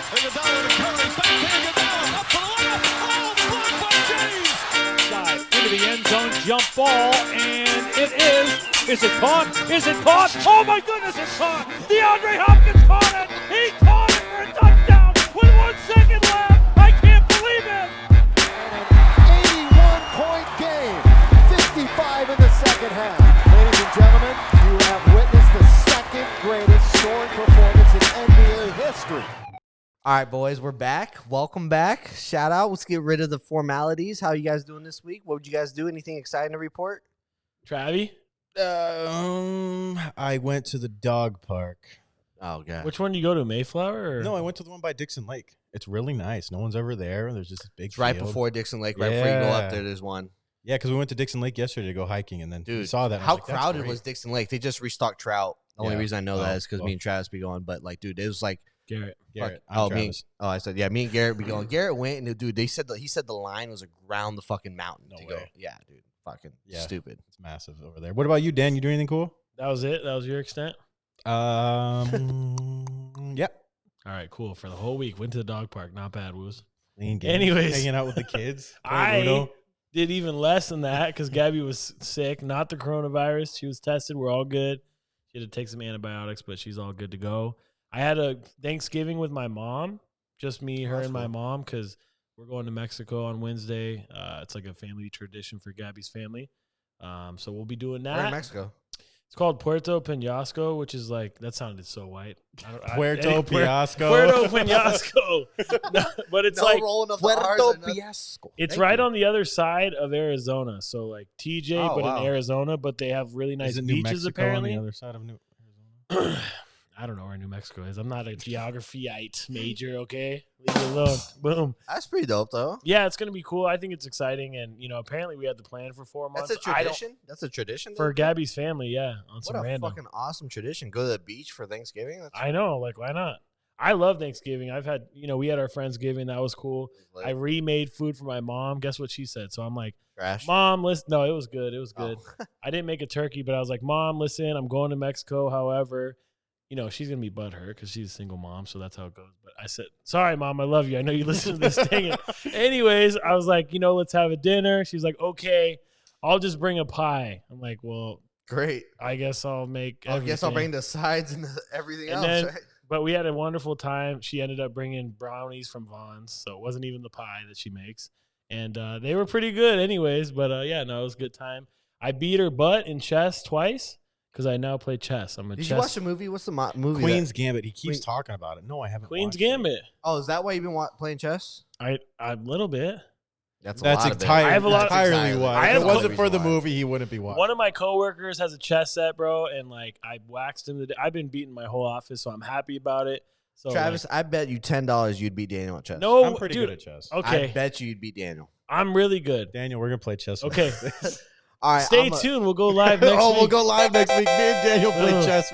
Iguodala to Curry. Back to Iguodala. Up for the layup. Oh, blocked by James. Side into the end zone, jump ball, and it is. Is it caught? Is it caught? Oh my goodness, it's caught! DeAndre Hopkins caught it! He caught it for a touchdown with 1 second left! I can't believe it! An 81-point game, 55 in the second half. Ladies and gentlemen, you have witnessed the second greatest scoring performance in NBA history. All right, boys, we're back. Welcome back. Shout out. Let's get rid of the formalities. How you guys doing this week? What would you guys do? Anything exciting to report? Travi, I went to the dog park. Oh, God. which one do you go to, Mayflower? Or? No, I went to the one by Dixon Lake. It's really nice. No one's ever there. There's just this big It's right field. before Dixon Lake, right before you go up Yeah. there, there's one. Yeah, because we went to Dixon Lake yesterday to go hiking, and then we Dude, saw that. and I how was like, that's crowded great. was Dixon Lake? They just restocked trout. The only Yeah. reason I know that is because well. me and Travis be going. But, like, dude, it was like, Garrett. Garrett, fuck- I'm oh, me, Travis. I said, yeah, me and Garrett be going. Garrett went, and dude, he said the line was around the fucking mountain No to go. way. Yeah, dude, fucking Yeah. stupid. It's massive over there. What about you, Dan? You do anything cool? That was it? That was your extent? Yeah. All right, cool. For the whole week, went to the dog park. Not bad, Woos. Playing games, Anyways. hanging out with the kids. playing I Uno. did even less than that because Gabby was sick, not the coronavirus. She was tested. We're all good. She had to take some antibiotics, but she's all good to go. I had a Thanksgiving with my mom, just me, her, That's and my cool. mom, because we're going to Mexico on Wednesday. It's like a family tradition for Gabby's family. So we'll be doing We're in that. Mexico. It's called Puerto Penasco, which is like, that sounded so white. Puerto Piasco. Puerto Penasco. No, but it's like, rolling up it's right on the other side of Arizona. So like TJ, Oh, but wow. in Arizona, but they have really nice Isn't New beaches Mexico apparently. on the other side of New Arizona? I don't know where New Mexico is. I'm not a geographyite major, okay? Leave me alone. Boom. That's pretty dope, though. Yeah, it's gonna be cool. I think it's exciting, and apparently we had the plan for 4 months. That's a I don't- tradition. That's a tradition for dude? Gabby's family, yeah. On What some a random. fucking awesome tradition. Go to the beach for Thanksgiving. That's I know, like why not? I love Thanksgiving. I've had, we had our Friendsgiving. That was cool. lit. I remade food for my mom. Guess what she said? So I'm like, trash. Mom, listen. No, it was good. It was good. Oh. I didn't make a turkey, but I was like, Mom, listen, I'm going to Mexico. However, she's going to be butthurt because she's a single mom. So that's how it goes. But I said, sorry, Mom, I love you. I know you listen to this thing. Anyways, I was like, let's have a dinner. She's like, okay, I'll just bring a pie. I'm like, well, Great. I guess I'll make I guess I'll everything. bring the sides and everything And else. then- right? But we had a wonderful time. She ended up bringing brownies from Vaughn's, so it wasn't even the pie that she makes. And they were pretty good anyways. But, yeah, no, it was a good time. I beat her butt in chess twice because I now play chess. I'm a Did chess. you watch the movie? What's the movie? Queen's Gambit. He keeps Queen- talking about it. No, I haven't. Queen's watched it. Gambit. Oh, is that why you've been playing chess? A little bit. That's That's a lot of it. I have a lot- entirely why. I If have it a- wasn't for the movie, he wouldn't be watching. One of my coworkers has a chess set, bro, and like I waxed him. I've been beating my whole office, so I'm happy about it. So Travis, I bet you $10 you'd beat Daniel at chess. no, I'm pretty dude. good at chess. Okay, I bet you you'd beat Daniel. I'm really good. Daniel, we're gonna play chess. one Okay. day. All right. Stay tuned. We'll go live next oh, week. we'll go live next week. Me and Daniel play Ugh. chess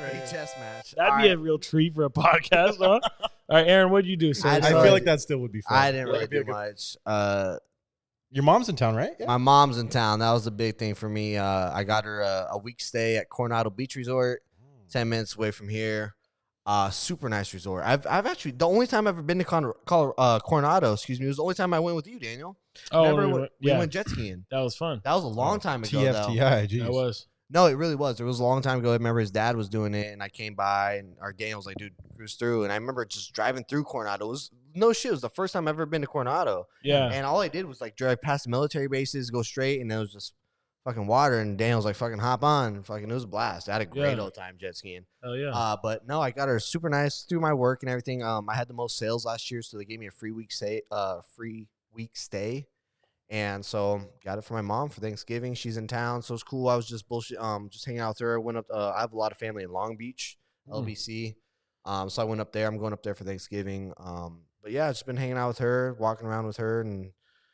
match. That'd All be a right. real treat for a podcast, huh? All right, Aaron, what'd you do? Sir? I I Sorry. feel like that still would be fun. I didn't really It'd be a do good- much. Your mom's in town, right? Yeah. My mom's in town. That was a big thing for me. I got her a week stay at Coronado Beach Resort, 10 minutes away from here. Super nice resort. I've actually the only time I've ever been to Coronado, was the only time I went with you, Daniel. Oh, Remember we when went- we yeah, went jet skiing? that was fun. That was a long time ago. Though. TFTI. Geez. That was. No, it really was. It was a long time ago. I remember his dad was doing it, and I came by, and our Daniel was like, dude, cruise through. And I remember just driving through Coronado. It was no shit. It was the first time I've ever been to Coronado. Yeah. And all I did was like drive past the military bases, go straight, and it was just fucking water. And Daniel was like, fucking hop on. Fucking, it was a blast. I had a great Yeah. old time jet skiing. Hell yeah. But no, I got her super nice through my work and everything. I had the most sales last year, so they gave me a free week stay. And so got it for my mom for Thanksgiving. She's in town, so it's cool. I was just just hanging out with her. Went up. I have a lot of family in Long Beach, LBC. So I went up there. I'm going up there for Thanksgiving. But yeah, just been hanging out with her, walking around with her, and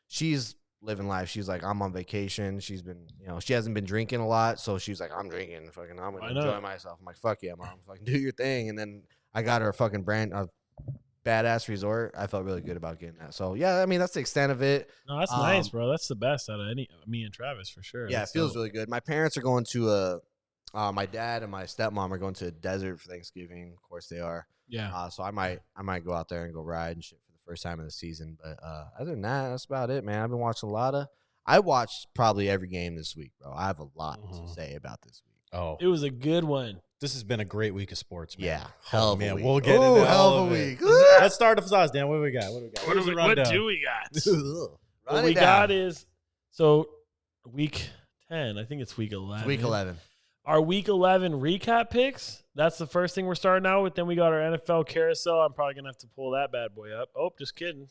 she's living life. She's like, I'm on vacation. She's been, she hasn't been drinking a lot, so she's like, I'm drinking. Fucking, I'm gonna Why not? enjoy myself. I'm like, fuck yeah, mom. Fucking do your thing. And then I got her a fucking badass resort. I felt really good about getting that. So yeah, I mean that's the extent of it. No, that's nice, bro. That's the best out of me and Travis for sure. Yeah, That's it feels dope. really good. My parents are going to my dad and my stepmom are going to a desert for Thanksgiving. Of course they are. Yeah. So I might go out there and go ride and shit for the first time of the season. But other than that, that's about it, man. I've been watching a lot of. I watched probably every game this week, bro. I have a lot to say about this week. Oh, It was a good one. this has been a great week of sports, man. Yeah, hell of a man. week. We'll get Ooh, into hell all of a it. week. Let's start with us, Dan. What do we got? What Here's do the we rundown. got? Run What we it got down. is so week 10. I think it's week 11. It's week 11. Our week 11 recap picks. That's the first thing we're starting out with. Then we got our NFL carousel. I'm probably going to have to pull that bad boy up. Oh, just kidding.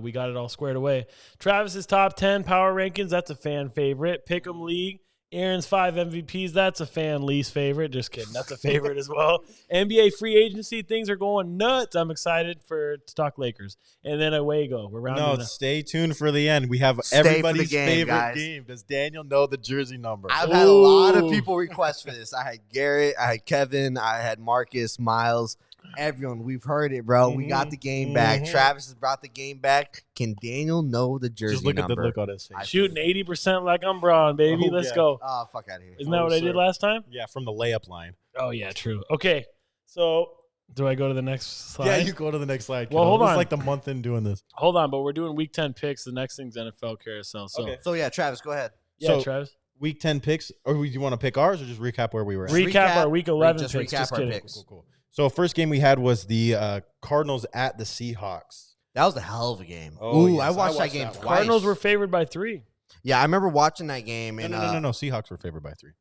We got it all squared away. Travis's top 10 power rankings. That's a fan favorite. Pick'em League. Aaron's 5 MVPs. That's a fan least favorite. Just kidding. That's a favorite as well. NBA free agency. Things are going nuts. I'm excited to talk Lakers. And then away go. We're rounding No, up. stay tuned for the end. We have Stay for the everybody's game, favorite guys. game. Does Daniel know the jersey number? I've had a lot of Ooh. people request for this. I had Garrett, I had Kevin, I had Marcus, Miles, everyone. We've heard it, bro. We got the game back. Mhm. Travis has brought the game back. Can Daniel know the jersey Just look number? at the look on his face. Shooting 80% like I'm Braun, baby. Oh, Let's yeah. go. Oh, fuck out of here. Isn't that what I sir. did last time? Yeah, from the layup line. Oh, yeah, true. Okay. So do I go to the next slide? Yeah, you go to the next slide. Well, kiddo. hold This on. is like the month in doing this. Hold on, but we're doing week 10 picks. The next thing's NFL carousel. So, Okay. So, yeah, Travis, go ahead. yeah, So- Travis. Week 10 picks, or do you want to pick ours or just recap where we were at? Recap our week 11 just picks. recap Just our kidding. picks. Cool. So first game we had was the Cardinals at the Seahawks. That was a hell of a game. Oh, Ooh, yes, I I watched that watched game that one. twice. Cardinals were favored by 3. Yeah, I remember watching that game. And, No. Seahawks were favored by 3.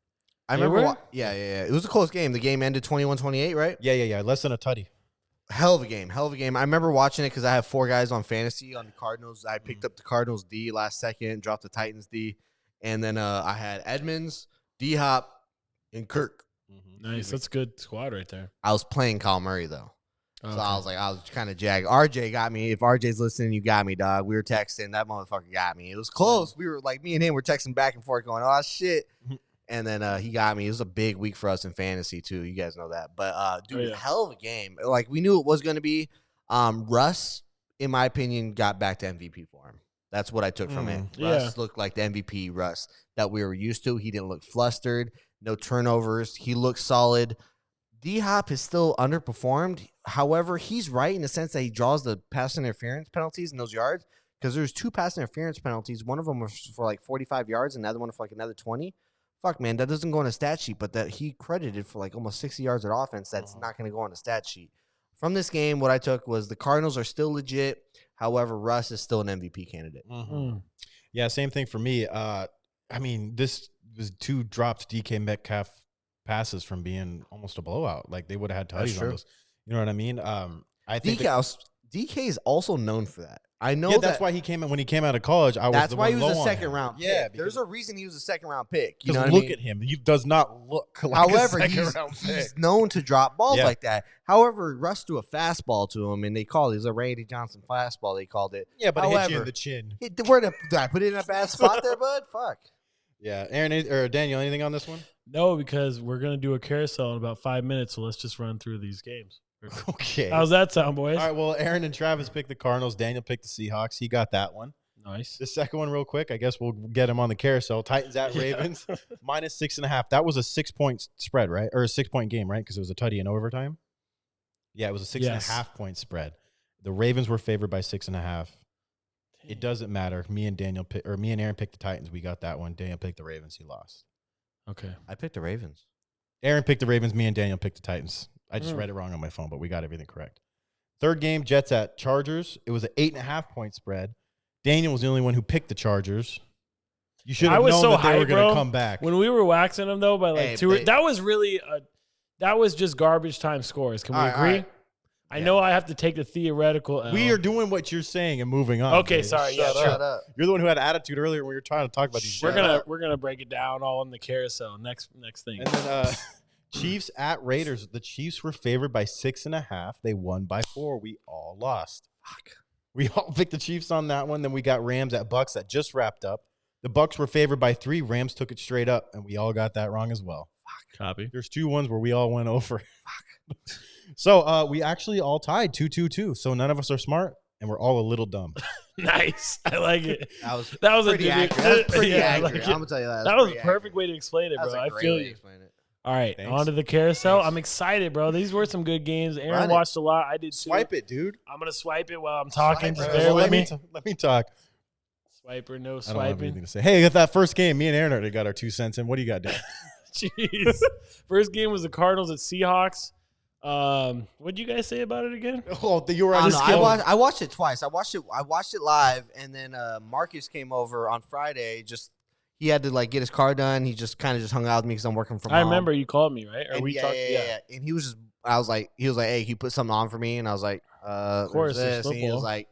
I They remember. were? Yeah. It was a close game. The game ended 21-28, right? Yeah. Less than a tutty. Hell of a game. I remember watching it because I have 4 guys on fantasy on the Cardinals. I picked up the Cardinals D last second, dropped the Titans D, and then I had Edmonds, D-Hop, and Kirk. Nice. That's a good squad right there. I was playing Kyle Murray, though. Okay. So I was kind of jagged. RJ got me. If RJ's listening, you got me, dog. We were texting. That motherfucker got me. It was close. We were like, me and him were texting back and forth going, oh, shit. And then he got me. It was a big week for us in fantasy, too. You guys know that. But, dude, Oh, yeah. hell of a game. Like, we knew it was going to be. Russ, in my opinion, got back to MVP for him. That's what I took from it. Yeah. Russ looked like the MVP Russ that we were used to. He didn't look flustered. No turnovers. He looked solid. D-Hop is still underperformed. However, he's right in the sense that he draws the pass interference penalties in those yards because there's 2 pass interference penalties. One of them was for like 45 yards and the other one for like another 20. Fuck, man, that doesn't go on a stat sheet, but that he credited for like almost 60 yards of offense that's not going to go on a stat sheet. From this game, what I took was the Cardinals are still legit. However, Russ is still an MVP candidate. Mm. Yeah, same thing for me. I mean, this was 2 dropped DK Metcalf passes from being almost a blowout. Like they would have had That's tutties on true. those. You know what I mean? I think DK is also known for that. I know yeah, that's why he came when he came out of college. I was That's the why one he was low a on second him. round pick. Yeah, There's a reason he was a second round pick. You because know what look I mean? at him. He does not look like However, a second he's round pick. known to drop balls Yeah. like that. However, Russ threw a fastball to him, and they called it was a Randy Johnson fastball. They called it. Yeah, but it hit you However, in the chin. Did I put it in a bad spot there, bud? Fuck. Yeah, Aaron or Daniel, anything on this one? No, because we're going to do a carousel in about 5 minutes, so let's just run through these games. Okay. How's that sound, boys? All right. Well, Aaron and Travis picked the Cardinals. Daniel picked the Seahawks. He got that one. Nice. The second one, real quick. I guess we'll get him on the carousel. Titans at Ravens, minus 6.5. That was a 6-point spread, right? Or a 6-point game, right? Because it was a tutty in overtime. Yeah, it was a 6.5 Yes. point spread. The Ravens were favored by 6.5. It doesn't matter. Me and Aaron picked the Titans. We got that one. Daniel picked the Ravens. He lost. Okay. I picked the Ravens. Aaron picked the Ravens. Me and Daniel picked the Titans. I just Mm. read it wrong on my phone, but we got everything correct. Third game, Jets at Chargers. It was an 8.5 point spread. Daniel was the only one who picked the Chargers. You should I have was known so that they were hyped, going bro. to come back. When we were waxing them, though, by like Hey, 2 or they- that was really that was just garbage time scores. Can we All right, agree? all right. I know I have to take the theoretical L. We are doing what you're saying and moving on. Okay, dude. sorry. Yeah, Shut sure. up. You're the one who had attitude earlier when we were trying to talk about these. We're Jets. gonna break it down all in the carousel. Next thing. And then Chiefs at Raiders. The Chiefs were favored by 6.5. They won by 4. We all lost. Fuck. We all picked the Chiefs on that one. Then we got Rams at Bucks that just wrapped up. The Bucks were favored by 3. Rams took it straight up, and we all got that wrong as well. Copy. There's 2 ones where we all went over. So we actually all tied 2-2-2. So none of us are smart, and we're all a little dumb. Nice. I like it. That That was a pretty good- accurate. That's pretty yeah, I accurate. like it. I'm gonna tell you that. That was a pretty perfect accurate. way to explain it, That was bro. a I great feel way to you. explain it. All right, Thanks. on to the carousel. Thanks. I'm excited, bro. These were some good games. Aaron Run it. watched a lot. I did too. Swipe it, dude. I'm gonna swipe it while I'm talking. Swipe Just it. bear with let me. Let me talk. Swipe or no I don't have swiping. anything to say. Hey, at that first game, me and Aaron already got our 2 cents in. What do you got, Dan? Jeez. First game was the Cardinals at Seahawks. What did you guys say about it again? Oh, you were I on don't this know. game. I watched it twice. I watched it live, and then Marcus came over on Friday. Just he had to like get his car done. He just kind of just hung out with me because I'm working from I home. remember you called me, right? Or And we yeah, talked. yeah. And he was just, he was like, hey, can you put something on for me? And I was like, of course, it's this. And he was football. like,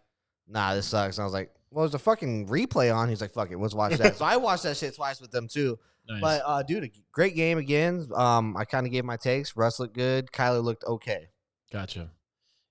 nah, this sucks. And I was like, well, there's a fucking replay on. He's like, fuck it, let's watch that. So I watched that shit twice with them too. Nice. But dude, a great game again. I kind of gave my takes. Russ looked good. Kyler looked okay. Gotcha.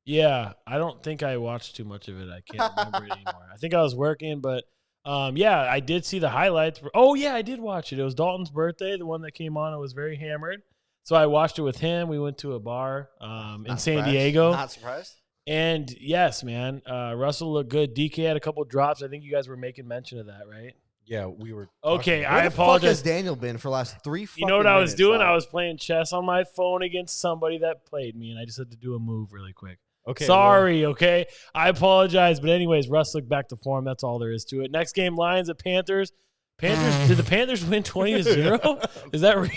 Yeah, I don't think I watched too much of it. I can't remember it anymore. I think I was working, but yeah, I did see the highlights. Oh yeah, I did watch it. It was Dalton's birthday, the one that came on. I was very hammered, so I watched it with him. We went to a bar in Not San surprised. Diego, Not surprised. and yes, man, Russell looked good. DK had a couple drops. I think you guys were making mention of that, right? Yeah, we were. Okay, talking Where I the fuck apologize. has Daniel been for the last 3 You know what I was minutes, doing? dog? I was playing chess on my phone against somebody that played me, and I just had to do a move really quick. Okay, Sorry, okay? I apologize. But anyways, Russ looked back to form. That's all there is to it. Next game, Lions at Panthers. Did the Panthers win 20-0? Is that real?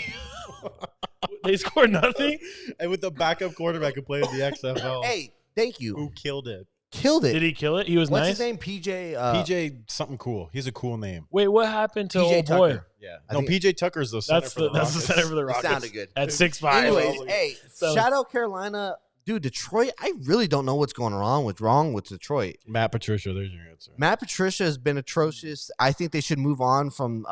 They scored nothing? and with the backup quarterback who played in the XFL, Hey, thank you. who killed it? Killed it. Did he kill it? He was What's nice. his name? PJ. PJ something cool. He's a cool name. Wait, what happened to PJ old boy? Tucker. Yeah. I No, think- PJ Tucker's the center That's for the the that's the Rockets. center for the It Rockets. sounded good. At 6'5". Anyways, hey, So- shout out Carolina. Dude, Detroit, I really don't know what's going wrong with Detroit. Matt Patricia, there's your answer. Matt Patricia has been atrocious. I think they should move on from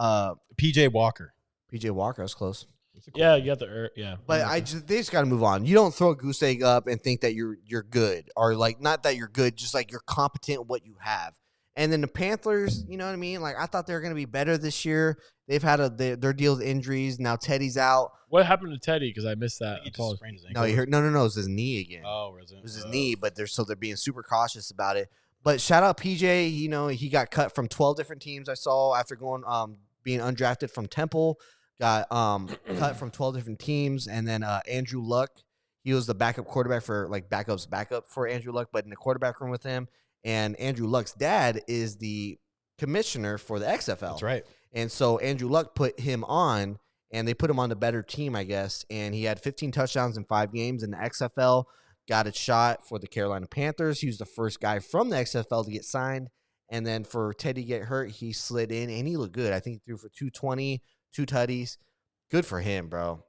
PJ Walker. PJ Walker. That's close. Yeah, you got the yeah. But they just got to move on. You don't throw a goose egg up and think that you're good, or like not that you're good, just like you're competent at what you have. And then the Panthers, you know what I mean? Like I thought they were going to be better this year. They've had their deal with injuries. Now Teddy's out. What happened to Teddy? Because I missed that. He just Apologies. sprained his ankle. No, you heard no. It was his knee again. Oh, was it? It was his knee, but they're being super cautious about it. But shout out PJ. You know he got cut from 12 different teams. I saw after going being undrafted from Temple. Got cut from 12 different teams, and then Andrew Luck. He was the backup quarterback for like backup for Andrew Luck, but in the quarterback room with him. And Andrew Luck's dad is the commissioner for the XFL. That's right. And so Andrew Luck put him on, and they put him on the better team, I guess. And he had 15 touchdowns in 5 games in the XFL. Got a shot for the Carolina Panthers. He was the first guy from the XFL to get signed. And then for Teddy to get hurt, he slid in, and he looked good. I think he threw for 220, 2 tutties. Good for him, bro.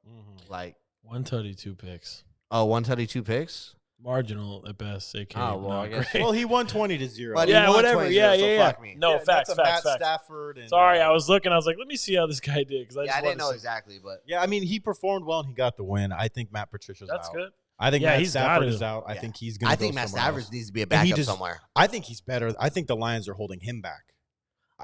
Like, 1 tutty, 2 picks. 1 tutty, 2 picks. Marginal at best. AK. Oh, well, I guess- Well, he won 20-0. But he yeah, won whatever. 20-0, Yeah, so yeah. fuck me. No, Yeah, facts, that's a facts, Matt facts. Stafford. And, Sorry, I was looking. I was like, let me see how this guy did. Because I didn't know exactly, but Yeah, I mean, he performed well and he got the win. I think Matt Patricia's That's out. good. I think Yeah, Matt he's got Stafford to. is out. I Yeah. think he's going to I think Matt Stafford needs to be a And he backup just- somewhere. I think he's better. I think the Lions are holding him back.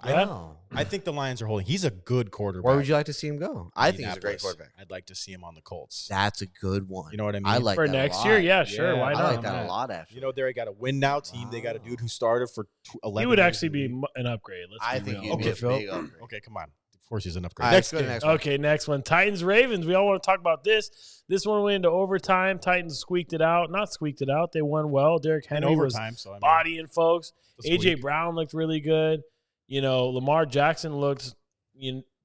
Yeah? I think the Lions are holding. He's a good quarterback. Where would you like to see him go? I think he's a great Indianapolis. quarterback. I'd like to see him on the Colts. That's a good one. You know what I mean? I like For that next a year, lot. yeah, sure. Yeah, Why I not? I like I'm that not- a lot. Actually, You know, they got a win now team. They got a dude who started for 11 He would years actually in the be league. an upgrade. Let's I be think real. he'd Okay, be a Phil. big upgrade. Okay, come on. Of course, he's an upgrade. All right, Next let's go to game. the next one. Okay, next one. Titans Ravens. We all want to talk about this. This one went into overtime. Titans squeaked it out. Not squeaked it out. They won well. Derrick In Henry was overtime, so I mean, bodying folks. the AJ squeak. Brown looked really good. You know, Lamar Jackson looked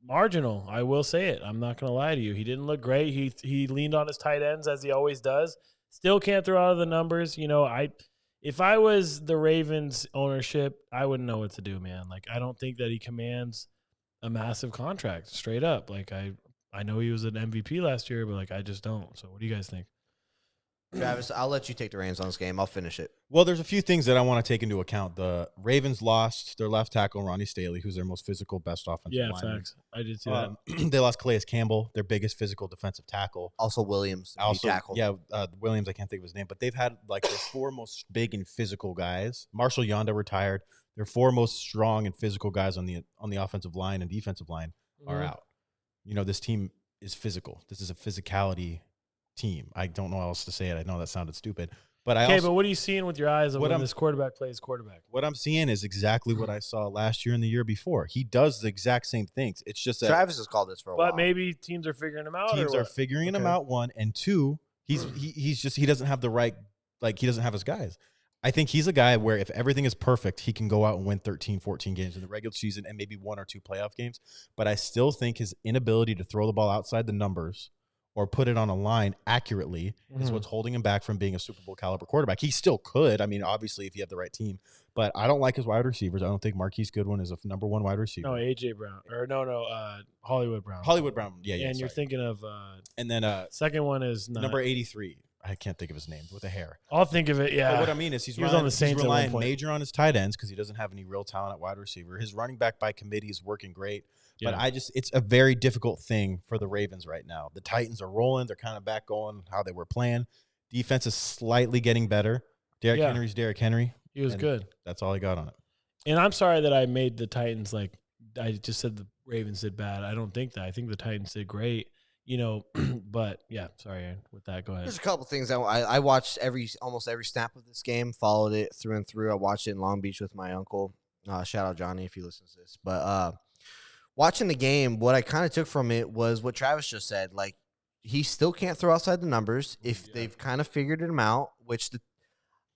marginal. I will say it. I'm not going to lie to you. He didn't look great. He leaned on his tight ends as he always does. Still can't throw out of the numbers. You know, if I was the Ravens ownership, I wouldn't know what to do, man. Like, I don't think that he commands a massive contract straight up. Like, I know he was an MVP last year, but like, I just don't. So what do you guys think? Travis, I'll let you take the reins on this game. I'll finish it. Well, there's a few things that I want to take into account. The Ravens lost their left tackle, Ronnie Staley, who's their most physical, best offensive Yeah, lineman. facts. I did see that. They lost Calais Campbell, their biggest physical defensive tackle. Also, Williams, the Also, tackle. yeah, Williams, I can't think of his name, but they've had like their 4 most big and physical guys. Marshall Yonda retired. Their 4 most strong and physical guys on the offensive line and defensive line are Mhm. out. You know, this team is physical. This is a physicality team. I don't know how else to say it. I know that sounded stupid, But I Okay, also but what are you seeing with your eyes of What when I'm- this quarterback plays quarterback? what I'm seeing is exactly what I saw last year and the year before. He does the exact same things. It's just that Travis has called this for a while. But maybe teams are figuring him out. teams or are what? figuring him Okay. out. One and two, he doesn't have the right, like, he doesn't have his guys. I think he's a guy where if everything is perfect, he can go out and win 13, 14 games in the regular season and maybe 1 or 2 playoff games. But I still think his inability to throw the ball outside the numbers or put it on a line accurately is Mhm. what's holding him back from being a Super Bowl caliber quarterback. He still could. I mean, obviously, if you have the right team. But I don't like his wide receivers. I don't think Marquise Goodwin is a number 1 wide receiver. No, AJ Brown or Hollywood Brown. Hollywood Brown. Yeah. and you're sorry. thinking of And then second one is not, number 83. I can't think of his name with a hair. I'll think of it. But Yeah. what I mean is He was on the Saints at one relying point. major on his tight ends because he doesn't have any real talent at wide receiver. His running back by committee is working great. But Yeah. it's a very difficult thing for the Ravens right now. The Titans are rolling. They're kind of back going how they were playing. Defense is slightly getting better. Derrick Yeah. Henry's Derrick Henry. He was and good. That's all I got on it. And I'm sorry that I made the Titans like I just said the Ravens did bad. I don't think that. I think the Titans did great. But yeah, sorry, Aaron. With that, go ahead. There's a couple things I watched almost every snap of this game, followed it through and through. I watched it in Long Beach with my uncle. Shout out Johnny if he listens to this. But watching the game, what I kind of took from it was what Travis just said. Like, he still can't throw outside the numbers if they've kind of figured him out, which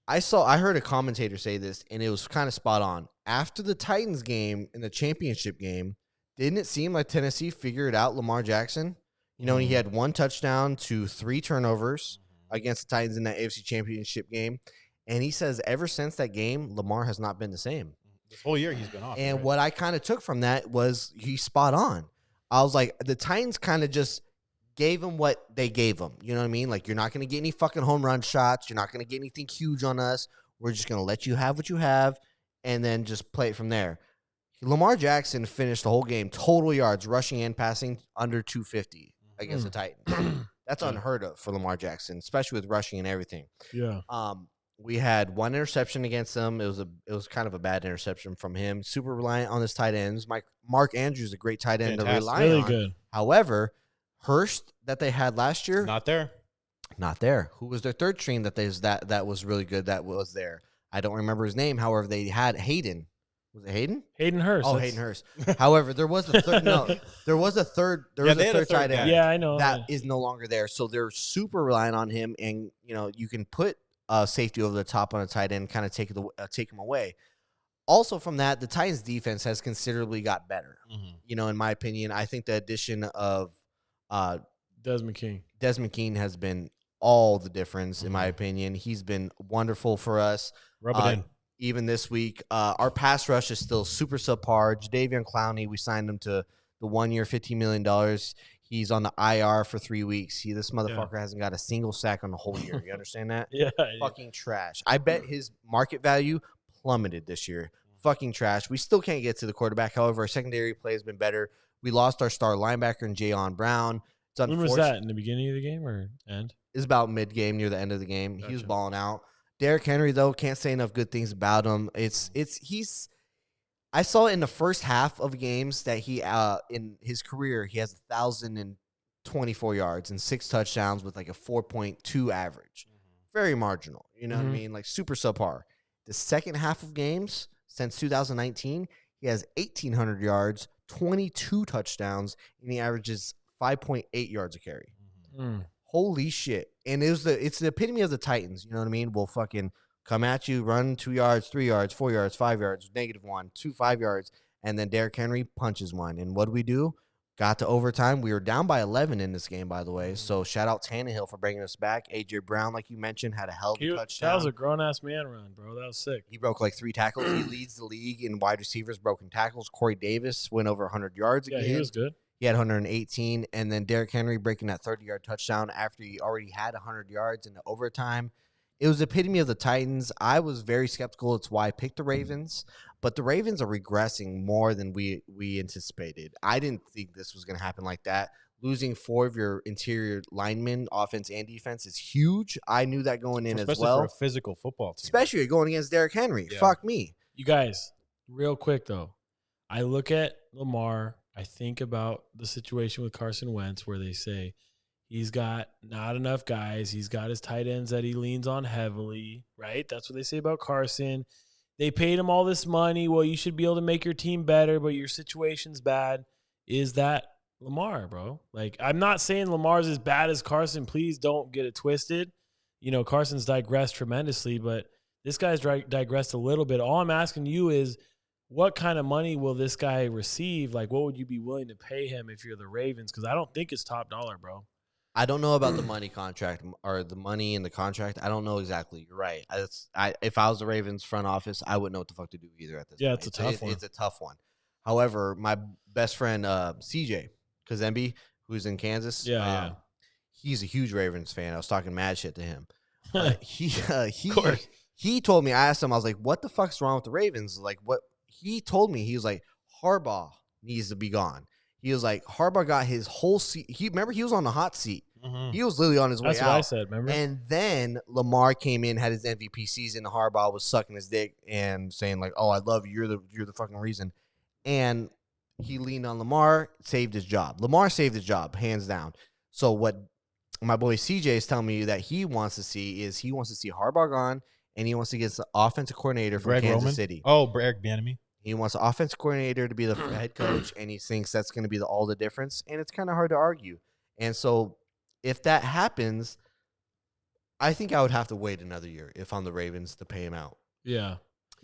I heard a commentator say this, and it was kind of spot on. After the Titans game in the championship game, didn't it seem like Tennessee figured out Lamar Jackson? And he had 1 touchdown to 3 turnovers against the Titans in that AFC championship game. And he says ever since that game, Lamar has not been the same. This whole year he's been off. And right? what I kind of took from that was he's spot on. I was like, the Titans kind of just gave him what they gave him. You know what I mean? Like, you're not going to get any fucking home run shots. You're not going to get anything huge on us. We're just going to let you have what you have and then just play it from there. Lamar Jackson finished the whole game, total yards, rushing and passing, under 250 against the Titans. That's unheard of for Lamar Jackson, especially with rushing and everything. Yeah. We had 1 interception against them. It was kind of a bad interception from him. Super reliant on his tight ends. Mark Andrews, a great tight end to Fantastic. rely Really on. good. However, Hurst that they had last year, not there. not there. Who was their third string that was really good that was there? I don't remember his name. However, they had Hayden. Was it Hayden? Hayden Hurst. Oh, that's- Hayden Hurst. However, there was a third. No, there was a third. There Yeah, was they a had a third third tight guy. end. Yeah, I know. That is no longer there. So they're super reliant on him, and you can put safety over the top on a tight end, kind of take him away. Also, from that, the Titans' defense has considerably got better. In my opinion, I think the addition of Desmond King. Desmond King has been all the difference, in my opinion. He's been wonderful for us. Rub it in. Even this week, our pass rush is still super subpar. Jadeveon Clowney, we signed him to the 1 year, $15 million. He's on the IR for 3 weeks. This motherfucker hasn't got a single sack on the whole year. You understand that? Yeah. Fucking trash. I bet his market value plummeted this year. Fucking trash. We still can't get to the quarterback. However, our secondary play has been better. We lost our star linebacker in Jayon Brown. It's When was unfortunate. that? In the beginning of the game or end? It's about mid-game, near the end of the game. He was Gotcha. balling out. Derrick Henry, though, can't say enough good things about him. I saw in the first half of games that he in his career he has 1,024 yards and 6 touchdowns with like a 4.2 average. Very marginal. You know what I Mhm. mean? Like super subpar. The second half of games since 2019, he has 1,800 yards, 22 touchdowns, and he averages 5.8 yards a carry. Mm. Holy shit. And it's the epitome of the Titans. You know what I mean? We'll fucking come at you, run 2 yards, 3 yards, 4 yards, 5 yards, -1, 2 5 yards, and then Derrick Henry punches one. And what do we do? Got to overtime. We were down by 11 in this game, by the way. So shout out Tannehill for bringing us back. AJ Brown, like you mentioned, had a hell of a That touchdown. was a grown ass man run, bro. That was sick. He broke like 3 tackles. He leads the league in wide receivers broken tackles. Corey Davis went over 100 yards Yeah, again. he was good. He had 118, and then Derrick Henry breaking that 30-yard touchdown after he already had 100 yards in the overtime. It was the epitome of the Titans. I was very skeptical. It's why I picked the Ravens, but the Ravens are regressing more than we anticipated. I didn't think this was going to happen like that. Losing 4 of your interior linemen, offense and defense, is huge. I knew that going in Especially as well, for a physical football team. especially going against Derrick Henry. Yeah. Fuck me. You guys, real quick though, I look at Lamar. I think about the situation with Carson Wentz where they say He's got not enough guys. He's got his tight ends that he leans on heavily, right? That's what they say about Carson. They paid him all this money. Well, you should be able to make your team better, but your situation's bad. Is that Lamar, bro? Like, I'm not saying Lamar's as bad as Carson. Please don't get it twisted. You know, Carson's digressed tremendously, but this guy's digressed a little bit. All I'm asking you is, what kind of money will this guy receive? Like, what would you be willing to pay him if you're the Ravens? Because I don't think it's top dollar, bro. I don't know about the money contract or the money in the contract. I don't know exactly. You're right. If I was the Ravens front office, I wouldn't know what the fuck to do either at this point. It's a tough one. It's a tough one. However, my best friend CJ Kazembe, who's in Kansas, he's a huge Ravens fan. I was talking mad shit to him. He told me, I asked him, I was like, what the fuck's wrong with the Ravens? Like, what? He told me, he was like, Harbaugh needs to be gone. He was like, Harbaugh got his whole seat. Remember, he was on the hot seat. Mm-hmm. He was literally on his way out. That's what I said, remember? And then Lamar came in, had his MVP season. Harbaugh was sucking his dick and saying like, "Oh, I love you. You're the fucking reason." And he leaned on Lamar, saved his job. Lamar saved his job, hands down. So what my boy CJ is telling me that he wants to see is he wants to see Harbaugh gone, and he wants to get the offensive coordinator from Greg Kansas Roman? City. Oh, Eric Bieniemy. He wants the offensive coordinator to be the head coach, and he thinks that's going to be all the difference. And it's kind of hard to argue. And so if that happens, I think I would have to wait another year if I'm the Ravens to pay him out. Yeah.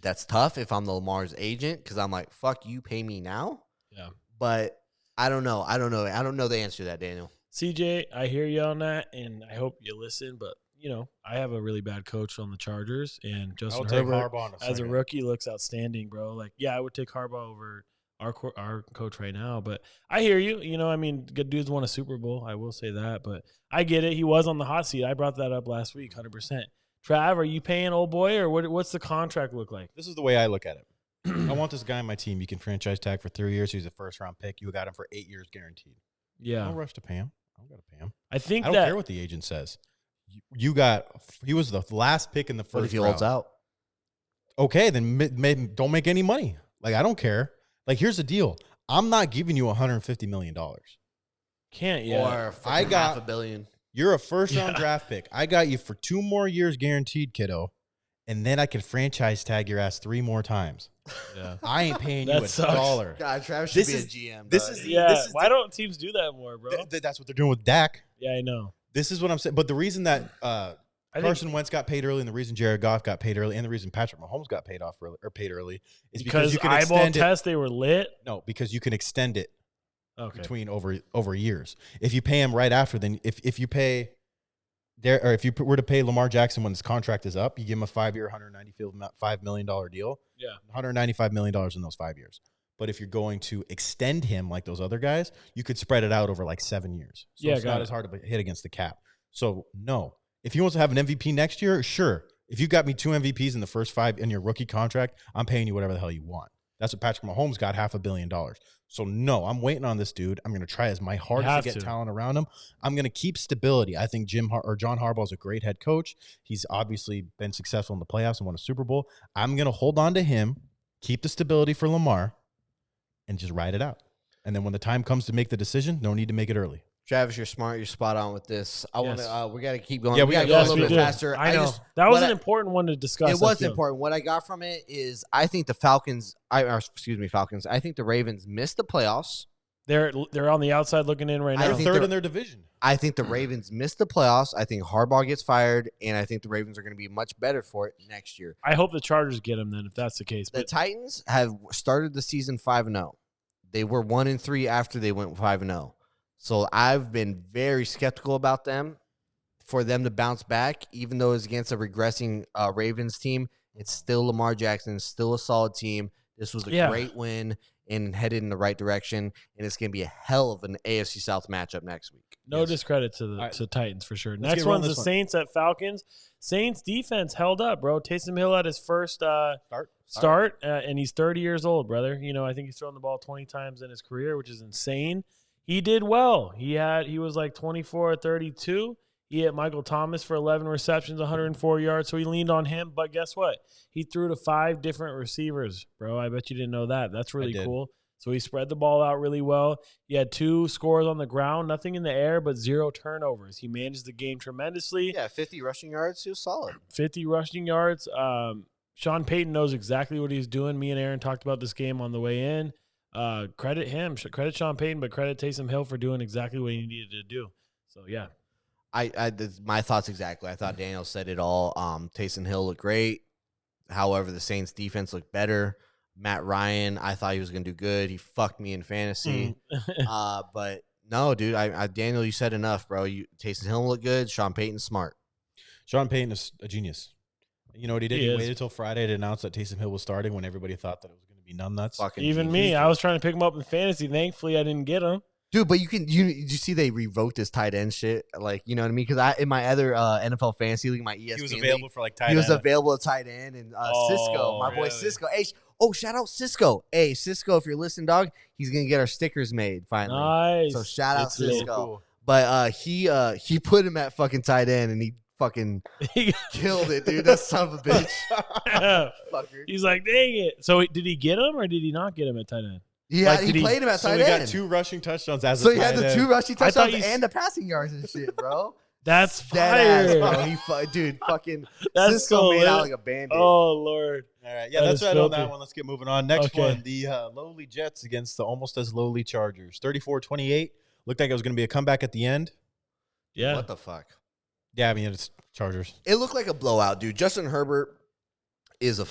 That's tough if I'm the Lamar's agent because I'm like, fuck, you pay me now? Yeah. But I don't know. I don't know the answer to that, Daniel. CJ, I hear you on that, and I hope you listen, but you know, I have a really bad coach on the Chargers, and Justin Herbert, as a rookie, looks outstanding, bro. Like, yeah, I would take Harbaugh over our coach right now, but I hear you. You know, I mean, good dudes won a Super Bowl. I will say that, but I get it. He was on the hot seat. I brought that up last week, 100%. Trav, are you paying old boy, or what's the contract look like? This is the way I look at it. I want this guy on my team. You can franchise tag for 3 years. He's a first-round pick. You got him for 8 years guaranteed. Yeah. No rush to pay him. I don't got to pay him. I think I don't care what the agent says. He was the last pick in the first round. What if he holds out? Okay, then don't make any money. Like, I don't care. Like, here's the deal. I'm not giving you $150 million. Can't yet. Or I got half $1 billion. You're a first-round draft pick. I got you for 2 more years guaranteed, kiddo. And then I can franchise tag your ass 3 more times. Yeah. I ain't paying you That a sucks. dollar. God, Travis should This be is- a GM. this dog. is- Yeah. is Why don't teams do that more, bro? That's what they're doing with Dak. Yeah, I know. This is what I'm saying. But the reason that I think Carson Wentz got paid early, and the reason Jared Goff got paid early, and the reason Patrick Mahomes got paid early is because you can eyeball extend it. tests, they were lit. No, because you can extend it Okay. between over years. If you pay him right after, then if you pay there, or if you were to pay Lamar Jackson when his contract is up, you give him a 5-year, $195 million deal. Yeah. $195 million in those 5 years. But if you're going to extend him like those other guys, you could spread it out over like 7 years. So Yeah, it's got not it. as hard to hit against the cap. So no. If he wants to have an MVP next year, sure. If you got me 2 MVPs in the first 5 in your rookie contract, I'm paying you whatever the hell you want. That's what Patrick Mahomes got, $500 million. So no, I'm waiting on this dude. I'm going to try as my hardest have to get to. talent around him. I'm going to keep stability. I think John Harbaugh is a great head coach. He's obviously been successful in the playoffs and won a Super Bowl. I'm going to hold on to him, keep the stability for Lamar, and just ride it out. And then when the time comes to make the decision, no need to make it early. Travis, you're smart. You're spot on with this. I want Yes. to. We got to keep going. Yeah, we we got to gotta go a go little bit do. faster. I know. just- That was what an I- important one to discuss. It I was feel. important. What I got from it is I think the Falcons. Falcons. I think the Ravens missed the playoffs. They're on the outside looking in right I now. They're think third they're- in their division. I think the Ravens missed the playoffs. I think Harbaugh gets fired, and I think the Ravens are going to be much better for it next year. I hope the Chargers get him then, if that's the case. The But Titans have started the season 5-0. They were 1-3 after they went 5-0. So I've been very skeptical about them. For them to bounce back, even though it's against a regressing Ravens team, it's still Lamar Jackson, still a solid team. This was a Yeah. great win and headed in the right direction, and it's going to be a hell of an AFC South matchup next week. no Yes. discredit to the All right. to Titans for sure. Let's Next get rolling one's the this one. Saints at Falcons. Saints defense held up, bro. Taysom Hill had his first start, and he's 30 years old, brother. You know, I think he's thrown the ball 20 times in his career, which is insane. He did well. He was like 24 or 32. He hit Michael Thomas for 11 receptions, 104 yards, so he leaned on him. But guess what? He threw to 5 different receivers, bro. I bet you didn't know that. That's really did. cool. So he spread the ball out really well. He had 2 scores on the ground, nothing in the air, but 0 turnovers. He managed the game tremendously. Yeah, 50 rushing yards. He was solid. 50 rushing yards. Sean Payton knows exactly what he's doing. Me and Aaron talked about this game on the way in. Credit him. Credit Sean Payton, but credit Taysom Hill for doing exactly what he needed to do. So, yeah. My thoughts exactly. I thought Daniel said it all. Taysom Hill looked great. However, the Saints defense looked better. Matt Ryan, I thought he was going to do good. He fucked me in fantasy. But no, dude, Daniel, you said enough, bro. Taysom Hill looked good. Sean Payton, smart. Sean Payton is a genius. You know what he did? He He is. waited till Friday to announce that Taysom Hill was starting when everybody thought that it was going to be numbnuts. Fucking Even genius. me, I was trying to pick him up in fantasy. Thankfully, I didn't get him. Dude, but did you see they revoked his tight end shit? Like, you know what I mean? Because in my other NFL fantasy league, my ESPN He was league, available for like tight he was end. available at tight end, and Cisco, my boy really? Cisco. Hey, shout out Cisco. Hey, Cisco, if you're listening, dog, he's gonna get our stickers made finally. Nice. So shout out It's lit. Cisco. Cool. But he put him at fucking tight end, and he fucking killed it, dude. That son of a bitch. Fucker. He's like, dang it. So did he get him or did he not get him at tight end? Yeah, Like, he did he- played him at So tight he end. got 2 rushing touchdowns as So a he had tight the end. 2 rushing I thought touchdowns you and the passing yards and shit, bro. That's Dead fire. ass, bro. Dude, fucking That's Cisco so made out lit. like a bandit. Oh, Lord. All right, yeah, That that's is right on that filthy. one. Let's get moving on. Next Okay. one, the lowly Jets against the almost as lowly Chargers. 34-28. Looked like it was going to be a comeback at the end. Yeah. What the fuck? Yeah, I mean, it's Chargers. It looked like a blowout, dude. Justin Herbert is a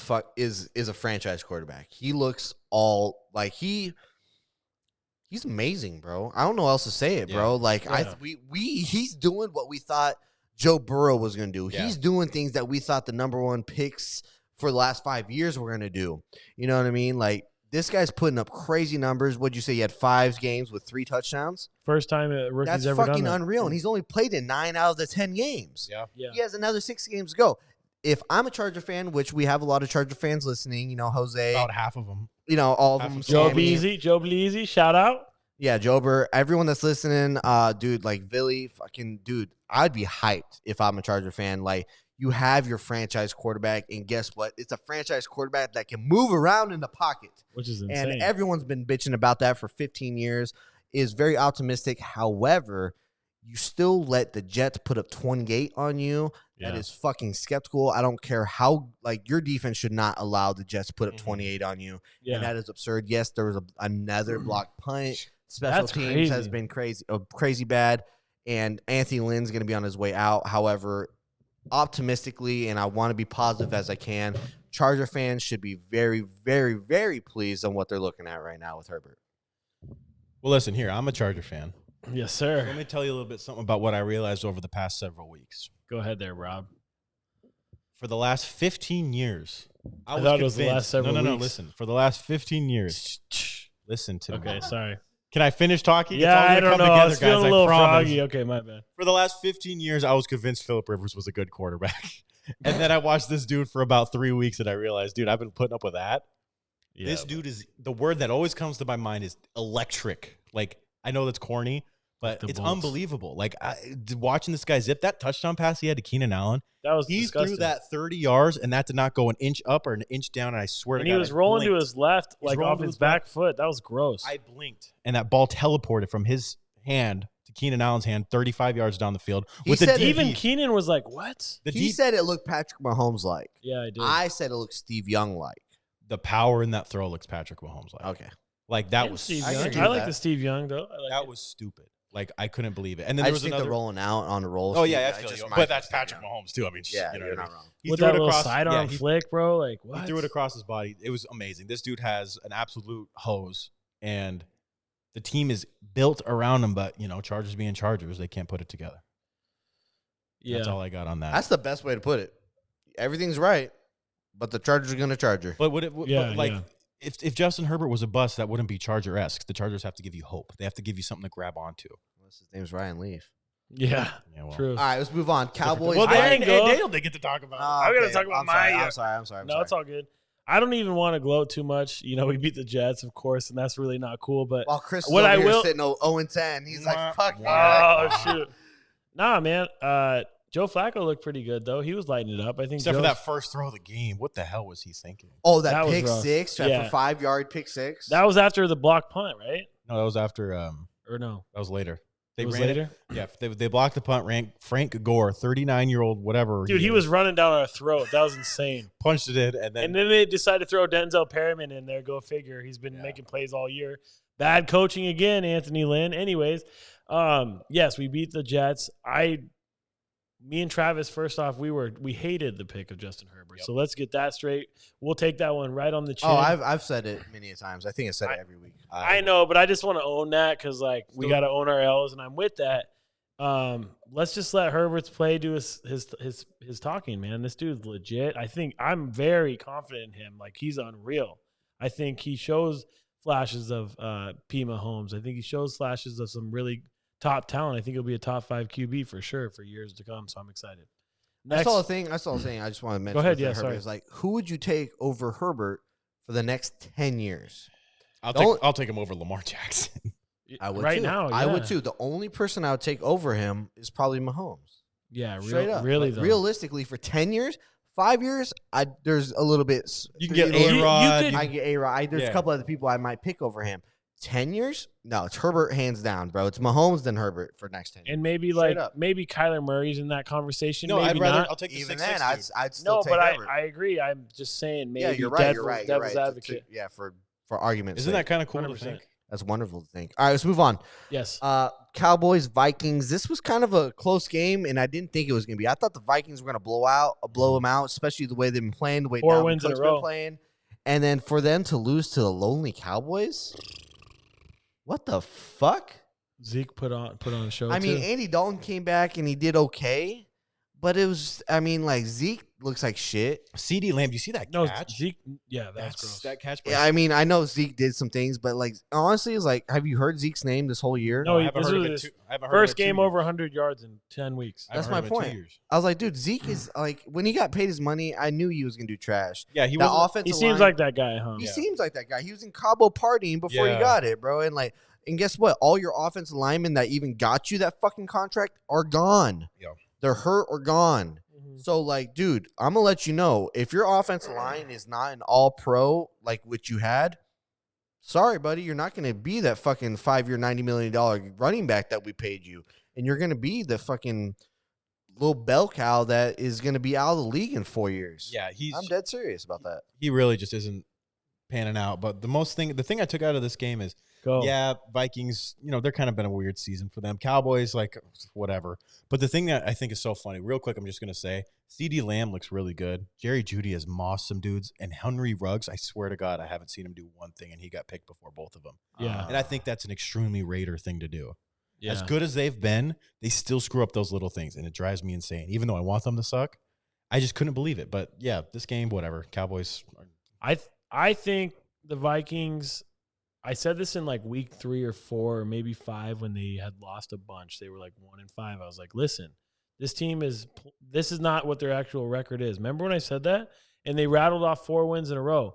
franchise quarterback. He looks all like he's amazing, bro. I don't know how else to say it, bro. Like Yeah. he's doing what we thought Joe Burrow was going to do. Yeah. He's doing things that we thought the number 1 picks for the last 5 years were going to do. You know what I mean? Like this guy's putting up crazy numbers. What'd you say? He had 5 games with 3 touchdowns. First time a rookie's That's ever fucking done that. unreal. And he's only played in 9 out of the 10 games. Yeah. Yeah. He has another 6 games to go. If I'm a Charger fan, which we have a lot of Charger fans listening, you know, Jose, About half of them. you know, all of half them. of Joe Sammy. Bleezy. Shout out. Yeah, Jober. Everyone that's listening, dude, like Billy, fucking dude, I'd be hyped if I'm a Charger fan. Like, you have your franchise quarterback, and guess what? It's a franchise quarterback that can move around in the pocket. Which is insane. And everyone's been bitching about that for 15 years. Is very optimistic. However, you still let the Jets put up 28 on you. That Yeah. is fucking skeptical. I don't care how, like, your defense should not allow the Jets to put up Mhm. 28 on you. Yeah. And that is absurd. Yes, there was another block punt. Special That's teams has crazy. been crazy bad. And Anthony Lynn's going to be on his way out. However, optimistically, and I want to be positive as I can, Charger fans should be very, very, very pleased on what they're looking at right now with Herbert. Well, listen here. I'm a Charger fan. Yes, Let sir. me tell you a little bit something about what I realized over the past several weeks. Go ahead there, Rob. For the last 15 years, I thought it was the convinced- last several No, weeks. listen. For the last 15 years, listen to me. Okay, sorry. Can I finish talking? Yeah, It's all I gonna don't come know. I together, was feeling guys, a little I promise. froggy. Okay, my bad. For the last 15 years, I was convinced Phillip Rivers was a good quarterback. And then I watched this dude for about 3 weeks, and I realized, dude, I've been putting up with that. Yeah, This dude is the word that always comes to my mind is electric. Like, I know that's corny, but The it's Bolts. unbelievable. Like, watching this guy zip that touchdown pass he had to Keenan Allen. that was He disgusting. threw that 30 yards, and that did not go an inch up or an inch down. And I swear and to he God, was I rolling to blinked. his left, He's like rolling off to his his back foot. That was gross. I blinked, and that ball teleported from his hand to Keenan Allen's hand 35 yards down the field. He With the said DB, Even Keenan was like, "What?" the, He deep, said it looked Patrick Mahomes like. Yeah, I did. I said it looked Steve Young like. the power in that throw looks Patrick Mahomes like. Okay. Like, that And was Steve I Young. agree I with like that. the Steve Young though. I like that it. was stupid. Like, I couldn't believe it. And then I there just was think another. the rolling out on the roll. Oh yeah, I it's feel just you. my But that's Steve Patrick Young. Mahomes too. I mean, Yeah, you know you're what I not mean? wrong. He with threw that it little across. sidearm he flick, bro. Like what? He threw it across his body. It was amazing. This dude has an absolute hose, and the team is built around him. But you know, Chargers being Chargers, they can't put it together. Yeah. That's all I got on that. That's the best way to put it. Everything's right, but the Chargers are going to charge her. But would it? Yeah, but like, yeah. if Justin Herbert was a bust, that wouldn't be Charger-esque. The Chargers have to give you hope. They have to give you something to grab onto. His name's Ryan Leaf. Yeah. Yeah, well. True. All right, let's move on. Cowboys. Well, there you go. Daniel didn't get to talk about. Oh, I'm gonna okay. talk about I'm sorry, my- I'm sorry. No, it's all good. I don't even want to gloat too much. You know, we beat the Jets, of course, and that's really not cool. But While Chris is What over I here will- sitting 0-10, he's like, fuck you. oh shoot, nah, man. Joe Flacco looked pretty good though. He was lighting it up. I think Except for Joe's- that first throw of the game. What the hell was he thinking? Oh, That that was pick rough. six, that Yeah. for 5-yard pick six. That was after the block punt, right? No, that was after. Or no? That was later. They It was ran later. Yeah, they blocked the punt. Ran Frank Gore, 39-year-old, whatever. Dude, he is, was running down our throat. That was insane. punched it in, and then And then they decided to throw Denzel Perryman in there. Go figure. He's been making plays all year. Bad coaching again, Anthony Lynn. Anyways, yes, we beat the Jets. Me and Travis, first off, we hated the pick of Justin Herbert. So let's get that straight. We'll take that one right on the chin. Oh, I've said it many a times. I think I said it every week. I know, but I just want to own that because we So- got to own our L's, and I'm with that. Let's just let Herbert's play do his talking, man. This dude's legit. I think I'm very confident in him. Like, he's unreal. I think he shows flashes of P. Mahomes. I think he shows flashes of some really top talent. I think he'll be a top 5 QB for sure for years to come. So I'm excited. I Next, saw a thing. I just want to mention. ahead, with yeah, Herbert sorry. is like, who would you take over Herbert for the next 10 years? I'll take him over Lamar Jackson. I would right too. now. I would yeah. too. The only person I would take over him is probably Mahomes. Yeah, Straight up. really Like, though. realistically, for 10 years, 5 years, there's a little bit. You can get You- you A-Rod. could- I can get A-Rod. There's Yeah. a couple other people I might pick over him. 10 years? No, it's Herbert hands down, bro. It's Mahomes then Herbert for next 10 years. And maybe Straight up. maybe Kyler Murray's in that conversation. No, maybe I'd rather. not. I'll take the Even 6'6" then, dude. I'd still No, take but Herbert. I agree. I'm just saying maybe Yeah, you're right. devil's You're right. advocate. Yeah, for argument's Isn't sake. that kind of cool to 100%. think? That's wonderful to think. All right, let's move on. Yes. Cowboys, Vikings. This was kind of a close game, and I didn't think it was going to be. I thought the Vikings were going to blow them out, especially the way they've been playing, the way 4 Dalvin wins in a Cook's been row. playing. And then for them to lose to the lonely Cowboys? What the fuck? Zeke put on a show. I mean, too. Andy Dalton came back, and he did okay. But it was, Zeke looks like shit. CD Lamb, do you see that no, catch? Zeke. Yeah, that's gross. That catch. by- Yeah, I know Zeke did some things, but, honestly, it's like, have you heard Zeke's name this whole year? No, I haven't this heard of was it his I haven't heard of First it 2 game years. over 100 yards in 10 weeks. I haven't That's heard my of it 2 point. years. I was like, dude, Zeke is, when he got paid his money, I knew he was going to do trash. Yeah, he The was. offensive He seems line- like that guy, huh? He Yeah. seems like that guy. He was in Cabo partying before Yeah. he got it, bro. And guess what? All your offensive linemen that even got you that fucking contract are gone. Yeah. They're hurt or gone. Mhm. So, dude, I'm gonna let you know if your offensive line is not an all pro like what you had, sorry, buddy, you're not gonna be that fucking 5-year, $90 million running back that we paid you. And you're gonna be the fucking little bell cow that is gonna be out of the league in 4 years. Yeah, I'm dead serious about that. he really just isn't panning out. But the thing I took out of this game is, Go. yeah, Vikings, they're kind of been a weird season for them. Cowboys, whatever. But the thing that I think is so funny, real quick, I'm just going to say, CD Lamb looks really good. Jerry Jeudy has mossed some dudes. And Henry Ruggs, I swear to God, I haven't seen him do one thing, and he got picked before both of them. Yeah. And I think that's an extremely Raider thing to do. Yeah. As good as they've been, they still screw up those little things, and it drives me insane. Even though I want them to suck, I just couldn't believe it. But, yeah, this game, whatever. Cowboys are I think the Vikings. I said this in week 3 or 4 or maybe 5 when they had lost a bunch. They were 1-5. I was like, listen, this is not what their actual record is. Remember when I said that? And they rattled off 4 wins in a row.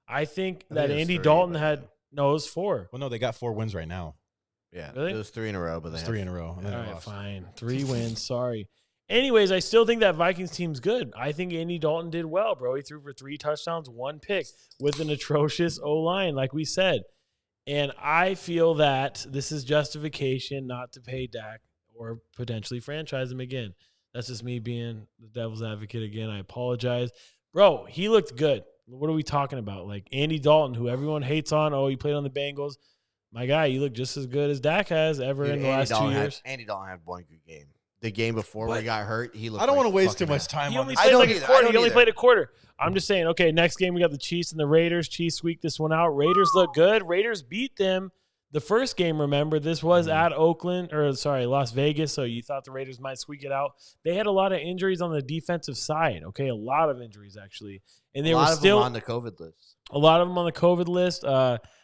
I think I that think it was Andy 3, Dalton but- had no, it was 4. Well, no, they got 4 wins right now. Yeah. Really? It was 3 in a row, but It's they 3 had in a row. And All then they right, lost. fine. 3 wins. Sorry. Anyways, I still think that Vikings team's good. I think Andy Dalton did well, bro. He threw for 3 touchdowns, 1 pick with an atrocious O-line, like we said. And I feel that this is justification not to pay Dak or potentially franchise him again. That's just me being the devil's advocate again. I apologize. Bro, he looked good. What are we talking about? Andy Dalton, who everyone hates on. Oh, he played on the Bengals. My guy, you look just as good as Dak has ever Dude, in the last 2 years. Andy Dalton had one good game. The game before where he got hurt, he looked. I don't want want to waste too much time He on only this. played don't like either. a I quarter. don't He only either. played a quarter. I'm just saying, okay, next game we got the Chiefs and the Raiders. Chiefs squeak this one out. Raiders look good. Raiders beat them the first game, remember. This was at Las Vegas, so you thought the Raiders might squeak it out. They had a lot of injuries on the defensive side, okay? A lot of injuries, actually. And they a were lot of still them on the COVID list. a lot of them on the COVID list.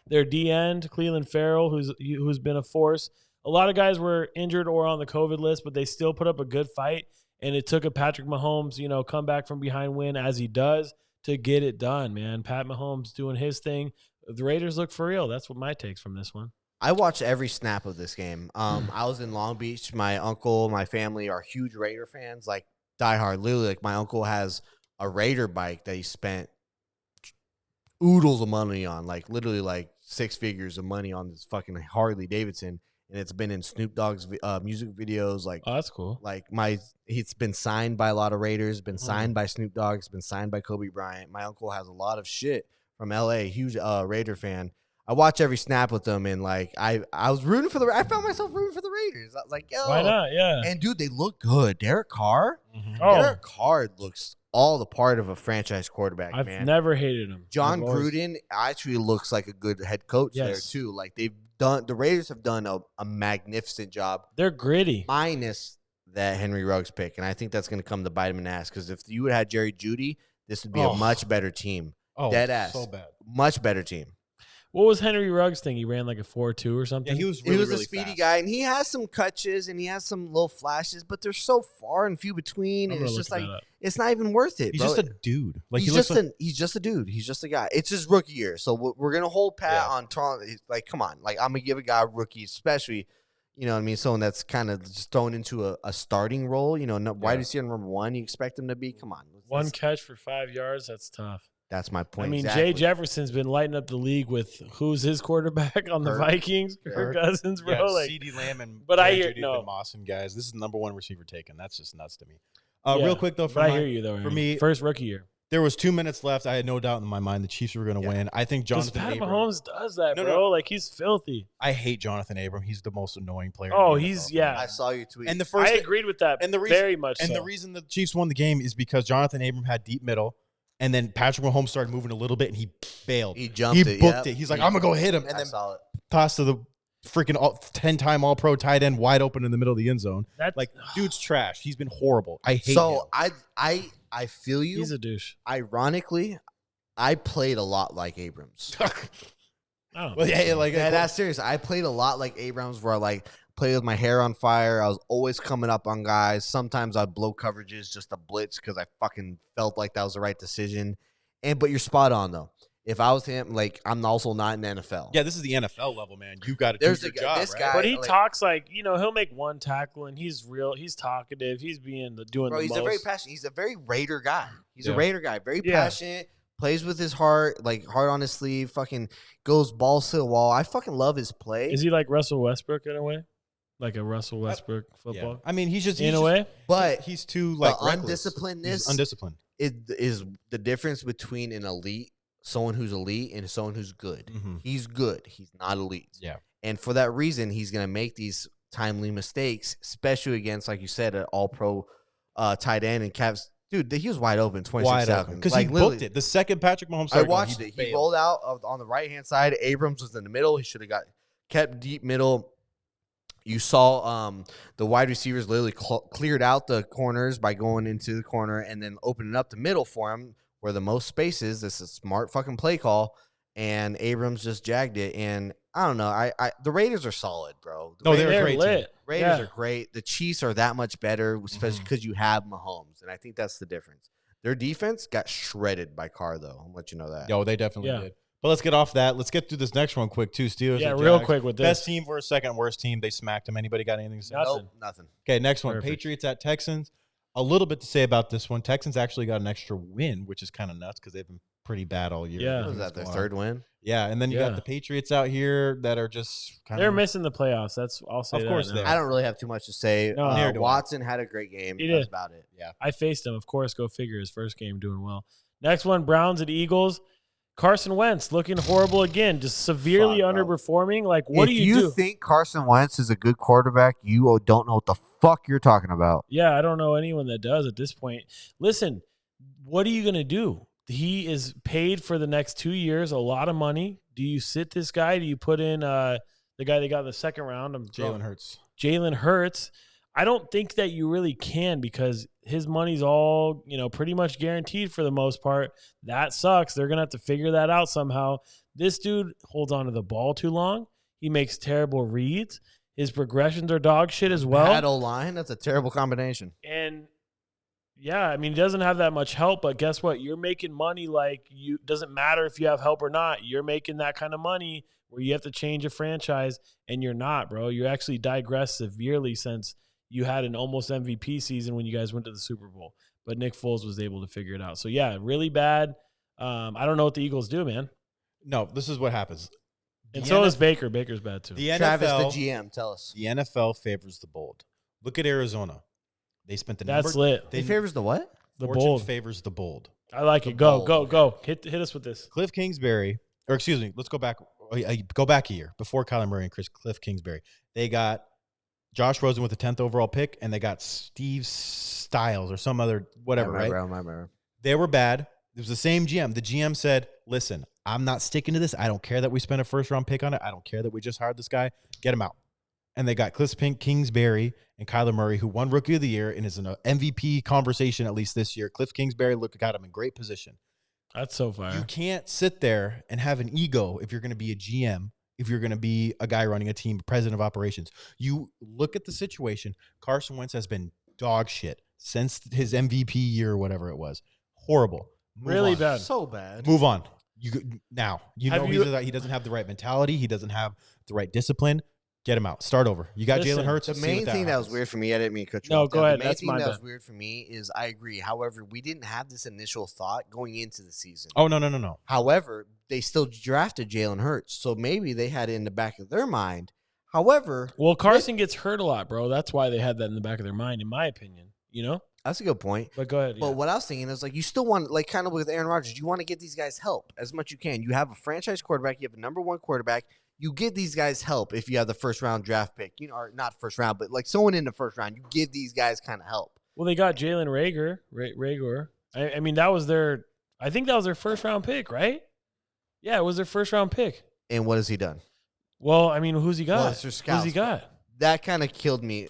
Their D-end, Cleveland Farrell, who's been a force. A lot of guys were injured or on the COVID list, but they still put up a good fight. And it took a Patrick Mahomes, come back from behind win as he does to get it done, man. Pat Mahomes doing his thing. The Raiders look for real. That's what my takes from this one. I watched every snap of this game. I was in Long Beach. My uncle, my family are huge Raider fans, like diehard. Literally, like my uncle has a Raider bike that he spent oodles of money on, like literally like 6 figures of money on this fucking Harley Davidson, and it's been in Snoop Dogg's music videos. Like, Oh, that's cool. like it's been signed by a lot of Raiders, been signed by Snoop Dogg, it's been signed by Kobe Bryant. My uncle has a lot of shit from LA, huge Raider fan. I watch every snap with them, and like I was rooting for I found myself rooting for the Raiders. I was like, yo, Why not? Yeah. And dude, they look good. Derek Carr, Oh, Derek Carr looks all the part of a franchise quarterback, I've man. never hated him. John I've always- Gruden actually looks like a good head coach there Yes. too. Like the Raiders have done a magnificent job, They're gritty. minus that Henry Ruggs pick, and I think that's going to come to bite him in the ass. Because if you would have had Jerry Jeudy, this would be a Oh. much better team, Oh, dead ass. so bad. much better team. What was Henry Ruggs' thing? He ran like a 4.2 or something. Yeah, he was He really, was really a speedy fast. guy, and he has some catches and he has some little flashes, but they're so far and few between, I'm and gonna it's look just that like up. it's not even worth it. He's bro. just a dude. Like he's he looks just like, he's just a dude. He's just a guy. It's his rookie year, so we're gonna hold pat Yeah. on Toronto. Like, come on, like I'm gonna give a guy a rookie, especially, you know what I mean, someone that's kind of just thrown into a starting role. You know, wide receiver number 1, you expect him to be. Come on, One catch for 5 yards. That's tough. That's my point. I mean, exactly. Jay Jefferson's been lighting up the league with who's his quarterback on the Kirk. Vikings? Kirk Cousins, bro. yeah, like, CD Lamb and But I Jerry hear- Jeudy no. and Mawson guys. This is the number 1 receiver taken. That's just nuts to me. yeah. Real quick though, But I hear you though. for Aaron. me- first rookie year. there was 2 minutes left. I had no doubt in my mind the Chiefs were going to Yeah. win. I think Because Jonathan Pat Abram. Mahomes does that, No, bro. no. Like he's filthy. I hate Jonathan Abram. He's the most annoying player. Oh, in the he's NFL. yeah. I saw your tweet. And the first I agreed with that. and the reason- very much. And so. the reason the Chiefs won the game is because Jonathan Abram had deep middle, and then Patrick Mahomes started moving a little bit, and he bailed. he jumped He it. booked yep. it. He's like, I'm gonna go hit him, and I then saw it. pass to the freaking 10-time All-Pro tight end wide open in the middle of the end zone. That's Like, dude's trash. He's been horrible. I hate him. So I feel you. he's a douche. Ironically, I played a lot like Abrams. Oh, Well, yeah, like Yeah, that's serious. I played a lot like Abrams, where I like played with my hair on fire. I was always coming up on guys. Sometimes I'd blow coverages just to blitz because I fucking felt like that was the right decision. But you're spot on though. If I was him, like I'm also not in the NFL. yeah, this is the NFL level, man. You got to do There's your the- job, this right? guy- but he like- talks like he'll make one tackle and he's real. He's talkative. He's doing Bro, the he's most. a very passionate. He's a very Raider guy. He's a Yeah. Raider guy. Very Yeah. passionate. Plays with his heart, like heart on his sleeve. Fucking goes balls to the wall. I fucking love his play. Is he like Russell Westbrook in a way? Like a Russell Westbrook Yeah. football? I mean, he's just In he's a just- way? But he's too like the reckless. undisciplinedness He's undisciplined. it is the difference between an elite, someone who's elite, and someone who's good. Mhm. He's good. He's not elite. Yeah. And for that reason, he's going to make these timely mistakes, especially against, like you said, an all-pro tight end and Cavs. Dude, he was wide open, 26 Wide seconds. open because Like, he literally, booked it. The second Patrick Mahomes I started, watched it. He bailed. rolled out on the right-hand side. Abrams was in the middle. He should have kept deep middle. You saw the wide receivers literally cleared out the corners by going into the corner and then opening up the middle for him where the most space is. This is a smart fucking play call, and Abrams just jagged it. And I don't know. I the Raiders are solid, bro. The No, they're a They're great lit. team. Raiders Yeah. are great. The Chiefs are that much better, especially Mhm. because you have Mahomes, and I think that's the difference. Their defense got shredded by Carr, though. I'll let you know that. Yo, they definitely Yeah. did. But let's get off that. Let's get through this next one quick too. Steelers. Yeah, at real Jags. quick with this. Best team versus second worst team. They smacked them. Anybody got anything to say? Nothing. Nope, nothing. Okay, next one. Perfect. Patriots at Texans. A little bit to say about this one. Texans actually got an extra win, which is kind of nuts because they've been pretty bad all year. Yeah. What was Everything's that, their going on. third win? Yeah, and then you Yeah. got the Patriots out here that are just kind They're of missing the playoffs. I'll say Of that course now. they are. I don't really have too much to say. No. Neither do I. Watson had a great game. He That's did. about it. Yeah. I faced him, of course. Go figure. His first game doing well. Next one, Browns at Eagles. Carson Wentz looking horrible again, just severely Fuck, bro. underperforming. Like, what do you do? think Carson Wentz is a good quarterback, you don't know what the fuck you're talking about. Yeah, I don't know anyone that does at this point. Listen, what are you going to do? He is paid for the next 2 years, a lot of money. Do you sit this guy? Do you put in the guy they got in the second round? Jalen Hurts. Jalen Hurts. I don't think that you really can because his money's all, pretty much guaranteed for the most part. That sucks. They're going to have to figure that out somehow. This dude holds on to the ball too long. He makes terrible reads. His progressions are dog shit as well. Bad O-line, that's a terrible combination. And Yeah, I mean, he doesn't have that much help, but guess what? You're making money like you doesn't matter if you have help or not. You're making that kind of money where you have to change a franchise, and you're not, bro. You actually digressed severely since you had an almost MVP season when you guys went to the Super Bowl. But Nick Foles was able to figure it out. So yeah, really bad. I don't know what the Eagles do, man. No, this is what happens. And so is Baker. Baker's bad too. The NFL, Travis, the GM, tell us. the NFL favors the bold. Look at Arizona. They spent the That's number. lit. He favors the what? The Fortune bold. favors the bold. I like The it. Go, bold. go, go. Hit us with this. Cliff Kingsbury, or excuse me, let's go back. Go back a year before Kyler Murray and Cliff Kingsbury. They got Josh Rosen with the 10th overall pick, and they got Steve Styles or some other whatever. I Right? remember. They were bad. It was the same GM. The GM said, "Listen, I'm not sticking to this. I don't care that we spent a first round pick on it. I don't care that we just hired this guy. Get him out." And they got Cliff Kingsbury and Kyler Murray, who won Rookie of the Year and is in an MVP conversation at least this year. Cliff Kingsbury got him in great position. That's so fire. You can't sit there and have an ego if you're going to be a GM, if you're going to be a guy running a team, president of operations. You look at the situation. Carson Wentz has been dog shit since his MVP year or whatever it was. Horrible. Move Really on. bad. So bad. Move on. You Have know you- he doesn't have the right mentality. He doesn't have the right discipline. Get him out. Start over. You got Listen, Jalen Hurts. The see main what thing that was happens. weird for me, I didn't mean to cut you No, off go there. ahead. The main That's thing my that was bad. weird for me is I agree. However, we didn't have this initial thought going into the season. Oh no. However, they still drafted Jalen Hurts, so maybe they had it in the back of their mind. However, Well, Carson gets hurt a lot, bro. That's why they had that in the back of their mind, in my opinion. You know? that's a good point. But go ahead. But yeah. what I was thinking is like you still want, like kind of with Aaron Rodgers, you want to get these guys help as much you can. You have a franchise quarterback, you have a number one quarterback. You give these guys help if you have the first round draft pick, or not first round, but like someone in the first round. You give these guys kind of help. Well, they got Jalen Rager. I mean, that was their. I think that was their first round pick, right? Yeah, it was their first round pick. And what has he done? Well, I mean, who's he got? Well, it's their Who's scouts. he got? That kind of killed me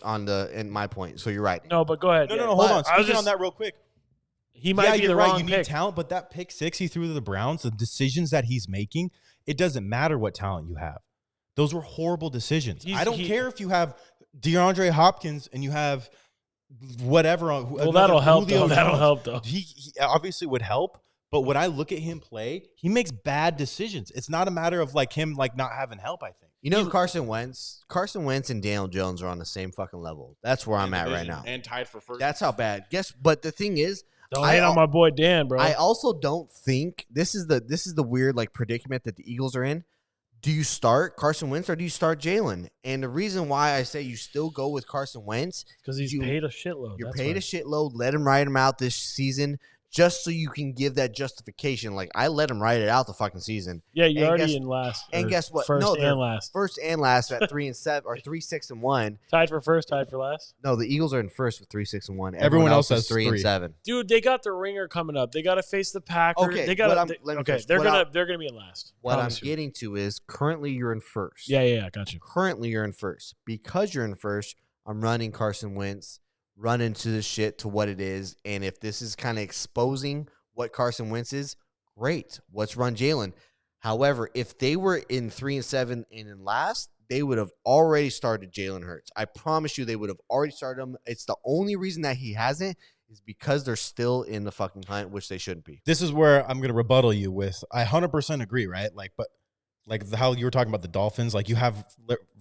in my point. So you're right. No, but go ahead. No, yeah. hold But on. I was Speaking just- on that real quick. He might be you're the right. wrong You need pick. talent, but that pick 6 he threw to the Browns, the decisions that he's making, it doesn't matter what talent you have. Those were horrible decisions. I don't care if you have DeAndre Hopkins and you have whatever. Well, that'll help. Though. That'll help, though. He obviously would help, but when I look at him play, he makes bad decisions. It's not a matter of like him like not having help. I think. You know, Carson Wentz and Daniel Jones are on the same fucking level. That's where I'm at right now. And tied for first. That's how bad. But the thing is, Don't I hate on al- my boy Dan, bro. I also don't think this is the weird like predicament that the Eagles are in. Do you start Carson Wentz or do you start Jalen? And the reason why I say you still go with Carson Wentz, Because he's you- paid a shitload. you're That's paid why. a shitload. Let him ride him out this season, just so you can give that justification. Like I let him ride it out the fucking season. Yeah, you're and already guess- in last. and or guess what? First No, they're and last. First and last at 3-7 or 3-6-1. Tied for first, tied for last. No, the Eagles are in first with 3-6-1. Everyone else is has 3-7. Dude, they got the ringer coming up. They got to face the Packers. Okay, they got what I'm- to. let me Okay, finish. they're What gonna be in last. What I'm Promise you. getting to is currently you're in first. Yeah, got you. Currently you're in first. Because you're in first, I'm running Carson Wentz, run into this shit to what it is. And if this is kind of exposing what Carson Wentz is, great. Let's run Jalen. However, if they were in 3-7 and in last, they would have already started Jalen Hurts. I promise you they would have already started him. It's the only reason that he hasn't is because they're still in the fucking hunt, which they shouldn't be. This is where I'm going to rebuttal you with. I 100% agree, right? Like, but like how you were talking about the Dolphins, like you have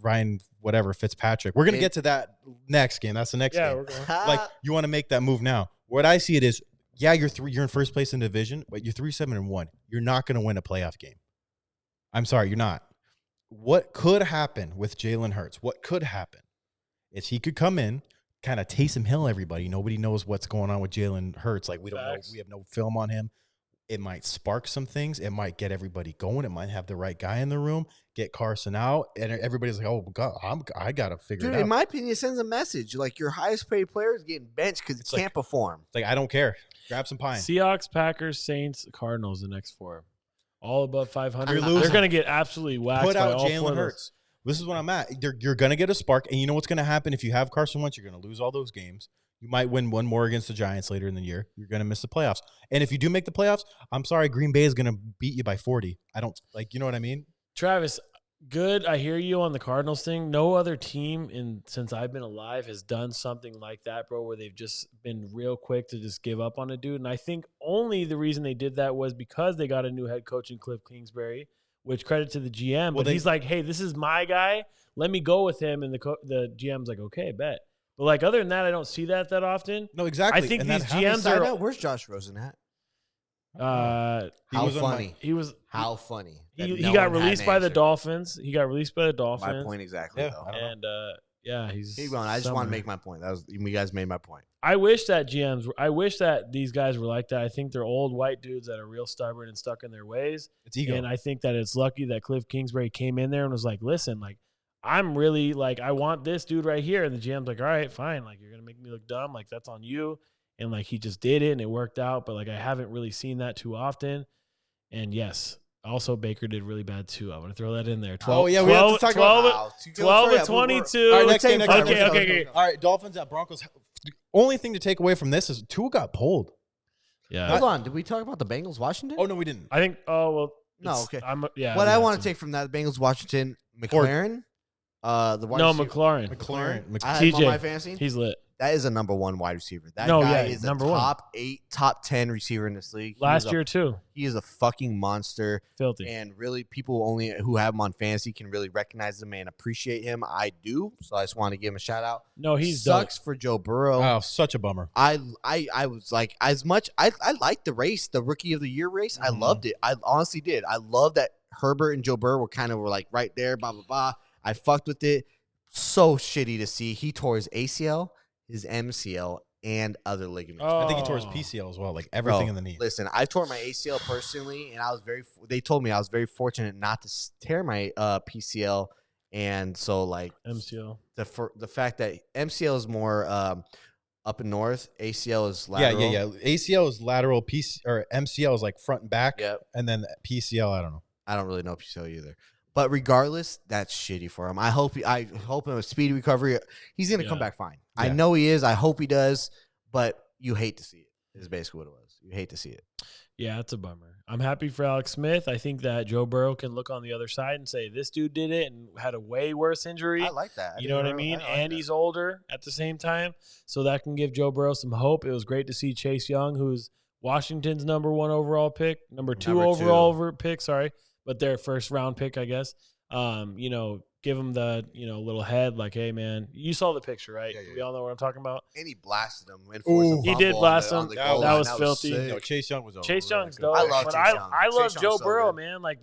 Ryan, whatever, Fitzpatrick. We're going to get to that next game. That's the next Yeah, game. we're going. Like you want to make that move now. What I see it is, yeah, you're in first place in the division, but you're 3-7-1. You're not going to win a playoff game. I'm sorry, you're not. What could happen with Jalen Hurts? What could happen is he could come in, kind of Taysom Hill everybody. Nobody knows what's going on with Jalen Hurts. Like we don't know. Facts. We have no film on him. It might spark some things. It might get everybody going. It might have the right guy in the room, get Carson out, and everybody's like, "Oh God, I gotta figure Dude, it out." in my opinion, it sends a message. Like your highest paid player is getting benched because he It's like- can't perform. It's like I don't care. Grab some pine. Seahawks, Packers, Saints, Cardinals. The next four, all above 500. You're They're losing. going to get absolutely waxed Put by out all four Jalen of those. Hurts. This is what I'm at. You're going to get a spark, and you know what's going to happen if you have Carson Wentz? You're going to lose all those games. You might win one more against the Giants later in the year. You're going to miss the playoffs. And if you do make the playoffs, I'm sorry, Green Bay is going to beat you by 40. I don't like, you know what I mean? Travis, Good. I hear you on the Cardinals thing. No other team since I've been alive has done something like that, bro, where they've just been real quick to just give up on a dude. And I think only the reason they did that was because they got a new head coach in Cliff Kingsbury, which credit to the GM. Well, But he's like, hey, this is my guy. Let me go with him. And the GM's like, okay, bet. But like other than that, I don't see that often. No, exactly. I think And these that happens. GMs Side are. note, where's Josh Rosen at? He How was on my- funny. He was. How funny. that He no got one had released an by the answer. Dolphins. He got released by the Dolphins. My point exactly. Yeah, though. I don't know. And yeah, he's. Keep going. I just want somewhere. to make my point. That was you guys made my point. I wish that GMs. I wish that these guys were like that. I think they're old white dudes that are real stubborn and stuck in their ways. It's ego. And I think that it's lucky that Cliff Kingsbury came in there and was like, "Listen, like, I'm really like, I want this dude right here." And the GM's like, "All right, fine. Like, you're gonna make me look dumb. Like, that's on you." And like, he just did it, and it worked out. But like, I haven't really seen that too often. And yes, also Baker did really bad too. I want to throw that in there. 12, Oh, yeah, we have to talk about- 12, Wow. 12 Sorry, of we're- 22. All right, next game, next game, Okay, let's go, okay. let's go. All right, Dolphins at Broncos. The only thing to take away from this is Tua got pulled. Yeah. Hold on. Did we talk about the Bengals Washington? Oh, no, we didn't. I think. Oh well. No, it's- okay. Yeah. What we I have want to take from that Bengals Washington, McLaren, the wide No, receiver- McLaurin. McLaren. I had him on TJ. my fantasy. He's lit. That is a number one wide receiver. That No, guy yeah, is a number one. top 8, top 10 receiver in this league. Last year too. He is a fucking monster. Filthy. And really, people only who have him on fantasy can really recognize him and appreciate him. I do. So I just want to give him a shout out. No, he's dope. Sucks for Joe Burrow. Oh, such a bummer. I was like, as much I liked the race, the rookie of the year race. I loved it. I honestly did. I love that Herbert and Joe Burrow were like right there, blah blah blah. I fucked with it. So shitty to see. He tore his ACL, his MCL, and other ligaments. I think he tore his Oh. PCL as well, like everything Bro, in the knee. Listen, I tore my ACL personally, and I was they told me I was very fortunate not to tear my PCL, and so like MCL. the fact that MCL is more up and north, ACL is Yeah, lateral. yeah. ACL is lateral, or MCL is like front and back, Yep. and then PCL, I don't know. I don't really know PCL either. But regardless, that's shitty for him. I hope him a speedy recovery. He's gonna come Yeah. back fine. I Yeah. know he is. I hope he does. But you hate to see it. Is basically what it was. You hate to see it. Yeah, it's a bummer. I'm happy for Alex Smith. I think that Joe Burrow can look on the other side and say this dude did it and had a way worse injury. I like that. You know what I mean? And he's older at the same time. So that can give Joe Burrow some hope. It was great to see Chase Young, who's Washington's number 1 overall pick, number 2 Number overall pick, but their first round pick, I guess. Give him the, little head like, hey, man, you saw the picture, right? Yeah. We all know what I'm talking about. And he blasted him. Ooh. He did blast him. That That was filthy. sick. No, Chase Young was Chase Young's dope. I love but Chase Young. I love Chase Joe Young's so Burrow, good. man. Like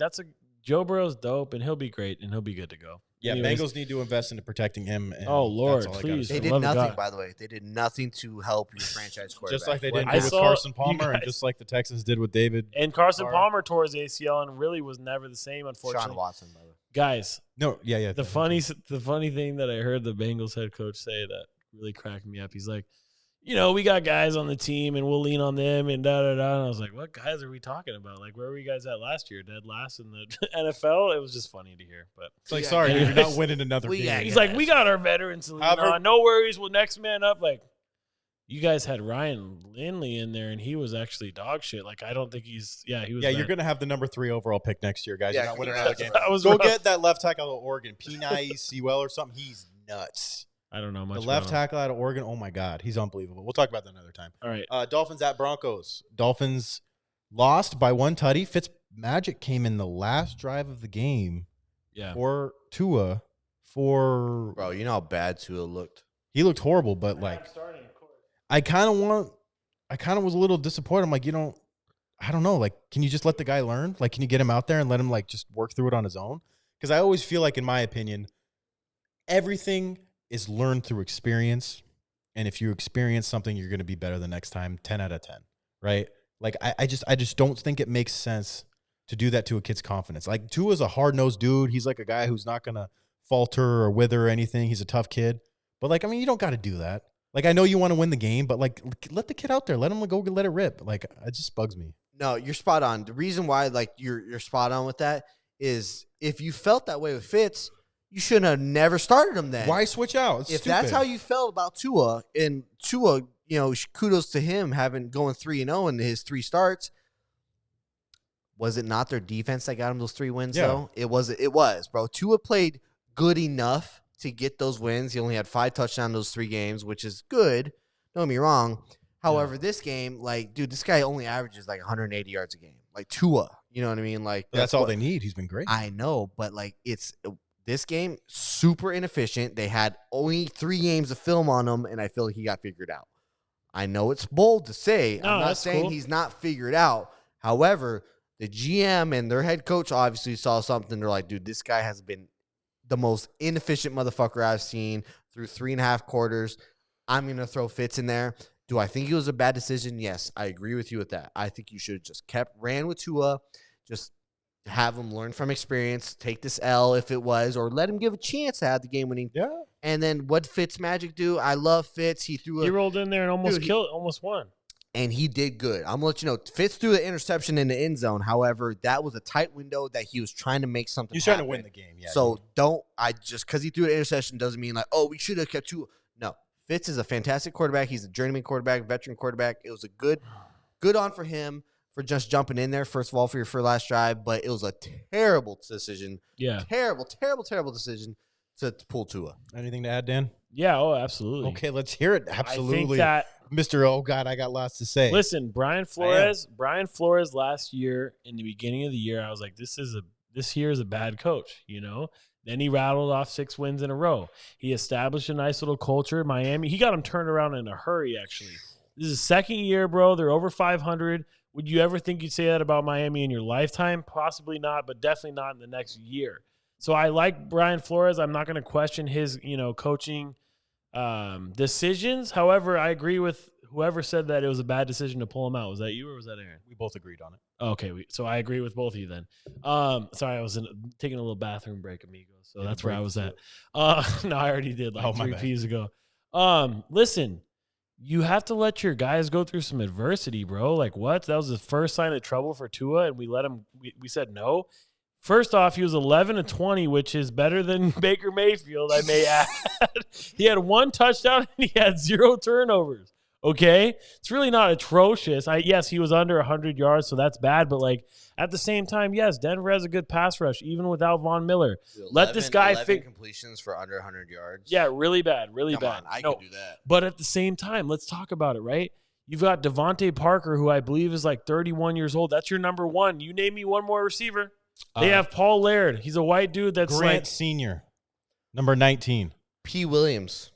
Joe Burrow's dope, and he'll be great, and he'll be good to go. Yeah, Anyways. Bengals need to invest into protecting him. And Oh, Lord, that's all I gotta please. say. They For did love of nothing, God. by the way. They did nothing to help your franchise quarterback. Just like they What- did I with saw Carson you Palmer, and guys- just like the Texans did with David. And Carson Carr. Palmer tore his ACL and really was never the same, unfortunately. Sean Watson, by the way. Guys, No, yeah. the funny thing that I heard the Bengals head coach say that really cracked me up. He's like, we got guys on the team and we'll lean on them and da-da-da. And I was like, what guys are we talking about? Like, where were you guys at last year? Dead last in the NFL? It was just funny to hear. But It's like, Yeah, sorry, yeah. dude, you're not winning another We game. got- he's like, we got our veterans to lean However- on. No worries. Well, next man up. Like, you guys had Ryan Lindley in there, and he was actually dog shit. Like, I don't think he was. Yeah, you're bad. going to have the number 3 overall pick next year, guys. Yeah, You're not winning yeah, another that's game. That was Go rough. get that left tackle out of Oregon, P9 Sewell or something. He's nuts. I don't know much. The left about him. tackle out of Oregon, oh my God, he's unbelievable. We'll talk about that another time. All right. Dolphins at Broncos. Dolphins lost by 1 tutty. Fitzmagic came in the last drive of the game Yeah. for Tua. Bro, you know how bad Tua looked. He looked horrible, but like I kind of was a little disappointed. I'm like, I don't know. Like, can you just let the guy learn? Like, can you get him out there and let him like just work through it on his own? Because I always feel like, in my opinion, everything is learned through experience. And if you experience something, you're going to be better the next time. 10 out of 10, right? Like, I just don't think it makes sense to do that to a kid's confidence. Like, Tua's a hard-nosed dude. He's like a guy who's not going to falter or wither or anything. He's a tough kid. But like, I mean, you don't got to do that. Like, I know you want to win the game, but like, let the kid out there. Let him go let it rip. Like, it just bugs me. No, you're spot on. The reason why, like, you're spot on with that is if you felt that way with Fitz, you shouldn't have never started him then. Why switch out? It's If that's stupid. how you felt about Tua, and Tua, kudos to him going 3-0 in his 3 starts. was it not their defense that got him those 3 wins, Yeah. though? It was, bro. Tua played good enough to get those wins. He only had 5 touchdowns those 3 games, which is good. Don't get me wrong. However, this game, like, dude, this guy only averages like 180 yards a game. Like Tua, you know what I mean? Like That's all what- they need. He's been great. I know, but like this game super inefficient. They had only 3 games of film on him, and I feel like he got figured out. I know it's bold to say. No, I'm not that's saying cool. he's not figured out. However, the GM and their head coach obviously saw something. They're like, dude, this guy has been the most inefficient motherfucker I've seen through 3.5 quarters. I'm going to throw Fitz in there. Do I think it was a bad decision? Yes, I agree with you with that. I think you should have just ran with Tua, just have him learn from experience, take this L if it was, or let him give a chance to have the game-winning. Yeah. And then what Fitz magic do? I love Fitz. He threw He a rolled in there and almost Dude, almost won. and he did good. I'm gonna let you know. Fitz threw the interception in the end zone. However, that was a tight window that he was trying to make something. He's trying to happen. win the game. Yeah. So just because he threw an interception doesn't mean like, oh, we should have kept 2. No, Fitz is a fantastic quarterback. He's a journeyman quarterback, veteran quarterback. It was a good on for him for just jumping in there, first of all, for your last drive, but it was a terrible decision. Yeah. Terrible decision to pull Tua. Anything to add, Dan? Yeah. Oh, absolutely. Okay, let's hear it. I Absolutely. think that Mr. Oh, God, I got lots to say. listen, Brian Flores last year in the beginning of the year, I was like, this year is a bad coach, you know? Then he rattled off 6 wins in a row. He established a nice little culture. Miami, he got them turned around in a hurry, actually. This is his second year, bro. They're over 500. Would you ever think you'd say that about Miami in your lifetime? Possibly not, but definitely not in the next year. So I like Brian Flores. I'm not going to question his, coaching decisions. However, I agree with whoever said that it was a bad decision to pull him out. Was that you or was that Aaron? We both agreed on it. Okay, so I agree with both of you then. Sorry, I was taking a little bathroom break, amigos. So Yeah, that's where I break was is at. No, I already did like Oh, my 3 bad. P's ago. Listen, you have to let your guys go through some adversity, bro. Like what? That was the first sign of trouble for Tua, and we let him. We said no. First off, he was 11-20, which is better than Baker Mayfield, I may add. He had 1 touchdown and he had 0 turnovers. Okay, it's really not atrocious. Yes, he was under 100 yards, so that's bad. But like at the same time, yes, Denver has a good pass rush, even without Von Miller. Let this guy 11 completions for under 100 yards. Yeah, really bad, really Come bad. on, I No, could do that. but at the same time, let's talk about it, right? You've got Devontae Parker, who I believe is like 31 years old. That's your number 1. You name me one more receiver. They have Paul Laird. He's a white dude that's Grant like Sr., number 19. P. Williams.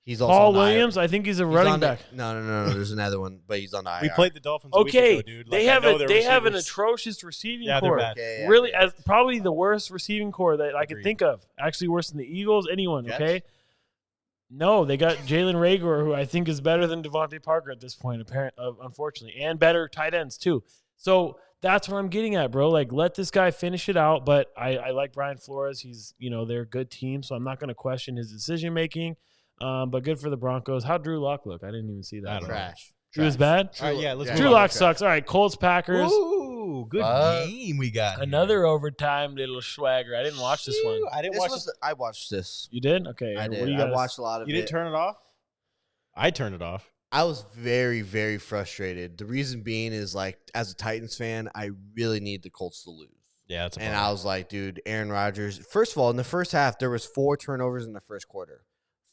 He's also Paul on the IR. Williams. I think he's a He's running on the- back. No. There's another one, but he's on the IR. We played the Dolphins a week Okay, ago, dude. they Like, I have know a, their they have an receivers. atrocious receiving Yeah, they're core. bad. Yeah, Really, yeah. as probably the worst receiving core that I could Agreed. think of. Actually, worse than the Eagles, anyone. Jets? Okay. No, they got Jalen Reagor, who I think is better than Devontae Parker at this point, unfortunately, and better tight ends too. So that's what I'm getting at, bro. Like, let this guy finish it out. But I like Brian Flores. He's, they're a good team, so I'm not going to question his decision making. But good for the Broncos. How'd Drew Lock look? I didn't even see I that. don't know. Trash. Drew was bad. All right, yeah, let's Yeah. move Drew on. Lock sucks. All right, Colts Packers. Ooh, good game we got. here. Another overtime little swagger. I didn't watch this one. I didn't This watch was. this. I watched this. You did? Okay. I What did. do you I guys- watched a lot of You it. didn't turn it off? I turned it off. I was very, very frustrated. The reason being is like, as a Titans fan, I really need the Colts to lose. Yeah, that's a And bummer. I was like, dude, Aaron Rodgers. First of all, in the first half, there was 4 turnovers in the first quarter.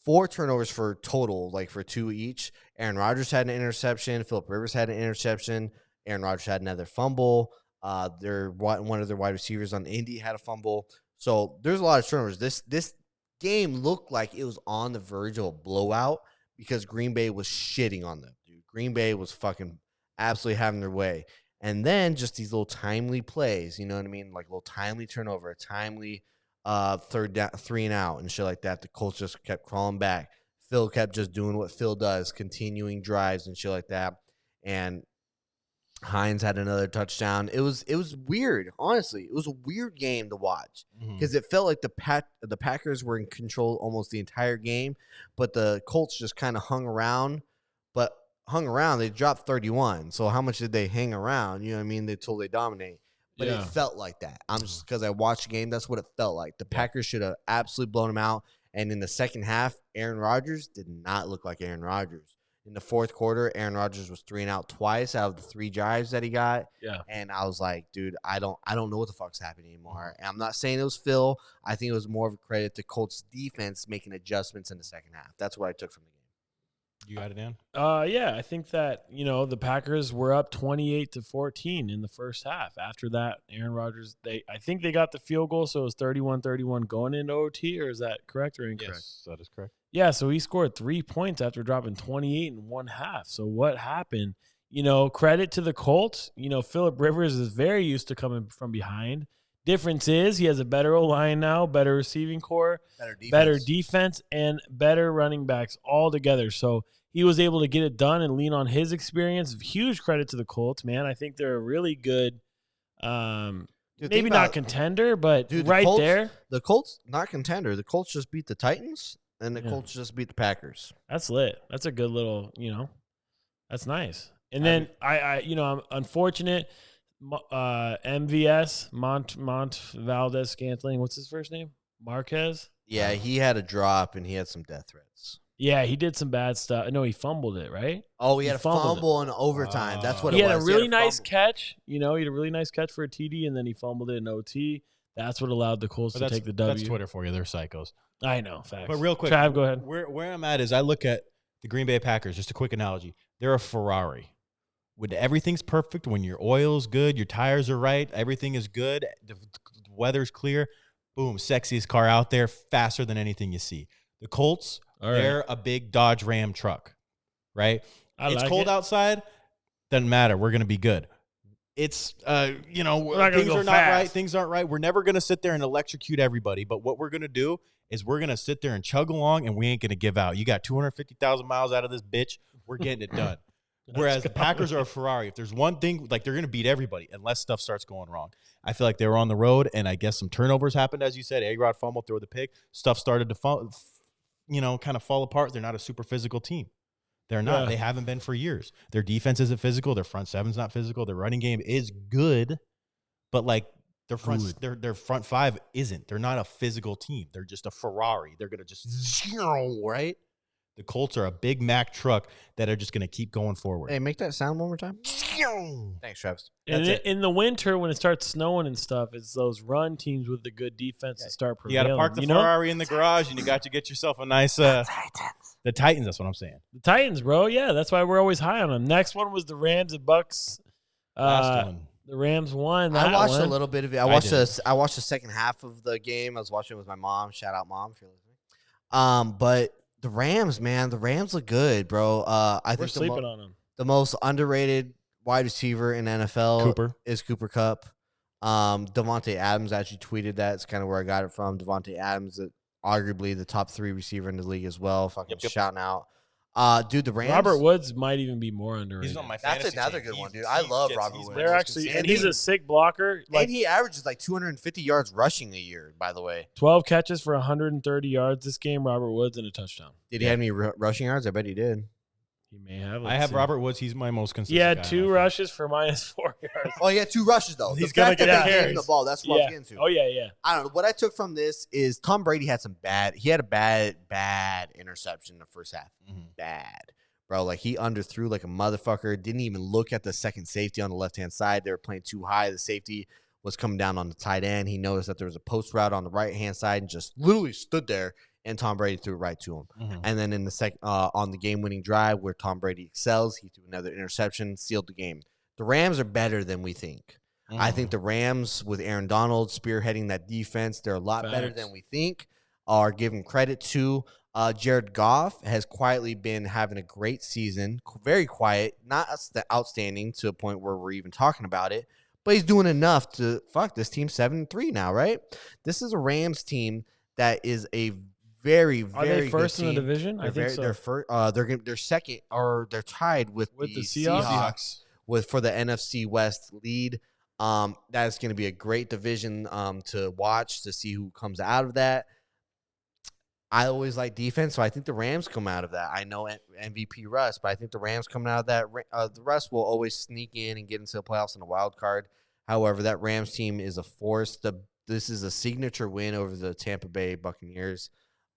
4 turnovers for total, like for 2 each. Aaron Rodgers had an interception. Phillip Rivers had an interception. Aaron Rodgers had another fumble. One of their wide receivers on Indy had a fumble. So there's a lot of turnovers. This game looked like it was on the verge of a blowout because Green Bay was shitting on them, dude. Green Bay was fucking absolutely having their way. And then just these little timely plays, you know what I mean? Like a little timely turnover, a timely third down, 3 and out and shit like that. The Colts just kept crawling back. Phil kept just doing what Phil does, continuing drives and shit like that. And Hines had another touchdown. It was weird, honestly. It was a weird game to watch because it felt like the Packers were in control almost the entire game, but the Colts just kind of hung around. But hung around, they dropped 31. So how much did they hang around? You know what I mean? Until they dominate. But Yeah. it felt like that. I'm just because I watched the game. That's what it felt like. The Packers should have absolutely blown them out. And in the second half, Aaron Rodgers did not look like Aaron Rodgers. in the fourth quarter, Aaron Rodgers was 3 and out twice out of the 3 drives that he got. Yeah. And I was like, dude, I don't know what the fuck's happening anymore. And I'm not saying it was Phil. I think it was more of a credit to Colts defense making adjustments in the second half. That's what I took from the game. You got it, Dan? Yeah, I think that, the Packers were up 28-14 in the first half. After that, Aaron Rodgers, I think they got the field goal, so it was 31-31 going into OT, or is that correct or incorrect? Yes, that is correct. Yeah, so he scored 3 points after dropping 28 in one half. So what happened? Credit to the Colts. Phillip Rivers is very used to coming from behind. Difference is he has a better O-line now, better receiving core, better defense, and better running backs all together. So he was able to get it done and lean on his experience. Huge credit to the Colts, man. I think they're a really good, maybe not contender, but right Colts, there. The Colts, not contender. The Colts just beat the Titans, and the Colts just beat the Packers. That's lit. That's a good little, that's nice. And then I'm unfortunate. MVS, Mont Valdez Scantling. What's his first name? Marquez? Yeah, he had a drop and he had some death threats. Yeah, he did some bad stuff. No, he fumbled it, right? Oh, he had a fumble in overtime. That's what it was. He had a really nice catch. He had a really nice catch for a TD, and then he fumbled it in OT. That's what allowed the Colts to take the W. That's Twitter for you. They're psychos. I know, facts. But real quick, Trav, go ahead. Where I'm at is I look at the Green Bay Packers, just a quick analogy. They're a Ferrari. When everything's perfect, when your oil's good, your tires are right, everything is good, the weather's clear, boom, sexiest car out there, faster than anything you see. The Colts, they're a big Dodge Ram truck, right? It's cold outside, doesn't matter. We're going to be good. It's, things are not right. Things aren't right. We're never going to sit there and electrocute everybody, but what we're going to do is we're going to sit there and chug along, and we ain't going to give out. You got 250,000 miles out of this bitch. We're getting it done. Whereas the Packers are a Ferrari. If there's one thing, they're going to beat everybody unless stuff starts going wrong. I feel like they were on the road, and I guess some turnovers happened, as you said. A-Rod fumbled, throw the pick. Stuff started to fall, kind of fall apart. They're not a super physical team. They're not. They haven't been for years. Their defense isn't physical. Their front seven's not physical. Their running game is good, but their front five isn't. They're not a physical team. They're just a Ferrari. They're going to just right. The Colts are a big Mack truck that are just going to keep going forward. Hey, make that sound one more time. Thanks, Travis. And in the winter, when it starts snowing and stuff, it's those run teams with the good defense that start prevailing. You got to park the Ferrari in the garage, and you got to get yourself a nice The Titans, that's what I'm saying. The Titans, bro. Yeah, that's why we're always high on them. Next one was the Rams and Bucks. Last one. The Rams won. I watched a little bit of it. I watched the second half of the game. I was watching it with my mom. Shout out, Mom, if you're listening. But the Rams, man, the Rams look good, bro. I think sleeping on them. The most underrated wide receiver in NFL is Cooper Kupp. Devontae Adams actually tweeted that. It's kind of where I got it from. Devontae Adams, arguably the top 3 receiver in the league as well. Fucking shouting out. Dude, the Rams. Robert Woods might even be more underrated. He's on my fantasy That's another team. good one, dude. I love Robert Woods. They're actually, and he's a sick blocker. And he averages 250 yards rushing a year, by the way. 12 catches for 130 yards this game. Robert Woods and a touchdown. Did he have any rushing yards? I bet he did. He may have. I have Robert Woods. He's my most consistent. He had guy 2 rushes for -4 yards. Oh, he had 2 rushes, though. He's going to get the carries. The ball. That's what I was getting to. Oh, yeah. I don't know. What I took from this is Tom Brady had a bad interception in the first half. Mm-hmm. Bad. Bro, he underthrew like a motherfucker. Didn't even look at the second safety on the left-hand side. They were playing too high. The safety was coming down on the tight end. He noticed that there was a post route on the right-hand side and just literally stood there, and Tom Brady threw it right to him. Mm-hmm. And then in the on the game-winning drive where Tom Brady excels, he threw another interception, sealed the game. The Rams are better than we think. Mm-hmm. I think the Rams, with Aaron Donald spearheading that defense, they're a lot better than we think, are given credit to. Jared Goff has quietly been having a great season, very quiet, not outstanding to a point where we're even talking about it, but he's doing enough to this team's 7-3 now, right? This is a Rams team that is a very, very Are they first good in team. the division? I think so. They're first. They're second, or they're tied with the Seahawks for the NFC West lead. That is going to be a great division to watch to see who comes out of that. I always like defense, so I think the Rams come out of that. I know MVP Russ, but I think the Rams coming out of that, the Russ will always sneak in and get into the playoffs in a wild card. However, that Rams team is a force. This is a signature win over the Tampa Bay Buccaneers.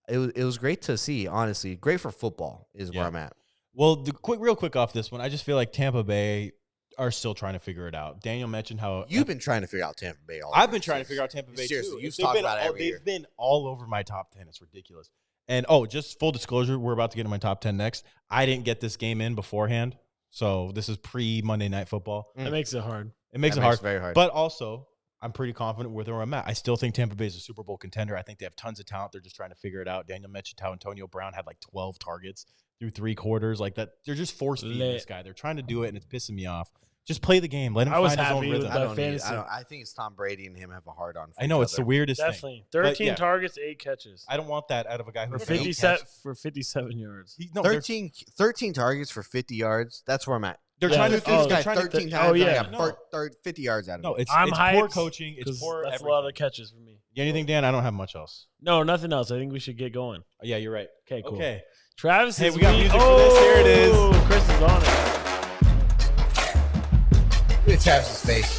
It was great to see, honestly. Great for football is where I'm at. Well, real quick off this one, I just feel like Tampa Bay are still trying to figure it out. Daniel mentioned how You've been trying to figure out Tampa Bay all I've year. been trying to figure out Tampa Bay Seriously, too. you've They've talked been about it every year. They've been all over my top 10. It's ridiculous. And just full disclosure, we're about to get into my top 10 next. I didn't get this game in beforehand, so this is pre-Monday Night Football. That makes it hard. It makes That it hard, very hard. but also I'm pretty confident with where I'm at. I still think Tampa Bay is a Super Bowl contender. I think they have tons of talent. They're just trying to figure it out. Daniel mentioned how Antonio Brown had like 12 targets through 3 quarters. Like that, they're just force feeding this guy. They're trying to do it, and it's pissing me off. Just play the game. Let him I was find his own happy with rhythm. that. I don't need, fantasy. I think it's Tom Brady and him have a hard on. I know it's the weirdest thing. Definitely. 13 yeah. targets, 8 catches. I don't want that out of a guy who For has 57 yards. 13 targets for 50 yards. That's where I'm at. They're Yeah, trying to. This guy They're trying 13 to. times. oh, yeah. I got No. 50 yards out of No, him. it's I'm poor hyped coaching. It's 'cause poor. that's Everything. a lot of catches for me. Anything, Dan? I don't have much else. No, nothing else. I think we should get going. Oh, yeah, you're right. Okay, cool. Okay. Travis Hey, is we got weak. music for this. Here it is. Oh, Chris is on it. Look at Travis's face.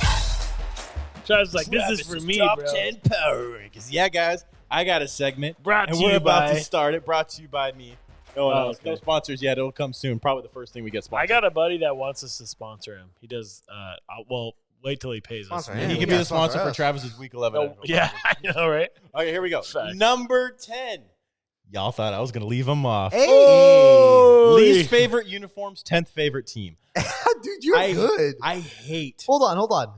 Travis is like, this is for me, top bro. 10 power rankings. Yeah, guys, I got a segment, Brought and to we're you about by. to start it. Brought to you by me. No one Oh, else. okay. No sponsors yet. It'll come soon. Probably the first thing we get sponsored. I got a buddy that wants us to sponsor him. He does. Well, wait till he pays us. Sponsor And him. he Yeah, can we be got the sponsor sponsor for us. Travis's week 11. No, yeah, I know, right? Okay, here we go. Facts. Number 10. Y'all thought I was going to leave him off. Hey, Least favorite uniforms, 10th favorite team. dude, you're good. I hate. Hold on.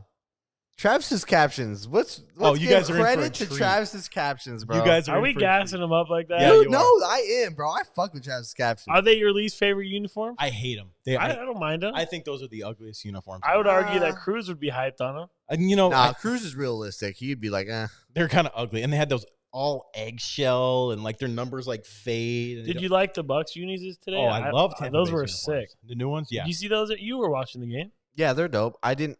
Travis's captions. Let's you give guys are in for a credit to treat. Travis's captions, bro. You guys are Are in we for a gassing treat. him up like that? Yeah, Dude, you no, are. I am, bro. I fuck with Travis's captions. Are they your least favorite uniform? I hate them. I don't mind them. I think those are the ugliest uniforms. I would argue that Uh, Cruz would be hyped on them. And, you know, Nah, Cruz is realistic. He'd be like, they're kind of ugly, and they had those all eggshell, and like their numbers like fade. and Did you like the Bucks unis today? Oh, I love Tampa those. Bay's Were uniforms. sick. The new ones, yeah. Did you see those? You were watching the game. yeah, they're dope. I didn't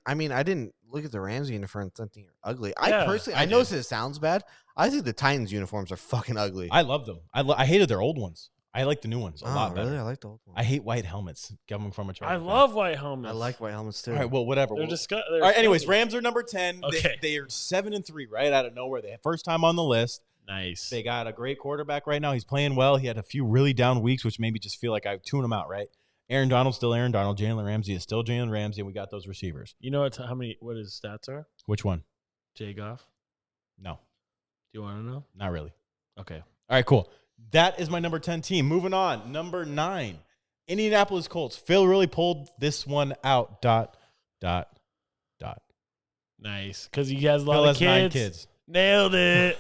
look at the Rams uniform and think they're ugly. Yeah, I personally, I I know did. it sounds bad. I think the Titans uniforms are fucking ugly. I love them. I hated their old ones. I like the new ones a lot better. really? I like the old one. I hate white helmets coming from a Charger I fan. love white helmets. I like white helmets too. All right, well, whatever. They're We'll- disgusting. all right, anyways, Rams are number 10. Okay. They are 7-3 right out of nowhere. They had first time on the list. Nice. They got a great quarterback right now. He's playing well. He had a few really down weeks, which made me just feel like I tune him out, right? Aaron Donald's still Aaron Donald. Jalen Ramsey is still Jalen Ramsey, and we got those receivers. You know what his stats are? Which one? Jay Goff. No, Do you want to know? not really. Okay. All right, cool. That is my number 10 team. Moving on. Number 9, Indianapolis Colts. Phil really pulled this one out. ... Nice. Because he has a lot Phil of has kids. 9 kids. Nailed it.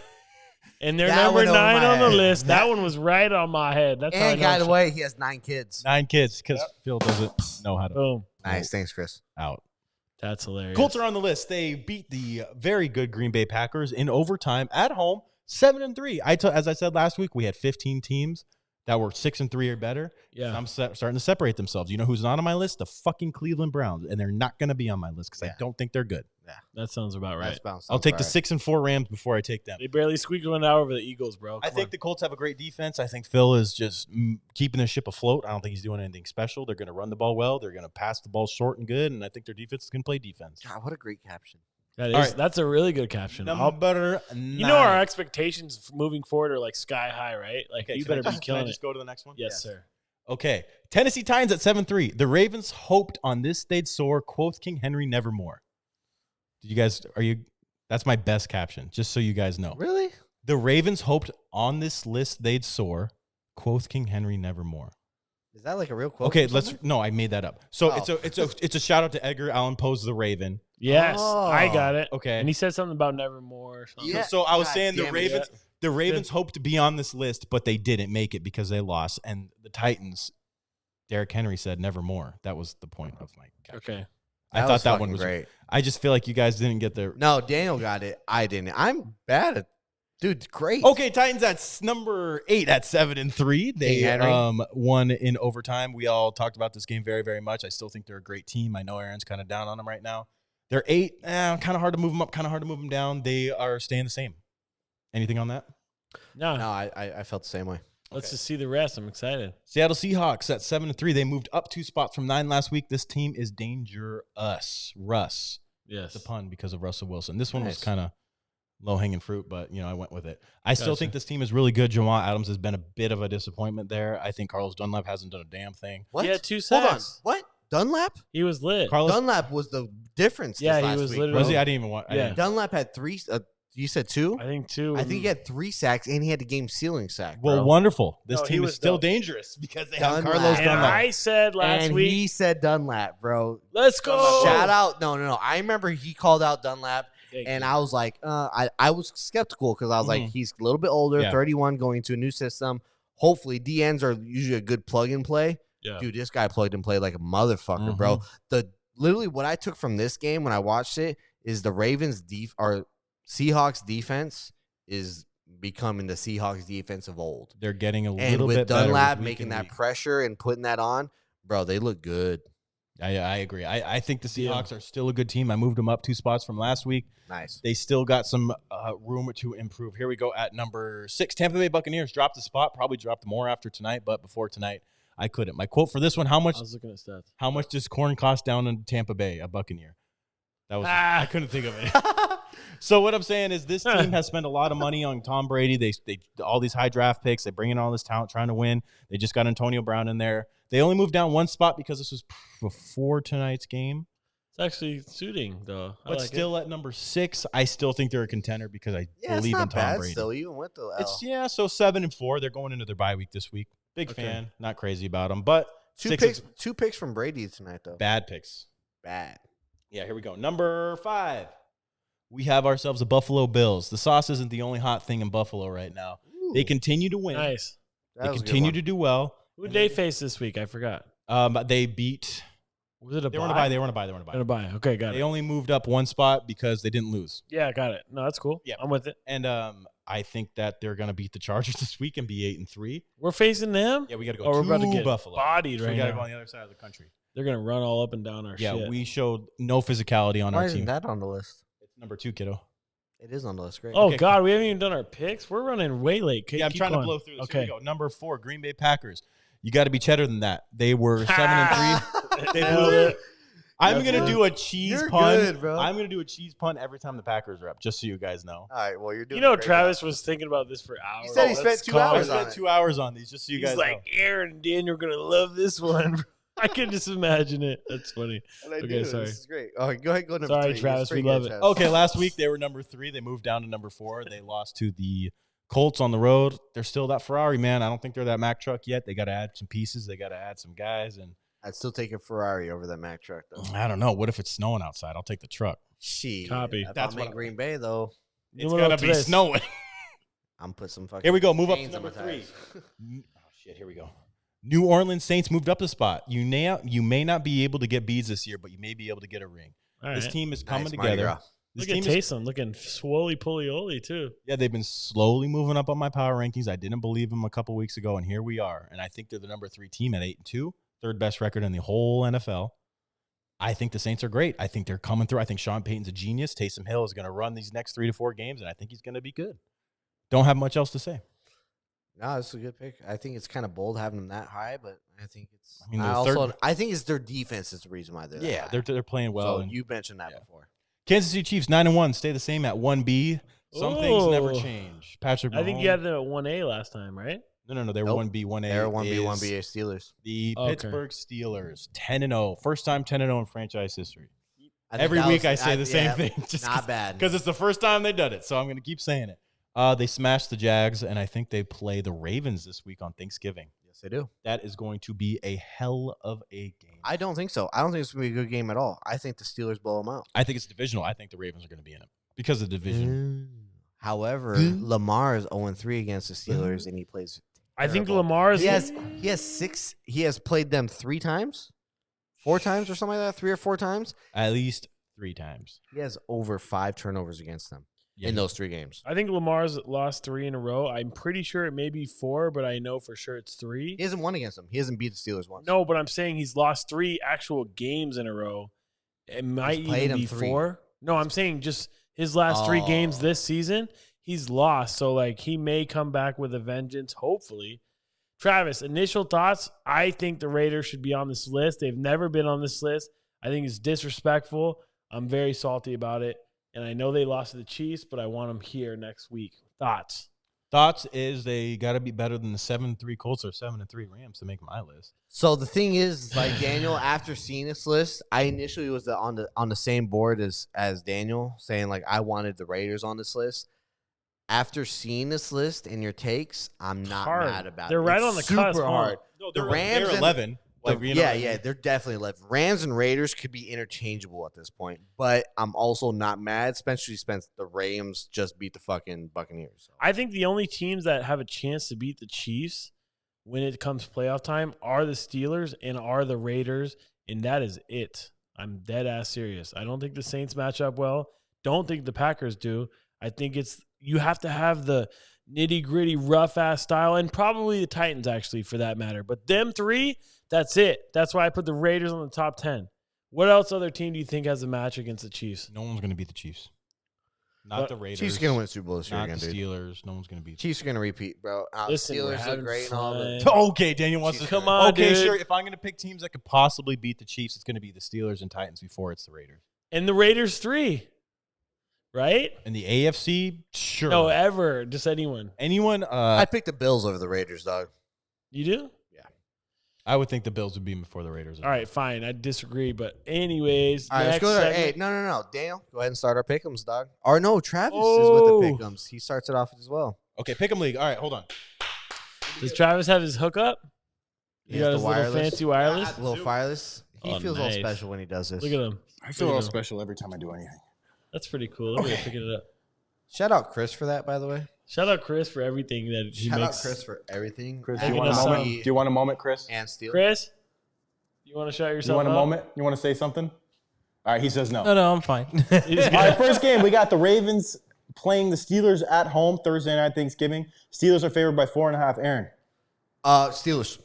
And they're That number went over 9 my on the head. list. That one was right on my head. That's how I And know by the shit. way, he has 9 kids. 9 kids because Phil doesn't know how to Boom. Nice, thanks, Chris. out. That's hilarious. Colts are on the list. They beat the very good Green Bay Packers in overtime at home, 7-3. As I said last week, we had 15 teams that were 6-3 or better. Yeah. I'm starting to separate themselves. You know who's not on my list? The fucking Cleveland Browns, and they're not going to be on my list because I Yeah. don't think they're good. That sounds about right. That's bounced I'll off, take the alright. 6-4 Rams before I take them. They barely squeaked one out over the Eagles, bro. I Come think on. the Colts have a great defense. I think Phil is just keeping the ship afloat. I don't think he's doing anything special. They're going to run the ball well. They're going to pass the ball short and good, and I think their defense is going to play defense. God, what a great caption. That All is, right. that's a really good caption. Number 9. You know our expectations moving forward are like sky high, right? Like Okay, you can I better be just- killing Can I it. just go to the next one? Yes, sir. Okay. Tennessee Titans at 7-3. The Ravens hoped on this they'd soar. Quoth King Henry nevermore. Did you guys, that's my best caption, just so you guys know. Really? The Ravens hoped on this list they'd soar. Quoth King Henry nevermore. Is that like a real quote? Okay, from something? no, I made that up. So Oh. it's a shout out to Edgar Allan Poe's The Raven. Yes, Oh. I got it. Okay. And he said something about nevermore. Or something. Yeah. So I was God saying the damn it. Ravens the Ravens hoped to be on this list, but they didn't make it because they lost. And the Titans, Derrick Henry said nevermore. That was the point of my caption. Okay. I That thought was that fucking one was great. I just feel like you guys didn't get the No, Daniel got it. I didn't. I'm bad at. Dude, great. Okay, Titans at number 8 at 7-3. They King Henry. won in overtime. We all talked about this game very, very much. I still think they're a great team. I know Aaron's kind of down on them right now. They're 8. Kind of hard to move them up, kind of hard to move them down. They are staying the same. Anything on that? No, No, I felt the same way. let's just see the rest. I'm excited. Seattle Seahawks at 7-3. They moved up 2 spots from 9 last week. This team is dangerous. Russ. Yes. The pun because of Russell Wilson. This one was Nice. kind of low-hanging fruit, but, I went with it. I still think this team is really good. Jamal Adams has been a bit of a disappointment there. I think Carlos Dunlap hasn't done a damn thing. What? He had 2 Hold on. sacks. What? Dunlap? He was lit. Dunlap was the difference. Yeah, this he last was week, literally- Was he? bro. I didn't even want. Yeah. Dunlap had 3. You said 2? I think 2. I think he had 3 sacks and he had the game sealing sack. Well, bro. wonderful. This No, he team is was still dope. dangerous because they have Dunlap. Carlos And Dunlap. I said last and week, he said Dunlap, bro. let's go. Shout out. No. I remember he called out Dunlap. Thank And you. I was like, I was skeptical because I was like, he's a little bit older, Yeah. 31, going to a new system. Hopefully, DNs are usually a good plug and play. Yeah. Dude, this guy plugged and played like a motherfucker, bro. Literally what I took from this game when I watched it is the Ravens or Seahawks defense is becoming the Seahawks defense of old. They're getting a And little with bit better Dunlap week making and that week. pressure and putting that on, bro, they look good. I agree. I think the Yeah. Seahawks are still a good team. I moved them up 2 spots from last week. Nice. They still got some room to improve. Here we go at number 6. Tampa Bay Buccaneers dropped the spot. Probably dropped more after tonight, but before tonight, I couldn't. My quote for this one: I was looking at stats. How much does corn cost down in Tampa Bay? A Buccaneer. That was. I couldn't think of it. So what I'm saying is this team has spent a lot of money on Tom Brady. They all these high draft picks. They bring in all this talent trying to win. They just got Antonio Brown in there. They only moved down 1 spot because this was before tonight's game. It's actually suiting, though. I But like still at number 6, I still think they're a contender because I Yeah, it's believe in not Tom bad Brady. still, even with the L. It's so 7-4. They're going into their bye week this week. Big Okay. fan. Not crazy about them, but Two 6 picks, is 2 picks from Brady tonight though. bad picks. Bad. Yeah, here we go. Number 5. We have ourselves a Buffalo Bills. The sauce isn't the only hot thing in Buffalo right now. They continue to win. Nice. They continue to do well. Who did they face this week? I forgot. But they beat. Was it a They were in a bye. They were in a bye. They were in a In a bye. bye. Okay, got They it. only moved up 1 spot because they didn't lose. Yeah, got it. No, that's cool. Yeah. I'm with it. And I think that they're going to beat the Chargers this week and be 8-3. We're facing them? Yeah, we got to go Oh, we're about to to get Buffalo. bodied So right we got to now. go on the other side of the country. They're going to run all up and down our Yeah, shit. we showed no physicality on Why our isn't team. that on the list? It's number 2, kiddo. It is on the list. Great. Oh, Okay, God, we haven't even done our picks. We're running way late. Yeah, I'm Keep trying going. to blow through this. Okay. Here we go. Number 4, Green Bay Packers. You got to be cheddar than that. They were 7-3. They Nailed blew it. I'm That's gonna good. do a cheese You're pun. good, bro. I'm gonna do a cheese pun every time the Packers are up, just so you guys know. All right. Well, you're doing. You know, a great Travis job. was thinking about this for hours. said he Oh, spent let's 2 call hours it. I on spent it. 2 hours on these, just so you He's guys like, Aaron and Daniel are going to love this one. I can just imagine it. That's funny. And I Okay, do. sorry. This is great. All right, go ahead. Go number Sorry, 3. Travis, It's pretty we love good, it. Travis. know. Okay, last week they were number 3. They moved down to number 4. They lost to the Colts on the road. They're still that Ferrari, man. I don't think they're that Mack truck yet. They got to add some pieces. They got to add some guys, and I'd still take a Ferrari over that Mack truck though. I don't know. What if it's snowing outside? I'll take the truck. Shit. Copy. If That's I'm what in I'm- Green Bay though, It's What gonna up to be this? snowing. I'm put some fucking. Here we go. Move up to chains on number my 3. tires. Oh shit, here we go. New Orleans Saints moved up the spot. You may not be able to get beads this year, but you may be able to get a ring. All This right. team is coming Nice, Mardi together. Gras. This Look at team is, Taysom looking swoly pulley too. yeah, they've been slowly moving up on my power rankings. I didn't believe them a couple weeks ago, and here we are. And I think they're the number 3 team at 8-2, third best record in the whole NFL. I think the Saints are great. I think they're coming through. I think Sean Payton's a genius. Taysom Hill is going to run these next 3 to 4 games, and I think he's going to be good. Don't have much else to say. No, it's a good pick. I think it's kind of bold having them that high, but I think it's. I mean, I they're also, third- I think it's their defense is the reason why they're. that Yeah, high. they're playing well. So and you mentioned that yeah. before. Kansas City Chiefs 9-1, stay the same at 1B. Some things never Ooh. change. Patrick Mahomes. I think you had them at 1A last time, right? No. They were Nope. 1B, 1A. They're 1B, is 1B Steelers. The Okay. Pittsburgh Steelers 10-0, first time 10-0 in franchise history. I think Every that week was- I say the same yeah, thing, just Not bad. because it's the first time they've done it. So I'm going to keep saying it. They smashed the Jags, and I think they play the Ravens this week on Thanksgiving. Yes, they do. That is going to be a hell of a game. I don't think so. I don't think it's gonna be a good game at all. I think the Steelers blow them out. I think it's divisional. I think the Ravens are going to be in it because of the division. However, Lamar is 0-3 against the Steelers, and he plays. I think terrible. Lamar's. He has 6. He has played them 3 times, 4 times, or something like that. 3 or 4 times. At least 3 times. He has over 5 turnovers against them Yeah, in those 3 games. I think Lamar's lost 3 in a row. I'm pretty sure it may be 4, but I know for sure it's 3. He hasn't won against them. He hasn't beat the Steelers once. No, but I'm saying he's lost 3 actual games in a row. It might He's played even be him 3. 4. No, I'm saying just his last 3 games Oh. this season, he's lost. So, like, he may come back with a vengeance, hopefully. Travis, initial thoughts? I think the Raiders should be on this list. They've never been on this list. I think it's disrespectful. I'm very salty about it. and I know they lost to the Chiefs, but I want them here next week. Thoughts? Thoughts is they got to be better than the 7-3 Colts or 7-3 Rams to make my list. So the thing is, like Daniel, after seeing this list, I initially was on the same board as Daniel, saying like I wanted the Raiders on this list. After seeing this list and your takes, I'm not Hard. mad about They're it. right It's on the super cusp, huh? hard. No, The Rams they're and- 11. Like, you know what I mean? They're definitely 11. Rams and Raiders could be interchangeable at this point, but I'm also not mad, especially since the Rams just beat the fucking Buccaneers. So. I think the only teams that have a chance to beat the Chiefs when it comes playoff time are the Steelers and are the Raiders, and that is it. I'm dead ass serious. I don't think the Saints match up well. Don't think the Packers do. I think you have to have the nitty gritty, rough ass style, and probably the Titans actually for that matter. But them three, that's it. That's why I put the Raiders on the top 10. What else other team do you think has a match against the Chiefs? No one's going to beat the Chiefs. Not But the Raiders. Chiefs are going to win the Super Bowl this year Not again, the dude. Steelers. No one's going to beat Chiefs are going to repeat, bro. Listen, we're Steelers having look great and all fun. that. Okay, Daniel wants to Come on, Okay, dude. sure. If I'm going to pick teams that could possibly beat the Chiefs, it's going to be the Steelers and Titans before it's the Raiders. And the Raiders 3, right? And the AFC, sure. No, ever. Just anyone. Anyone? I picked the Bills over the Raiders, dog. You do? I would think the Bills would be before the Raiders. All right, fine. I disagree. But anyways, All right, let's next go to segment. Hey, no. Daniel, go ahead and start our pick'ems, dog. Or no, Travis Oh. is with the pick'ems. He starts it off as well. Okay, pick 'em league. All right, hold on. Does Travis have his hookup? He got has his the little fancy wireless? Little wireless. He Oh, feels nice. all special when he does this. Look at him. I feel all special every time I do anything. That's pretty cool. Look at him picking it up. Shout out Chris for that, by the way. Shout out Chris for everything that he Shout makes. out Chris for everything. Chris, do you want a moment? Do you want a moment, Chris? And Steel. Chris, you want to shout yourself You want a out? moment? You want to say something? All right, he says no. No, I'm fine. He's All right, good. first game, we got the Ravens playing the Steelers at home Thursday night Thanksgiving. Steelers are favored by 4.5. Aaron. Steelers.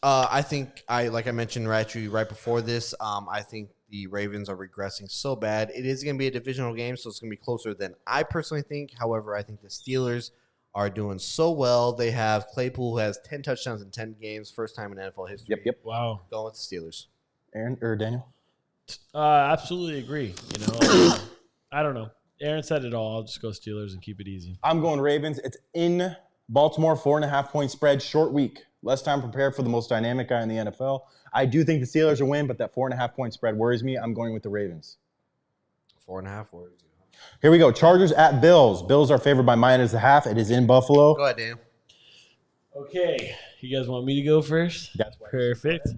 I think like I mentioned right before this. I think the Ravens are regressing so bad. It is going to be a divisional game, so it's going to be closer than I personally think. However, I think the Steelers are doing so well. They have Claypool, who has 10 touchdowns in 10 games, first time in NFL history. Yep. Wow. Going with the Steelers. Aaron or Daniel? Absolutely agree. You know, I don't know. Aaron said it all. I'll just go Steelers and keep it easy. I'm going Ravens. It's in Baltimore, 4.5 point spread, short week. Less time prepared for the most dynamic guy in the NFL. I do think the Steelers will win, but that 4.5 point spread worries me. I'm going with the Ravens. 4.5 words. Here we go. Chargers at Bills. Bills are favored by -0.5. It is in Buffalo. Go ahead, Daniel. Okay. You guys want me to go first? That's why. Perfect.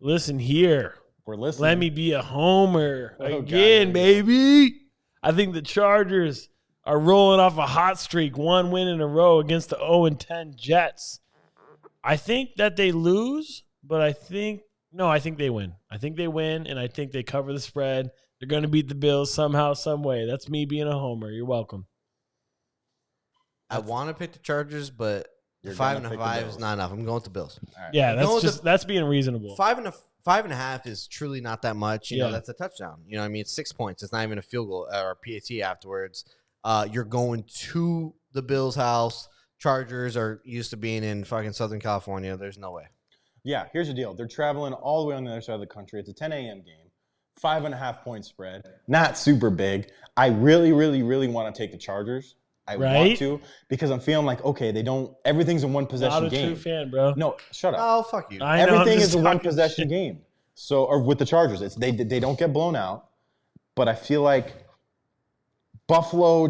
Listen here. We're listening. Let me be a homer Oh, again, God. baby. I think the Chargers are rolling off a hot streak, 1 win in a row against the 0-10 Jets. I think that they lose, but I think they win. I think they win, and I think they cover the spread. They're going to beat the Bills somehow, some way. That's me being a homer. You're welcome. I want to pick the Chargers, but You're 5.5 gonna pick the is Bills. not enough. I'm going with the Bills. Yeah, Go with that's being reasonable. 5.5 is truly not that much. You know, Yeah. that's a touchdown. You know what I mean? It's 6 points. It's not even a field goal or PAT afterwards. You're going to the Bills' house. Chargers are used to being in fucking Southern California. There's no way. Yeah, here's the deal. They're traveling all the way on the other side of the country. It's a 10 a.m. game. 5.5 point spread. Not super big. I really, really, really want to take the Chargers. I want Right? to because I'm feeling like, okay, everything's a one Not possession a game. true fan, bro. No, shut up. Oh, fuck you. I know, I'm Everything just is a one talking possession shit. game. So, or with the Chargers, they don't get blown out. But I feel like Buffalo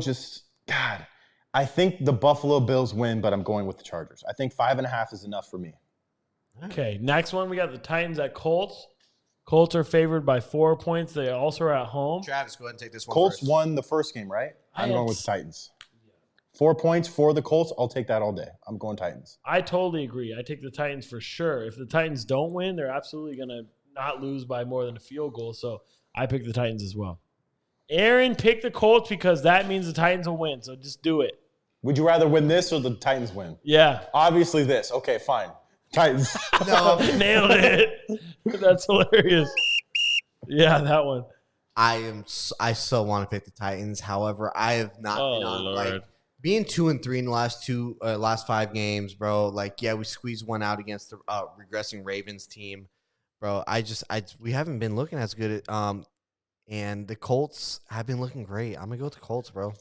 God, I think the Buffalo Bills win, but I'm going with the Chargers. I think 5.5 is enough for me. Okay, next one, we got the Titans at Colts. Colts are favored by 4 points. They also are at home. Travis, go ahead and take this one Colts first. won the first game, right? I'm I going had with Titans. 4 points for the Colts. I'll take that all day. I'm going Titans. I totally agree. I take the Titans for sure. If the Titans don't win, they're absolutely going to not lose by more than a field goal. So I pick the Titans as well. Aaron picked the Colts because that means the Titans will win. So just do it. Would you rather win this or the Titans win? Yeah. Obviously this. Okay, fine. Titans. No, Nailed it. That's hilarious. Yeah, that one. I so want to pick the Titans. However, I have not Oh, been on Lord. like being 2-3 in the last 5 games, bro. Like, yeah, we squeezed one out against the regressing Ravens team, bro. We haven't been looking as good. And the Colts have been looking great. I'm gonna go with the Colts, bro.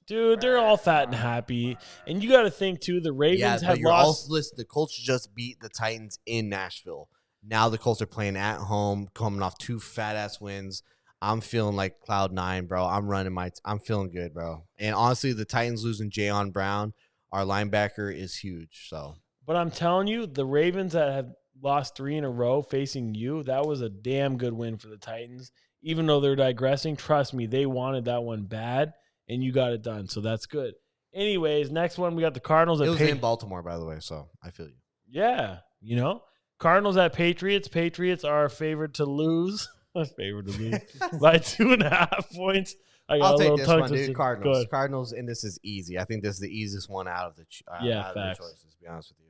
Dude, they're all fat and happy. And you got to think, too, the Ravens but have you're lost. also listen. The Colts just beat the Titans in Nashville. Now the Colts are playing at home, coming off 2 fat ass wins. I'm feeling like cloud 9, bro. I'm feeling good, bro. And honestly, the Titans losing Jayon Brown, our linebacker, is huge. So, But I'm telling you, the Ravens that have lost 3 in a row facing you, that was a damn good win for the Titans. Even though they're digressing, trust me, they wanted that one bad, and you got it done. So that's good. Anyways, next one, we got the Cardinals. it At was in Baltimore, by the way. So I feel you. Yeah, Cardinals at Patriots. Patriots are favored to lose. Favored to lose by 2.5 points. I got I'll a take little this tongue one, dude. twisted. Go Cardinals. ahead. Cardinals, and this is easy. I think this is the easiest one out of the Yeah, out of the facts. choices. To be honest with you.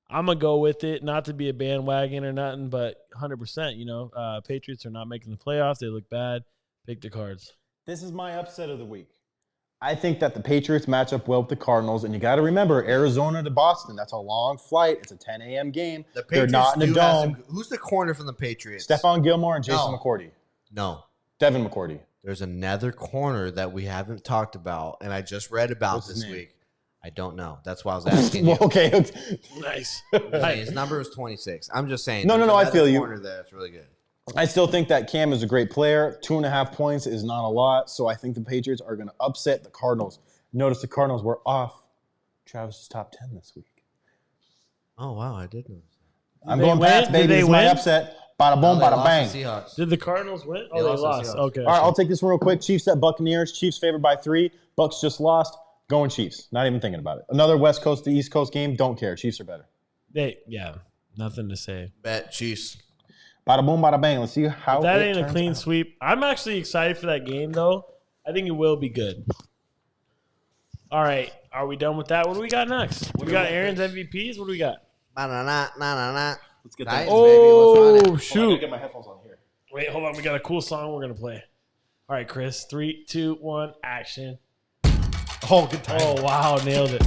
I'm gonna go with it, not to be a bandwagon or nothing, but 100%. Patriots are not making the playoffs. They look bad. Pick the Cards. This is my upset of the week. I think that the Patriots match up well with the Cardinals, and you got to remember Arizona to Boston. That's a long flight. It's a 10 a.m. game. The They're Patriots not in a do have dome. some- who's the corner from the Patriots? Stephon Gilmore and Jason No. McCourty. No. Devin McCourty. There's another corner that we haven't talked about, and I just read about What's his this name? week. I don't know. That's why I was asking you. Well, okay. Nice. His number was 26. I'm just saying. No, there's I another feel you. corner there that's really good. I still think that Cam is a great player. 2.5 points is not a lot, so I think the Patriots are going to upset the Cardinals. Notice the Cardinals were off Travis's top 10 this week. Oh wow, I did know. I'm they going win? Pats, Did baby. they It's my win? upset. Bada boom, They bada lost bang. to Seahawks. Did the Cardinals win? Oh, They they lost to lost. Seahawks. Okay. All right, I'll take this one real quick. Chiefs at Buccaneers. Chiefs favored by 3. Bucks just lost. Going Chiefs. Not even thinking about it. Another West Coast to East Coast game. Don't care. Chiefs are better. Nothing to say. Bet Chiefs. Bada boom, bada bang. Let's see how If that it ain't a turns clean out. sweep. I'm actually excited for that game, though. I think it will be good. All right. Are we done with that? What do we got next? We got Aaron's MVPs. What do we got? Let's get Titans, that. baby. Let's run it. Oh, shoot. Get my headphones on here. Wait, hold on. We got a cool song we're going to play. All right, Chris. 3, 2, 1, action. Oh, good time. Oh, wow. Nailed it.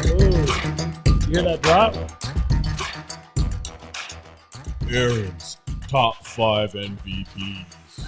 You hear that drop? Aaron's top 5 MVPs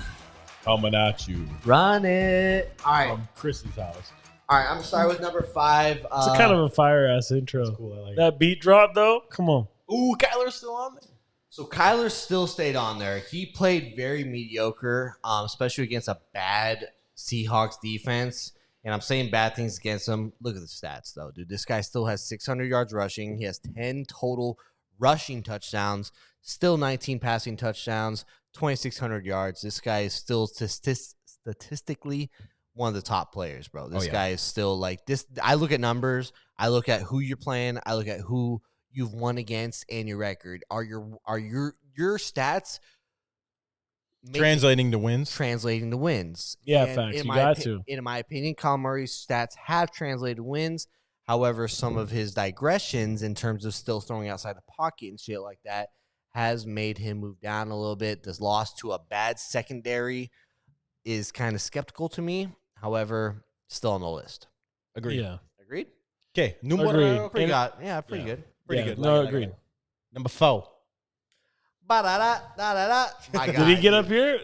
coming at you Run it. All right. from Chris's house. All right. I'm gonna start with number 5. It's a kind of a fire ass intro. Cool. I like it. That beat drop, though? Come on. Ooh, Kyler's still on there. So Kyler still stayed on there. He played very mediocre, especially against a bad Seahawks defense. And I'm saying bad things against him. Look at the stats, though, dude. This guy still has 600 yards rushing. He has 10 total rushing touchdowns, still 19 passing touchdowns, 2,600 yards. This guy is still statistically one of the top players, bro. This guy is still like this. I look at numbers. I look at who you're playing. I look at who you've won against and your record. Are your stats Translating to wins. translating to wins? Yeah, And facts. in You my got opi- to. In my opinion, Kyle Murray's stats have translated to wins. However, some of his digressions in terms of still throwing outside the pocket and shit like that has made him move down a little bit. This loss to a bad secondary is kind of skeptical to me. However, still on the list. Agreed. Yeah. Agreed? Okay. Agreed. Pretty And- pretty good. Pretty Yeah, good. No, Like it, agreed. like it. Number 4. Ba-da-da-da-da-da. My Did guy, he get dude. up here?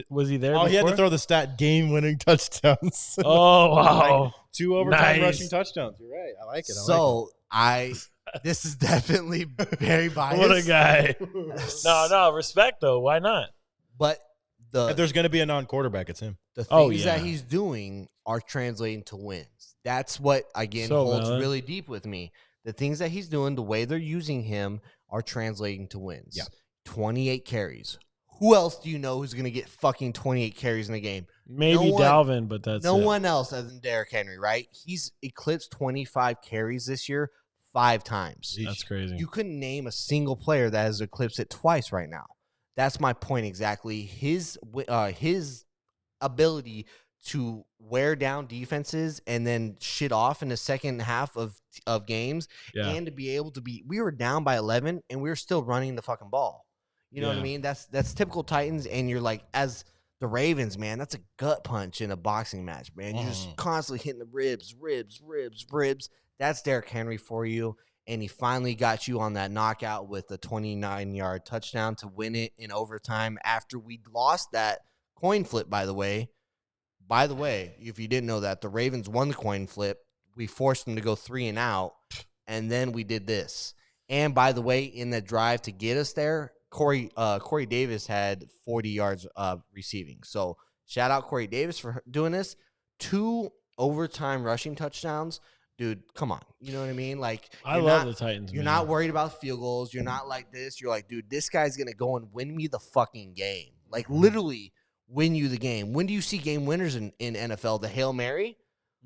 Was he there? Oh, he had to before? throw the stat game-winning touchdowns. Oh, wow. 2 overtime Nice. rushing touchdowns. You're right. I like it. So this is definitely very biased. What a guy. No, respect, though. Why not? But If there's going to be a non-quarterback, it's him. the things Oh, that yeah. he's doing are translating to wins. That's what, again, So holds valid. really deep with me. The things that he's doing, the way they're using him, are translating to wins. Yeah. 28 carries. Who else do you know who's going to get fucking 28 carries in a game? Maybe No one- Dalvin, but that's no it. one else other than Derrick Henry, right? He's eclipsed 25 carries this year 5 times. That's crazy. You couldn't name a single player that has eclipsed it twice right now. That's my point exactly. His ability to wear down defenses and then shit off in the second half of games, Yeah. and to be able to be, we were down by 11 and we were still running the fucking ball. You know what I Yeah. mean? That's typical Titans, and you're like, as The Ravens, man, that's a gut punch in a boxing match, man. You're just constantly hitting the ribs. That's Derrick Henry for you. And he finally got you on that knockout with a 29-yard touchdown to win it in overtime after we lost that coin flip, by the way. By the way, if you didn't know that, the Ravens won the coin flip. We forced them to go 3 and out, and then we did this. And by the way, in that drive to get us there, Corey Davis had 40 yards receiving. So shout out Corey Davis for doing this. 2 overtime rushing touchdowns. Dude, come on. You know what I mean? Like, I love the Titans. You're man. not worried about field goals. You're not like this. You're like, dude, this guy's going to go and win me the fucking game. Like, literally win you the game. When do you see game winners in NFL? The Hail Mary?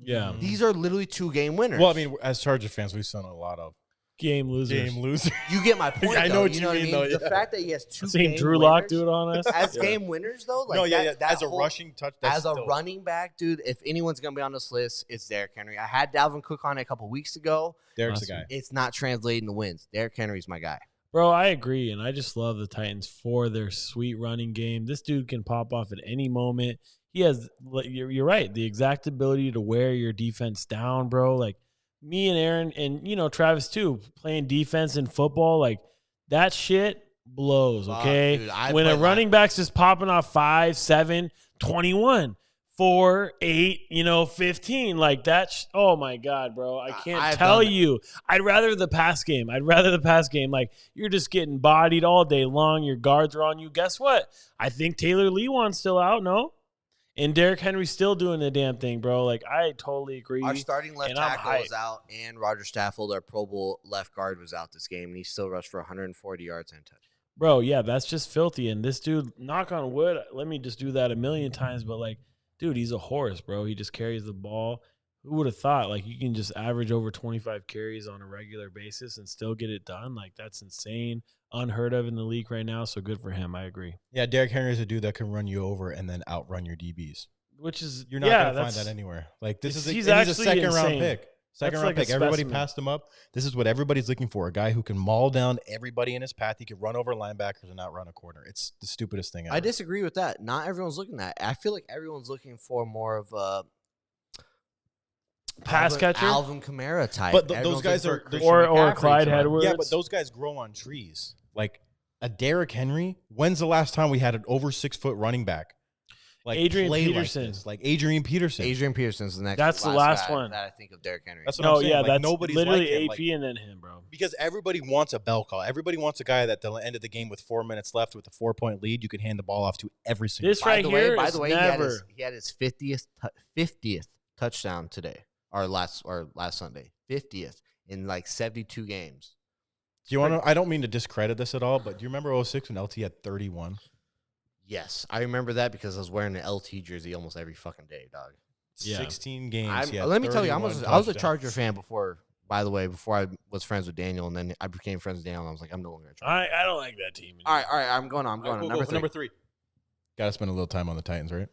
Yeah. These are literally 2 game winners. Well, I mean, as Charger fans, we've seen a lot of Game losers. game losers. you get my point. I know though. what You you know mean, what I mean? though, The yeah. fact that he has 2 Seeing game Drew Lock winners, do it on us. as Yeah. game winners, though. Like No, yeah, that, yeah. that As a whole- rushing touch, that's As a still- running back, dude, if anyone's going to be on this list, it's Derrick Henry. I had Dalvin Cook on it a couple weeks ago. Derek's the Awesome. guy. It's not translating the wins. Derrick Henry's my guy. Bro, I agree, and I just love the Titans for their sweet running game. This dude can pop off at any moment. He has, you're right, the exact ability to wear your defense down, bro. Like, me and Aaron and, Travis, too, playing defense in football, like, that shit blows, okay? Dude, I when a played running back's just popping off 5, 7, 21, 4, 8, 15, like that. Oh my God, bro. I can't I've tell done that. you. I'd rather the pass game. Like, you're just getting bodied all day long. Your guards are on you. Guess what? I think Taylor Lewan's still out, no? And Derrick Henry's still doing the damn thing, bro. Like, I totally agree. Our starting left and I'm tackle was hyped. out, and Roger Stafford, our Pro Bowl left guard, was out this game, and he still rushed for 140 yards and a touchdown. Bro, yeah, that's just filthy. And this dude, knock on wood, let me just do that a million times, but like, dude, he's a horse, bro. He just carries the ball. Who would have thought? Like, you can just average over 25 carries on a regular basis and still get it done. Like, that's insane. Unheard of in the league right now. So good for him. I agree. Yeah, Derrick Henry is a dude that can run you over and then outrun your DBs. Which is, You're not going to find that anywhere. Like, this is he's he's a actually second round insane. pick. Second That's round like a pick. Everybody specimen. passed him up. This is what everybody's looking for. A guy who can maul down everybody in his path. He can run over linebackers and not run a corner. It's the stupidest thing ever. I disagree with that. Not everyone's looking at it. I feel like everyone's looking for more of a Pass catcher? Alvin Kamara type. But those Everyone's guys looking for are- Christian Or McCaffrey Clyde type. Edwards. Yeah, but those guys grow on trees. Like a Derrick Henry. When's the last time we had an over 6 foot running back? Like Adrian play Peterson. Like, this? Like Adrian Peterson. Adrian Peterson's the next. That's the last guy one. that I think of Derrick Henry. That's what No, I'm saying. yeah, Like, that's nobody's literally like him. AP Like, and then him, bro. because everybody wants a bell call. Everybody wants a guy that at the end of the game with 4 minutes left with a 4-point lead, you can hand the ball off to every single. This right here is never. he had his 50th touchdown today, or last Sunday, 50th in like 72 games. Do you want to? I don't mean to discredit this at all, but do you remember 06 when LT had 31? Yes, I remember that because I was wearing an LT jersey almost every fucking day, dog. Yeah. 16 games. he had Let me tell you, I 31 was a touchdowns. Charger fan before. By the way, before I was friends with Daniel, and then I became friends with Daniel, and I was like, I'm no longer a Charger. I don't like that team. All right, I'm going on. All right, cool, Number cool. three. Got to spend a little time on the Titans, right?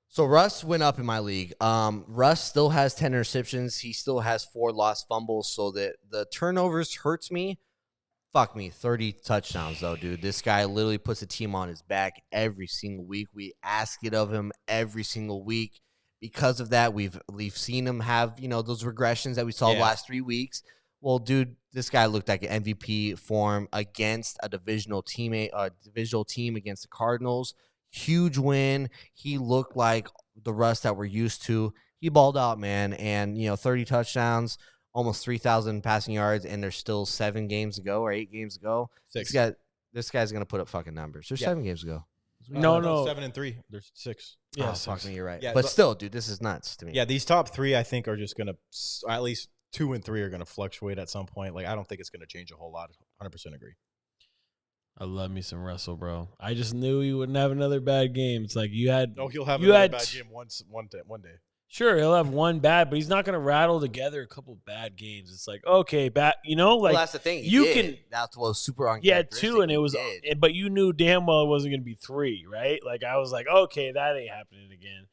So Russ went up in my league. Russ still has 10 interceptions. He still has 4 lost fumbles. So that the turnovers hurts me. Fuck me, 30 touchdowns though, dude. This guy literally puts a team on his back every single week. We ask it of him every single week. Because of that, we've seen him have, those regressions that we saw the last 3 weeks. Well, dude, this guy looked like an MVP form against a divisional team against the Cardinals. Huge win. He looked like the Russ that we're used to. He balled out, man. And, 30 touchdowns, almost 3,000 passing yards, and there's still 7 games to go or 8 games to go. 6. This guy's going to put up fucking numbers. There's 7 games to go. No. 7 and 3. There's 6. Yeah, Oh, fuck me, you're right. Yeah, but but- still, dude, this is nuts to me. Yeah, these top 3, I think, are just gonna at least 2 and 3 are gonna fluctuate at some point. Like, I don't think it's gonna change a whole lot. 100% agree. I love me some Russell, bro. I just knew he wouldn't have another bad game. It's like you had. No, he'll have You another had- bad game one day. Sure, he'll have one bad, but he's not going to rattle together a couple bad games. It's like, okay, bad, Well, like that's the thing. you You can- That's what was super uncharacteristic. yeah, 2, and it He was, did. but you knew damn well it wasn't going to be 3, right? Like I was like, okay, that ain't happening again.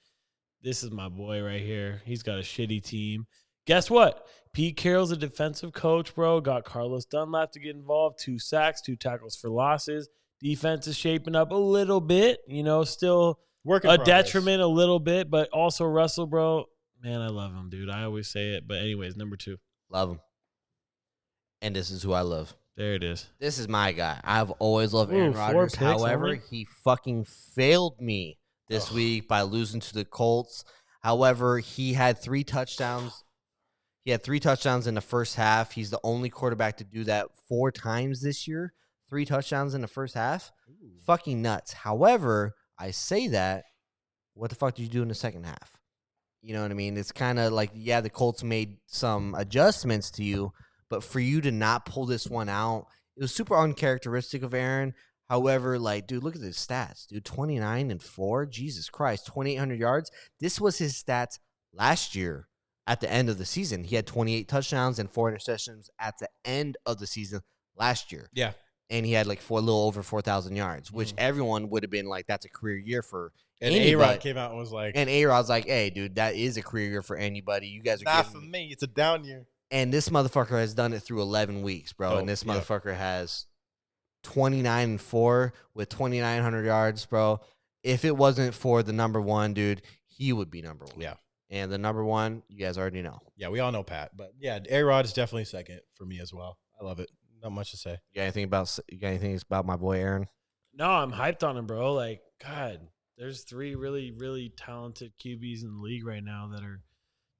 This is my boy right here. He's got a shitty team. Guess what? Pete Carroll's a defensive coach, bro. Got Carlos Dunlap to get involved. 2 sacks, 2 tackles for losses. Defense is shaping up a little bit. Still Work in a progress. detriment a little bit, but also Russell, bro, man, I love him, dude. I always say it. But anyways, number 2. Love him. And this is who I love. There it is. This is my guy. I've always loved Ooh, Aaron 4 Rodgers. picks However, only? he fucking failed me this week by losing to the Colts. However, he had 3 touchdowns. He had 3 touchdowns in the first half. He's the only quarterback to do that 4 times this year. 3 touchdowns in the first half. Fucking nuts. However, I say that, what the fuck did you do in the second half? You know what I mean? It's kind of like, yeah, the Colts made some adjustments to you, but for you to not pull this one out, it was super uncharacteristic of Aaron. However, like, dude, look at his stats. Dude, 29-4. Jesus Christ, 2,800 yards. This was his stats last year at the end of the season. He had 28 touchdowns and 4 interceptions at the end of the season last year. Yeah. And he had like a little over 4,000 yards, which everyone would have been like, that's a career year for And anybody. A-Rod came out and was like, And A-Rod's like, hey, dude, that is a career year for anybody. You guys are not giving for me. It's a down year. And this motherfucker has done it through 11 weeks, bro. Oh, And this yeah. motherfucker has 29-4 with 2,900 yards, bro. If it wasn't for the number 1, dude, he would be number 1. Yeah. And the number 1, you guys already know. Yeah, we all know Pat. But yeah, A-Rod is definitely second for me as well. I love it. Not much to say. You got anything about my boy Aaron? No, I'm hyped on him, bro. Like, God, there's 3 really, really talented QBs in the league right now that are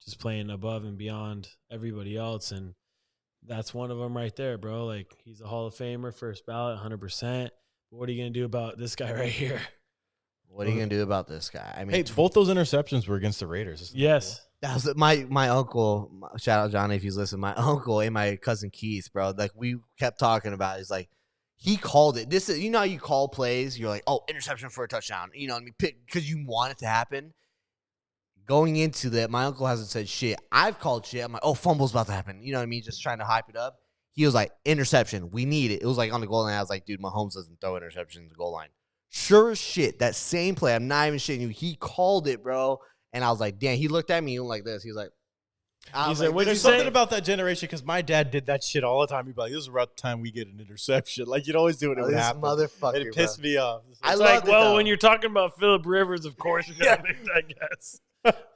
just playing above and beyond everybody else. And that's one of them right there, bro. Like, he's a Hall of Famer, first ballot, 100%. But what are you going to do about this guy right here? What are you going to do about this guy? I mean, Hey, both those interceptions were against the Raiders. Isn't that Yes. that was my uncle. Shout out Johnny if he's listening. My uncle and my cousin Keith, bro. Like we kept talking about. He's like, he called it. This is, you know how you call plays. You're like, oh, interception for a touchdown. You know what I mean? Because you want it to happen. Going into that, my uncle hasn't said shit. I've called shit. I'm like, oh, fumble's about to happen. You know what I mean? Just trying to hype it up. He was like, interception. We need it. It was like on the goal line. I was like, dude, Mahomes doesn't throw interception in the goal line. Sure as shit. That same play. I'm not even shitting you. He called it, bro. And I was like, damn. He looked at me like this. He was like, He's like, what'd you There's say? something about that generation because my dad did that shit all the time. He'd be like, this is about the time we get an interception. Like, you'd always do it. It would this happen. motherfucker, And it pissed me off. I It's love like, it, well, though. when you're talking about Phillip Rivers, of course you're going to make that guess.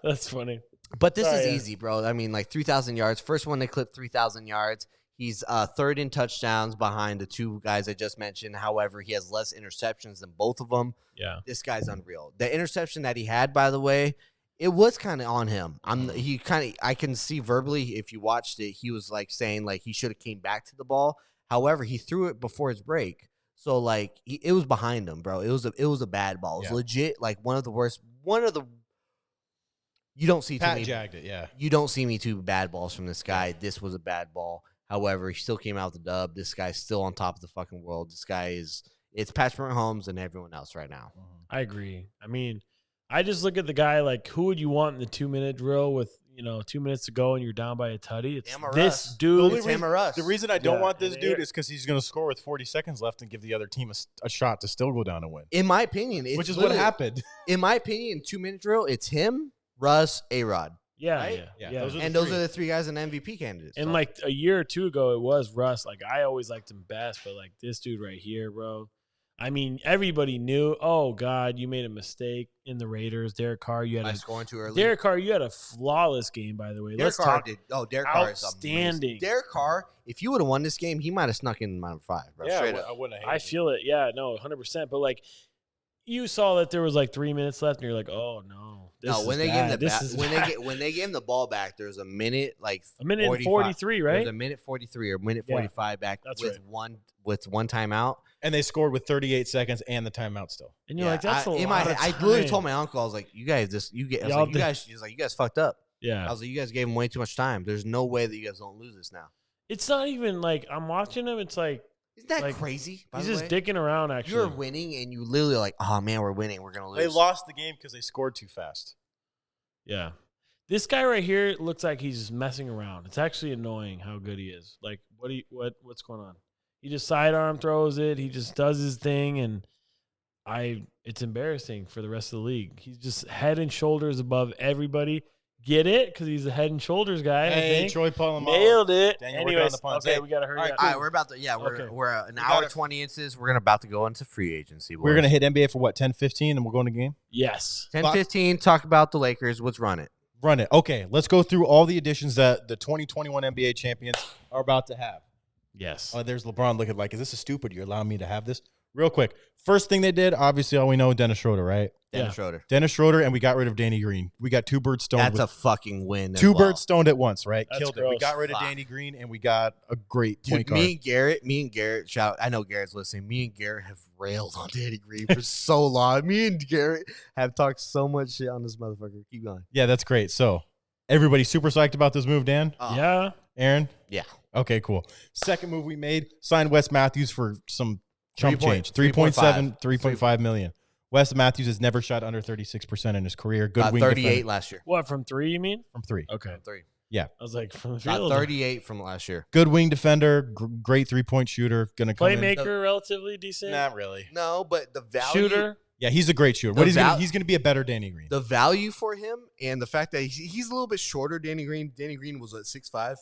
That's funny. But this Sorry, is yeah. easy, bro. I mean, like 3,000 yards. First one to clip 3,000 yards. He's third in touchdowns behind the 2 guys I just mentioned. However, he has less interceptions than both of them. Yeah. This guy's unreal. The interception that he had, by the way, it was kind of on him. I can see verbally if you watched it, he was like saying like he should have came back to the ball. However, he threw it before his break, so like it was behind him, bro. It was a bad ball. It was Yeah. legit like one of the worst. You don't see too Pat many. jagged it, yeah. You don't see me 2 bad balls from this guy. This was a bad ball. However, he still came out with the dub. This guy's still on top of the fucking world. This guy it's Patrick Mahomes and everyone else right now. I agree. I mean, I just look at the guy like, who would you want in the 2-minute drill with, 2 minutes to go and you're down by a tutty? It's Him or this us. dude. It's him or us. The reason I don't Yeah, want this and dude Aaron- is because he's going to score with 40 seconds left and give the other team a shot to still go down and win. In my opinion, it's Which is what literally- happened. In my opinion, 2-minute drill, it's him, Russ, A-Rod. Yeah, Right? yeah, Yeah, those are And the those 3. are the 3 guys in MVP candidates. And So, like a year or 2 ago, it was Russ. Like I always liked him best, but like this dude right here, bro. I mean, everybody knew. Oh God, you made a mistake in the Raiders. Derek Carr, you by had scoring too early. Derek Carr, you had a flawless game, by the way. Derek Let's Carr talk. did. Oh, Derek Carr is Outstanding. amazing. Derek Carr, if you would have won this game, he might have snuck in number 5, bro. Yeah, Straight up. I wouldn't have I hated it. feel it. Yeah, no, 100%. But like, you saw that there was like 3 minutes left, and you're like, oh no, this No, is when they bad. gave him the This is when bad. they gave him the ball back, there's a minute like a minute and 45. 43, There's right? a minute 43 or minute Yeah, 45 back that's with right. one timeout. And they scored with 38 seconds and the timeout still. And you're like, that's a in lot my of head, I time. literally told my uncle, I was like, you guys, Y'all did- he's like, you guys fucked up. Yeah, I was like, you guys gave him way too much time. There's no way that you guys don't lose this now. it's not even like I'm watching him. It's like Isn't that Like, crazy? By he's the just way? dicking around. Actually, You're winning, and you literally are like, oh man, we're winning. We're gonna lose. They lost the game because they scored too fast. Yeah. This guy right here looks like he's messing around. It's actually annoying how good he is. Like, what's going on? He just sidearm throws it. He just does his thing, and it's embarrassing for the rest of the league. He's just head and shoulders above everybody. Get it? Because he's a Head and Shoulders guy. I Hey, think. Troy Polamalu. Nailed it. Daniel, working on Anyways, the puns. okay, Hey, we got to hurry all right, up. All right, we're about to. Yeah, Okay. we're an We hour gotta- 20 inches. We're about to go into free agency. We're gonna hit NBA for what 10-15, and we'll go into game. Yes. 10-15. Talk about the Lakers. Let's run it. Run it. Okay, let's go through all the additions that the 2021 NBA champions are about to have. Yes. Oh, there's LeBron looking like, is this a stupid? You're allowing me to have this? Real quick. First thing they did, obviously, all we know, Dennis Schroeder, right? Dennis Yeah. Schroeder. Dennis Schroeder, and we got rid of Danny Green. We got two birds stoned. That's a with, fucking win. as two well. birds stoned at once, right? That's Killed it. We gross. got rid of Fuck. Danny Green, and we got a great point Dude, guard. me and Garrett, shout. I know Garrett's listening. Me and Garrett have railed on Danny Green for so long. Me and Garrett have talked so much shit on this motherfucker. Keep going. Yeah, that's great. So, everybody super psyched about this move, Dan? Yeah. Aaron? Yeah. Okay, cool. Second move we made, signed Wes Matthews for some chump 3 change. 3.5. 3.5 million. Wes Matthews has never shot under 36% in his career. Good Got wing 38 defender last year. What, from 3, you mean? from 3. Okay. 3. I was like, from the Got field. 38 from last year. Good wing defender, great 3-point shooter. Gonna come in. Playmaker, relatively decent. Not really. No, but the value. Shooter. Yeah, he's a great shooter. The What val- he's gonna be a better Danny Green. The value for him and the fact that he's a little bit shorter. Danny Green. Danny Green was at 6'5".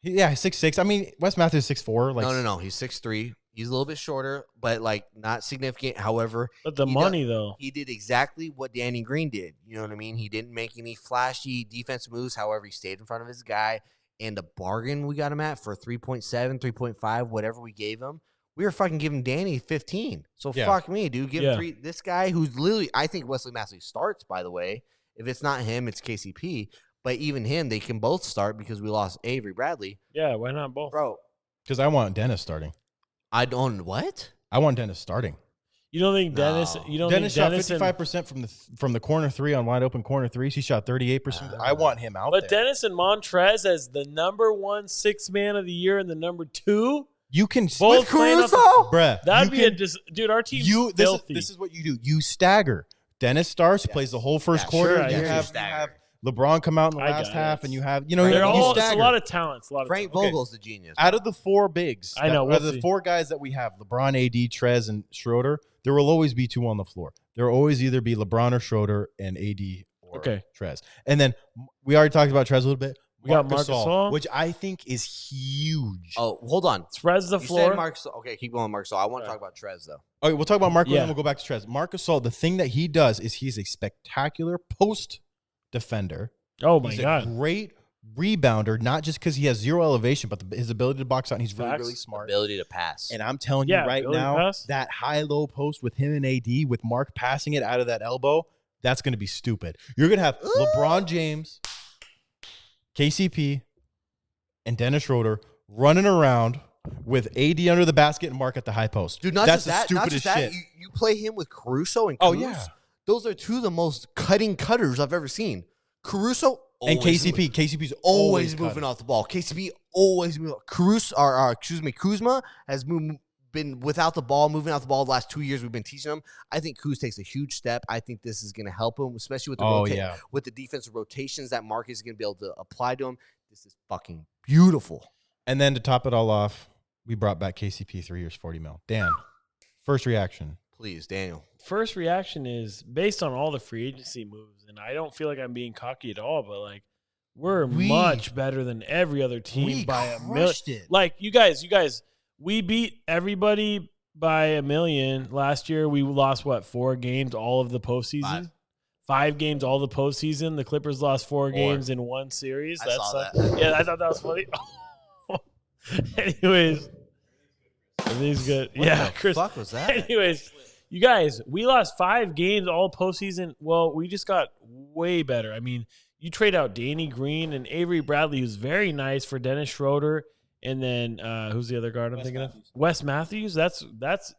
Yeah, 6'6". I mean, Wes Matthews is 6'4". Like, No. He's 6'3". He's a little bit shorter, but like not significant. However, But the He money, though. he did exactly what Danny Green did. You know what I mean? He didn't make any flashy defensive moves. However, he stayed in front of his guy. And the bargain we got him at for 3.7, 3.5, whatever we gave him, we were fucking giving Danny 15. So Yeah. fuck me, dude. Give Yeah. him 3. This guy who's literally, I think Wesley Matthews starts, by the way. If it's not him, it's KCP. But even him, they can both start because we lost Avery Bradley. Yeah, why not both? Bro, because I want Dennis starting. I don't, what? I want Dennis starting. You don't think Dennis? No. You don't Dennis think shot Dennis? 55% from the corner 3 on wide open corner 3s. He shot 38%. I want him out But there. Dennis and Montrez as the number 1 sixth man of the year and the number 2, You can both playing off- bruh. that'd you be can, dude. Our team's this filthy. is what you do. You stagger. Dennis starts, plays the whole first Yeah, quarter. sure, I you, do. have, you Stagger. have LeBron come out in the I last got half, it. and you have They're you all. It's a stagger. lot of talents. A lot of Frank talent. Vogel's the genius. Out of the 4 bigs, I know, out we'll of the see. 4 guys that we have, LeBron, AD, Trez, and Schroeder, there will always be 2 on the floor. There will always either be LeBron or Schroeder and AD or Okay. Trez. And then we already talked about Trez a little bit. We got Marc Gasol. which I think is huge. Oh, hold on. Spreads the You floor. said Mark. Okay, keep going, Mark. So I want to Yeah. talk about Trez though. Okay, we'll talk about Marco, Yeah. and then we'll go back to Trez. Marc Gasol, the thing that he does is he's a spectacular post defender. Oh my He's god. a great rebounder, not just because he has 0 elevation, but his ability to box out. And he's really, Facts. really smart. Ability to pass. And I'm telling Yeah, you right ability to now, pass. that high-low post with him and AD, with Mark passing it out of that elbow, that's going to be stupid. You're going to have LeBron James, KCP, and Dennis Schroeder running around with AD under the basket and Mark at the high post. Dude, not that's just the that. Not stupidest just that. shit. You play him with Caruso and Oh, Kuz. yeah. Those are 2 of the most cutting cutters I've ever seen. Caruso And always KCP. KCP's always cutting. moving off the ball. KCP always moving. Caruso, Kuzma has been without the ball, moving out the ball the last 2 years. We've been teaching him. I think Kuz takes a huge step. I think this is going to help him, especially with the with the defensive rotations that Marcus is going to be able to apply to him. This is fucking beautiful. And then to top it all off, we brought back KCP 3 years, 40 mil. Dan, first reaction. Please, Daniel. First reaction is based on all the free agency moves, and I don't feel like I'm being cocky at all, but like we're much better than every other team by a million. it. Like you guys, we beat everybody by a million last year. We lost 4 games all of the postseason. 5 games all the postseason. The Clippers lost 4 games in 1 series. I That saw sucked. that. Yeah, I thought that was funny. Anyways, everything's good. Yeah, the Chris. fuck was that? Anyways, you guys, we lost 5 games all postseason. Well, we just got way better. I mean, you trade out Danny Green and Avery Bradley, who's very nice, for Dennis Schroeder, and then who's the other guard I'm thinking of? Wes Matthews. That's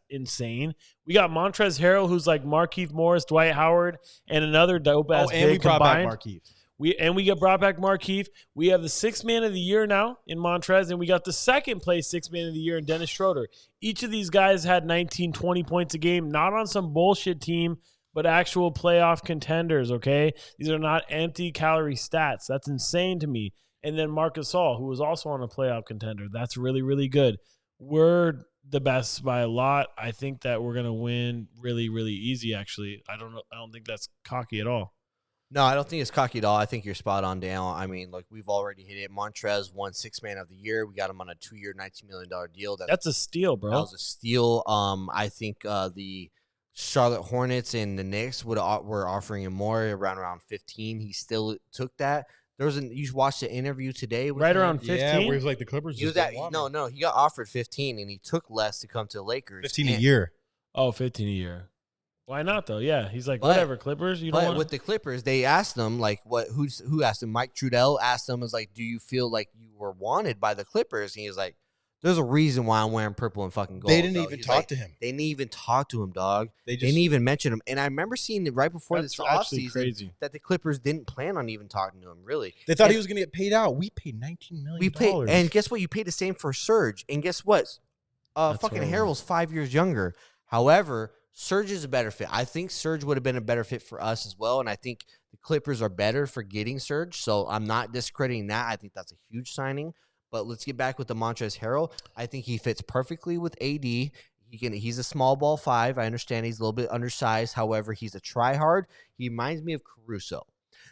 insane. We got Montrezl Harrell, who's like Markieff Morris, Dwight Howard, and another dope ass and we big brought combined. back Markieff. We got brought back Markieff. We have the 6th man of the year now in Montrez, and we got the 2nd place 6th man of the year in Dennis Schroeder. Each of these guys had 19, 20 points a game, not on some bullshit team, but actual playoff contenders, okay? These are not empty calorie stats. That's insane to me. And then Marc Gasol, who was also on a playoff contender. That's really, really good. We're the best by a lot. I think that we're going to win really, really easy, actually. I don't think that's cocky at all. No, I don't think it's cocky at all. I think you're spot on, Dale. I mean, like we've already hit it. Montrez won Sixth Man of the Year. We got him on a 2-year, $19 million deal. That's a steal, bro. That was a steal. I think the Charlotte Hornets and the Knicks were offering him more, around 15. He still took that. You watched the interview today with Right him? around 15. Yeah, where he's like the Clippers. He was just at, don't want him. no, he got offered 15 and he took less to come to the Lakers. 15 a And- year. Oh, 15 a year. Why not though? Yeah, he's like But- whatever. Clippers, you don't But want with the Clippers, they asked them like, who asked him? Mike Trudell asked him, was like, do you feel like you were wanted by the Clippers? And he was like, there's a reason why I'm wearing purple and fucking gold. They didn't dog. even He's talk like, to him. They didn't even talk to him, dog. They They just didn't even mention him. And I remember seeing it right before That's this actually offseason crazy. that the Clippers didn't plan on even talking to him, really. they thought And he was going to get paid out. We paid $19 million. We paid, and guess what? You paid the same for Serge. And guess what? That's Fucking horrible. Harrell's 5 years younger. However, Serge is a better fit. I think Serge would have been a better fit for us as well. And I think the Clippers are better for getting Serge. So I'm not discrediting that. I think that's a huge signing. But let's get back with the Montrezl Harrell. I think he fits perfectly with AD. He's a small ball 5. I understand he's a little bit undersized. However, he's a try-hard. He reminds me of Caruso.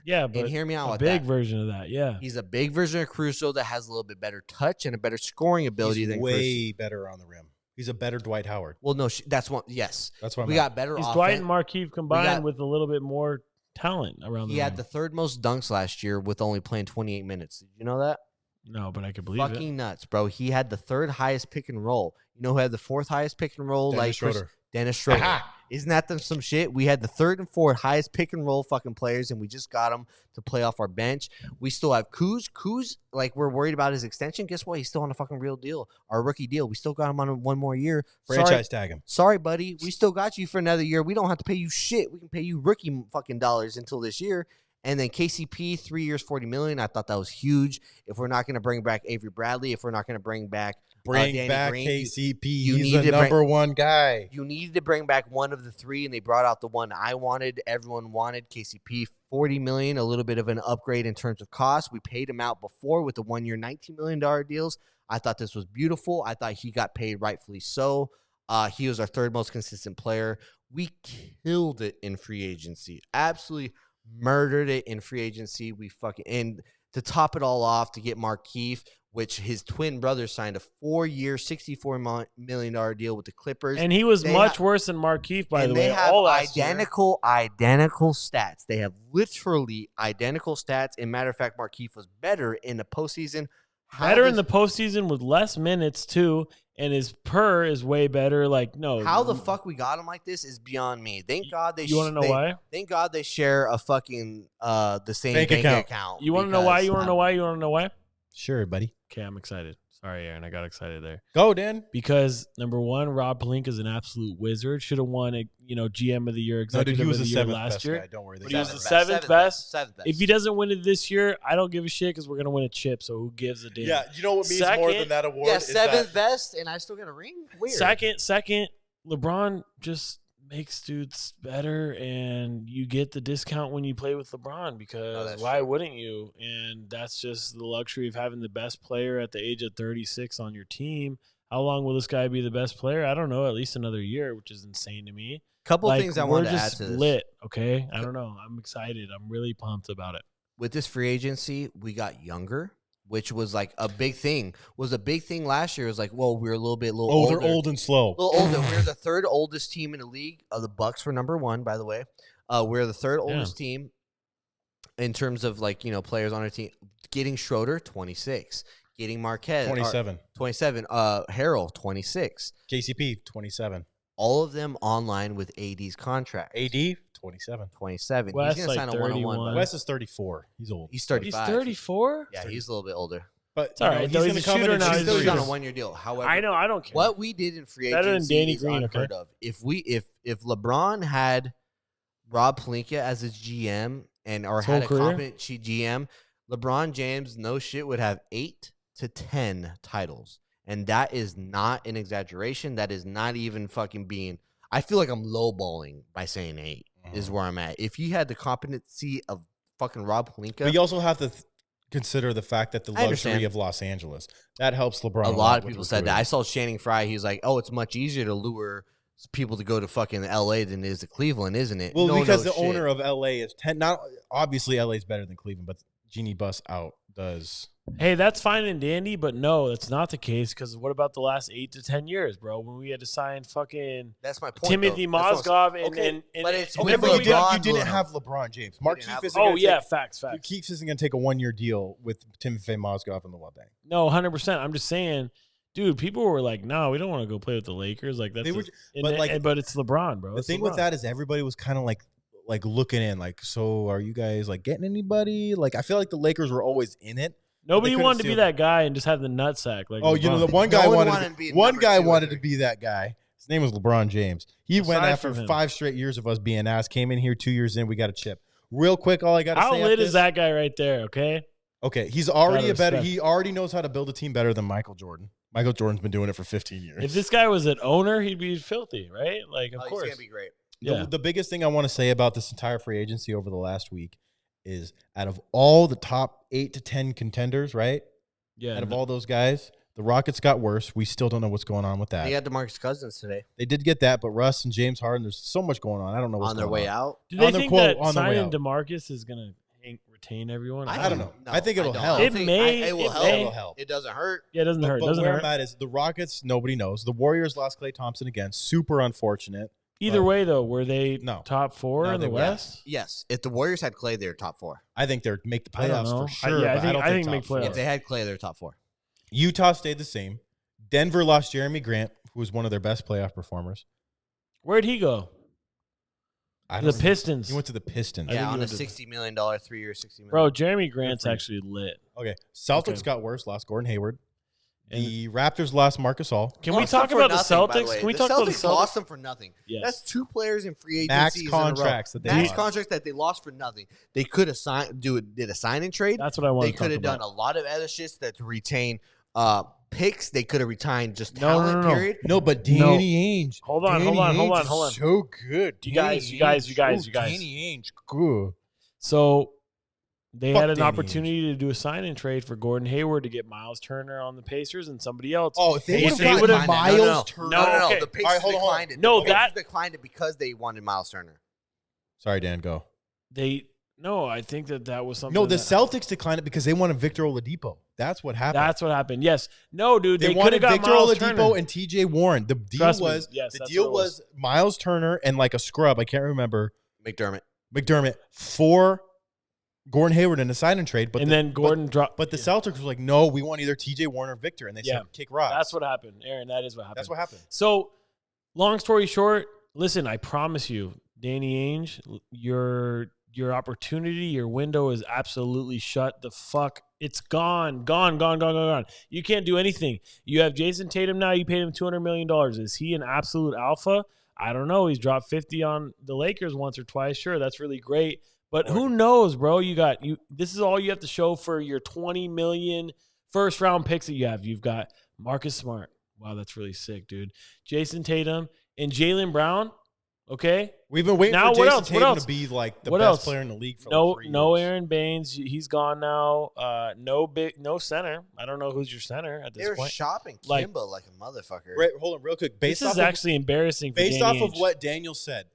Yeah, but And hear me out a with big that. version of that. Yeah. He's a big version of Caruso that has a little bit better touch and a better scoring ability He's than Caruso. way better on the rim. He's a better Dwight Howard. Well, no, that's one. Yes, That's why we got better. He's offense. Dwight and Markieff combined got- with a little bit more talent around He the had rim. the third most dunks last year with only playing 28 minutes. Did you know that? No, but I could believe Fucking nuts, bro. He had the third highest pick and roll. You know who had the fourth highest pick and roll? Dennis like Chris- Schroeder. Dennis Schroeder. Isn't that some shit? We had the third and fourth highest pick and roll fucking players, and we just got him to play off our bench. We still have Kuz. Kuz, like, we're worried about his extension. Guess what? He's still on a fucking real deal, our rookie deal. We still got him on one more year. Franchise tag him. Sorry, buddy. We still got you for another year. We don't have to pay you shit. We can pay you rookie fucking dollars until this year. And then KCP, 3 years, $40 million. I thought that was huge. If we're not going to bring back Avery Bradley, if we're not going to bring back Danny Green, KCP. you He's need the to bring- number one guy. you needed to bring back one of the three, and they brought out the one I wanted. Everyone wanted KCP, $40 million, a little bit of an upgrade in terms of cost. We paid him out before with the 1 year, $19 million deals. I thought this was beautiful. I thought he got paid rightfully so. He was our third most consistent player. We killed it in free agency. Absolutely murdered it in free agency. And to top it all off, to get Markieff, which his twin brother signed a 4-year, $64 million deal with the Clippers. And he was They much ha- worse than Markieff, by and the they way. have All last year. identical stats. They have literally identical stats. And matter of fact, Markieff was better in the postseason. Better in the postseason with less minutes too, and his per is way better. Like no, How the fuck we got him like this is beyond me. Thank God they. You want to know why? Thank God they share a fucking the same Bank bank account. account. You want to know why? because You want to know why? You want to know why? Sure, buddy. Okay, I'm excited. Sorry, Aaron, I got excited there Go, Dan. because number one, Rob Pelinka is an absolute wizard. Should have won a GM of the year, No, executive dude, he was of the the year seventh last best year. guy. Don't worry. But he was the Seventh seventh best. Seventh best. If he doesn't win it this year, I don't give a shit because we're gonna win a chip. So who gives a damn? Yeah, you know what means more Second- than that award? Yeah, is seventh that best, and I still got a ring. Weird. Second, LeBron just makes dudes better, and you get the discount when you play with LeBron because that's why true. wouldn't you? And that's just the luxury of having the best player at the age of 36 on your team. How long will this guy be the best player? I don't know. At least another year, which is insane to me. Couple Like, things I we're wanted to add just to this. lit. Okay, I don't know. I'm excited. I'm really pumped about it. With this free agency, we got younger, which was like a big thing. Was a big thing last year. It was like, well, we're a little older. they're old and slow. A little older. We're the third oldest team in the league. The Bucks were number one, by the way. We're the third oldest team in terms of players on our team. Getting Schroeder, 26. Getting Marquez, 27. 27. Harrell, 26. KCP, 27. All of them online with AD's contract. AD, 27. 27. Wes, He's gonna like sign a 1-on-1. 31. Wes is 34. He's old. He's He's 35. 34. Yeah, he's a little bit older. But It's all right, though. he's He's going a to come shooter in and now. shoot He's still He's on a threes. 1-year deal. However, I know. I don't care. what we did in free Better than agency Danny is Green, unheard okay? of. If LeBron had Rob Pelinka as his GM or His whole had a career? competent GM, LeBron James, no shit, would have 8 to 10 titles. And that is not an exaggeration. That is not even fucking being. I feel like I'm lowballing by saying 8 is where I'm at. If you had the competency of fucking Rob Pelinka, But you also have to consider the fact that the I luxury understand. of Los Angeles. That helps LeBron. a lot of with people said that. recruiting. I saw Channing Frye. He was like, "Oh, it's much easier to lure people to go to fucking LA than it is to Cleveland, isn't it? Well, No, because no the shit. owner of LA is not obviously LA is better than Cleveland, but Genie Bus out does. Hey, that's fine and dandy, but no, that's not the case. Because what about the last 8 to 10 years, bro? When we had to sign fucking That's my point. Timothy though. That's what I'm Mozgov saying. and, Okay, and but it's Okay, with but you LeBron didn't doing have them. LeBron James. Mark didn't Keefe have isn't oh gonna yeah, take, facts. Keefe isn't going to take a 1-year deal with Timothy Mozgov and the Wild Bang. No, 100%. I'm just saying, dude. People were like, "No, we don't want to go play with the Lakers." Like that's They were- but but, it's LeBron, bro. The It's thing LeBron. with that is everybody was kind of like looking in, like, so are you guys like getting anybody? Like, I feel like the Lakers were always in it. Nobody couldn't wanted to be steal- that guy and just have the nutsack. Like, Oh, you know, LeBron. the one guy No one wanted wanted to to be be, one number guy 2 or wanted to 3. be that guy. His name was LeBron James. He went Aside after from him. 5 straight years of us being ass. Came in here 2 years in. We got a chip. Real quick, all I got to How say. lit after is this- that guy right there? Okay, Okay, he's already Gotta a better. respect. He already knows how to build a team better than Michael Jordan. Michael Jordan's been doing it for 15 years. if this guy was an owner, he'd be filthy, right? Like, of Oh, he's course. gonna be great. Yeah. The biggest thing I want to say about this entire free agency over the last week is out of all the top 8 to 10 contenders, right? Yeah, Out of all those guys, the Rockets got worse. We still don't know what's going on with that. They had DeMarcus Cousins today They did get that, but Russ and James Harden, there's so much going on. I don't know what's on their going way on. out. do they on the think quote, that on the way signing out. DeMarcus is gonna retain everyone? I don't know. No, I think it'll don't. help. I It think may- it will it help. may. It'll help. It doesn't hurt. Yeah, it doesn't hurt. But Doesn't where hurt. I'm at is the Rockets, nobody knows. The Warriors lost Klay Thompson again. Super unfortunate. Either but- way, though, were they No. top 4 No, in they the were. West? Yes, if the Warriors had Clay, they're top 4. I think they're make the I don't playoffs know. for sure. Yeah, I but think- don't I think top make four. playoffs. If they had Clay, they're top 4. Utah stayed the same. Denver lost Jeremy Grant, who was one of their best playoff performers. Where'd he go? I The don't- Pistons. He went to the Pistons. I think Yeah, he on a went to- $60 million 3-year, $60 million. Bro, Jeremy Grant's for you. actually lit. Okay. Celtics Okay. got worse. Lost Gordon Hayward. And- The Raptors lost Marcus All. Can we Lost them talk for about the nothing, by Celtics? way. Can we The talk about the Celtics Celtics? lost them for nothing. Yes. That's 2 players in free Max agency contracts that they Max lost. contracts that they lost for nothing. They could have did a sign and trade. That's what I want They to could talk have done about. a lot of other shits that to retain picks. They could have retained just No, talent. no. Period. No, but No. Danny Ainge. Hold on, Danny hold on, hold Ainge on, is hold on. So good. You guys, you guys. Danny Ainge, good. So they Fuck had an Danny opportunity to do a sign and trade for Gordon Hayward to get Miles Turner on the Pacers and somebody else. Oh, if they If would have they gotten would've- Miles Turner. No, okay. The Pacers All right, hold on, hold on. declined it. No, the Pacers that- declined it because they wanted Miles Turner. Sorry, Dan, go. I think that was something. No, the that- Celtics declined it because they wanted Victor Oladipo. That's what happened. That's what happened. Yes. No, dude. they They could wanted have got Victor Miles Oladipo Turner. and TJ Warren. The deal Trust me. was Yes, the that's deal what it was. was Miles Turner and like a scrub, I can't remember, McDermott. for Gordon Hayward in a sign and trade. But And the, then Gordon dropped. But the Celtics was like, no, we want either TJ Warren or Victor, and they Yeah. said kick rocks. That's what happened, Aaron. That is what happened. That's what happened. So, long story short, listen, I promise you, Danny Ainge, your opportunity, your window is absolutely shut the fuck. It's gone. You can't do anything. You have Jason Tatum now. You paid him $200 million. Is he an absolute alpha? I don't know. He's dropped 50 on the Lakers once or twice. Sure, that's really great. But who knows, bro? This is all you have to show for your 20 million first round picks that you have. You've got Marcus Smart. Wow, that's really sick, dude. Jason Tatum and Jaylen Brown. Okay. We've been waiting Now, for what Jason else? What Tatum else? to be like the What best else? player in the league for No, like 3 no years. Aaron Baines. He's gone now. No center. I don't know who's your center at this They were point. shopping Like- Kimba like a motherfucker. Right, hold on, real quick. This is actually embarrassing. For based Danny off of Ainge. what Daniel said.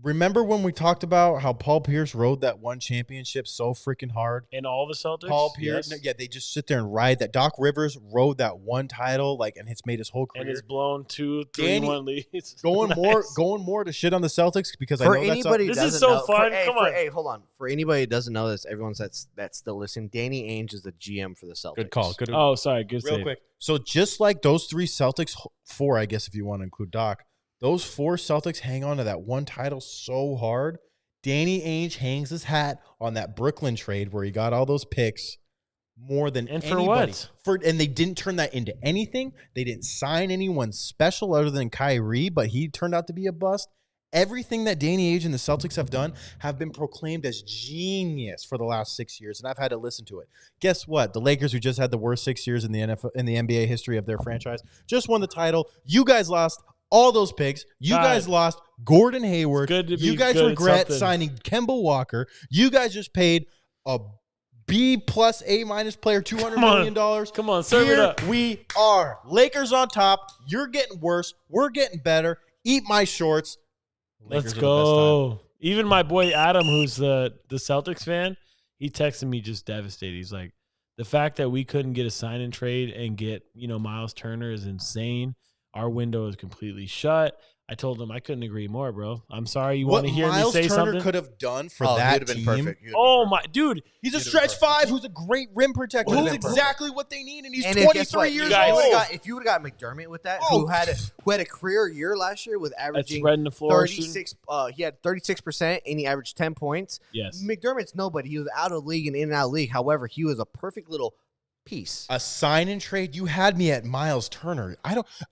Remember when we talked about how Paul Pierce rode that one championship so freaking hard? And all the Celtics. Paul Pierce, yes. yeah, they just sit there and ride that. Doc Rivers rode that one title, like, and it's made his whole career. and it's blown 2-3-1 Danny- leads. going Nice. more to shit on the Celtics because For I know anybody who This is doesn't so know, fun. For, hey, Come for- on. Hey, hold on. For anybody who doesn't know this, everyone that's still listening, Danny Ainge is the GM for the Celtics. good call. Good. Oh, sorry. Good real save. quick. So just like those 3 Celtics, 4, I guess if you want to include Doc, those 4 Celtics hang on to that one title so hard. Danny Ainge hangs his hat on that Brooklyn trade where he got all those picks more than And for anybody. what? And they didn't turn that into anything. They didn't sign anyone special other than Kyrie, but he turned out to be a bust. Everything that Danny Ainge and the Celtics have done have been proclaimed as genius for the last 6 years, and I've had to listen to it. Guess what? The Lakers, who just had the worst 6 years in the NBA history of their franchise, just won the title. You guys lost all those picks. You God. guys lost Gordon Hayward. It's good to You be guys good at regret something. signing Kemba Walker. You guys just paid a B plus A minus player, $200 million. Come on, serve it Here up. we are. Lakers on top. You're getting worse. We're getting better. Eat my shorts. Lakers Let's are the best time. go. Even my boy Adam, who's the Celtics fan, he texted me just devastated. He's like, the fact that we couldn't get a sign and trade and get, Miles Turner is insane. Our window is completely shut. I told him I couldn't agree more, bro. I'm sorry you want to hear Miles me say Turner something. could have done for Oh, that he'd have been team. perfect. He'd have Oh been my dude, He's a He'd have stretch been five who's a great rim protector. Would've Who's been perfect. exactly what they need, and he's And guess 23 what? years guys- old. If you would have got McDermott with that, Oh. who had a career year last year with that's averaging spreading the floor. shooting. 36, he had 36% and he averaged 10 points. Yes. McDermott's nobody. He was out of league and in and out of league. However, he was a perfect little piece. A sign and trade. You had me at Miles Turner.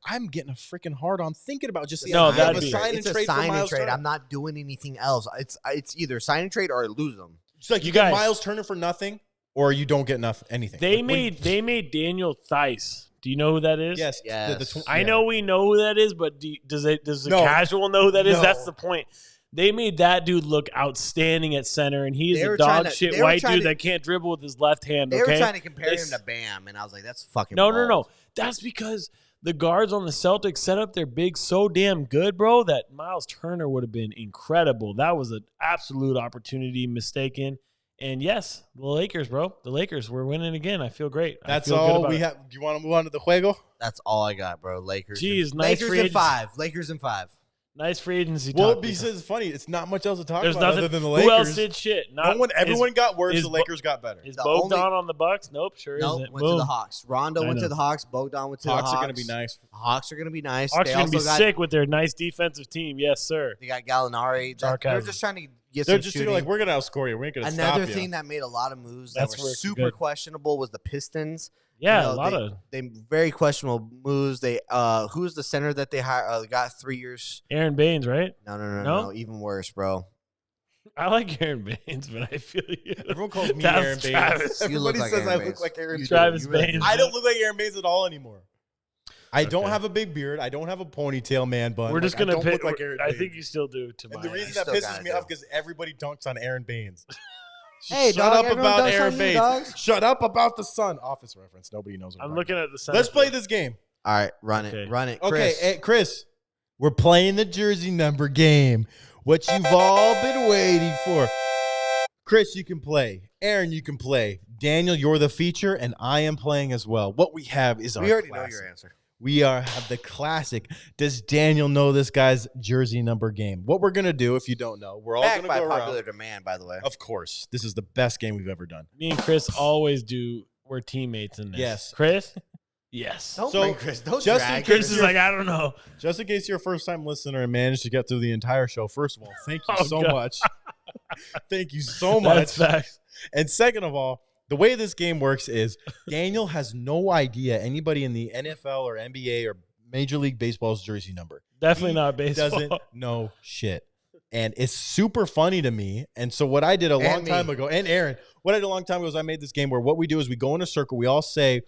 I'm getting a freaking hard on thinking about just the No, idea of that'd a be- sign and It's a trade for sign and Miles trade. Turner. I'm not doing anything else. It's either sign and trade or I lose them. It's like you You get guys- Miles Turner for nothing, or you don't get anything. They Like, when- made Daniel Theis. Do you know who that is? yes, Yes. I know we know who that is, but does the No. casual know who that is? No. That's the point. They made that dude look outstanding at center, and he is They a were trying dog to- shit they were white trying dude to- that can't dribble with his left hand. They Okay? were trying to compare him They- to Bam, and I was like, that's fucking No. balls. That's because the guards on the Celtics set up their big so damn good, bro, that Miles Turner would have been incredible. That was an absolute opportunity mistaken. And yes, the Lakers, bro. The Lakers, we're winning again. I feel great. That's I feel good all about we it. have. Do you want to move on to the juego? That's all I got, bro. Lakers. Jeez, and, nice Lakers free in agency. 5. Lakers in 5. Nice free agency Well, talk. because it's funny. It's not much else to talk There's about nothing. other than the Lakers. Who else did shit? Everyone got worse. is The Lakers got better. Is The Bogdan only- on the Bucks? Nope, sure Nope, isn't. went to Boom. the Hawks. Rondo I went know. to the Hawks. Bogdan went to the Hawks Hawks. are going to be nice. Hawks are going to be nice. Hawks They are going to be also got, sick with their nice defensive team. Yes, sir. They got Gallinari. They're Sarcasm. just trying to get They're some just shooting. like, we're going to outscore you. We ain't going to stop Another you. thing that made a lot of moves That's that where were it's super good. questionable was the Pistons. Yeah, You know, a lot of they very questionable moves. They who's the center that they got 3 years? Aaron Baines, right? No, No? even worse, bro. I like Aaron Baines, but I feel you. Everyone calls me That's Aaron Baines. Travis. You look Everybody like says Aaron I Baines. look like Aaron You Baines. do. Travis You really Baines. do. I don't look like Aaron Baines at all anymore. I don't Okay. have a big beard. I don't have a ponytail, man bun. We're just Like, I gonna don't pick. look like Aaron I Baines. think you still do. To And my the eyes. reason You that still pisses gotta me do. off because everybody dunks on Aaron Baines. Hey, Shut dog, up everyone about dunks Aaron on you, Baines. dogs. Shut up about the Sun. Office reference. Nobody knows what I'm I'm looking at the. Center Let's play field. this game. All right, run Okay. it, run it, Okay, Chris. hey, Chris, we're playing the jersey number game. What you've all been waiting for. Chris, you can play. Aaron, you can play. Daniel, you're the feature, and I am playing as well. What we have is our we already know classic. your answer. We have the classic. Does Daniel know this guy's jersey number game? What we're gonna do, if you don't know, we're all Backed gonna by go popular around. demand, by the way. Of course, this is the best game we've ever done. Me and Chris always do. We're teammates in this. Yes. Chris. Yes. Don't So, bring Chris. Don't just drag in Chris case is like, I don't know. Just in case you're a first-time listener and managed to get through the entire show, first of all, thank you Oh, so God. much. Thank you so much. That's facts. And second of all, the way this game works is Daniel has no idea anybody in the NFL or NBA or Major League Baseball's jersey number. Definitely He not baseball. Doesn't know shit. And it's super funny to me. And so what I did a long And me. time ago, and Aaron, what I did a long time ago is I made this game where what we do is we go in a circle. We all say,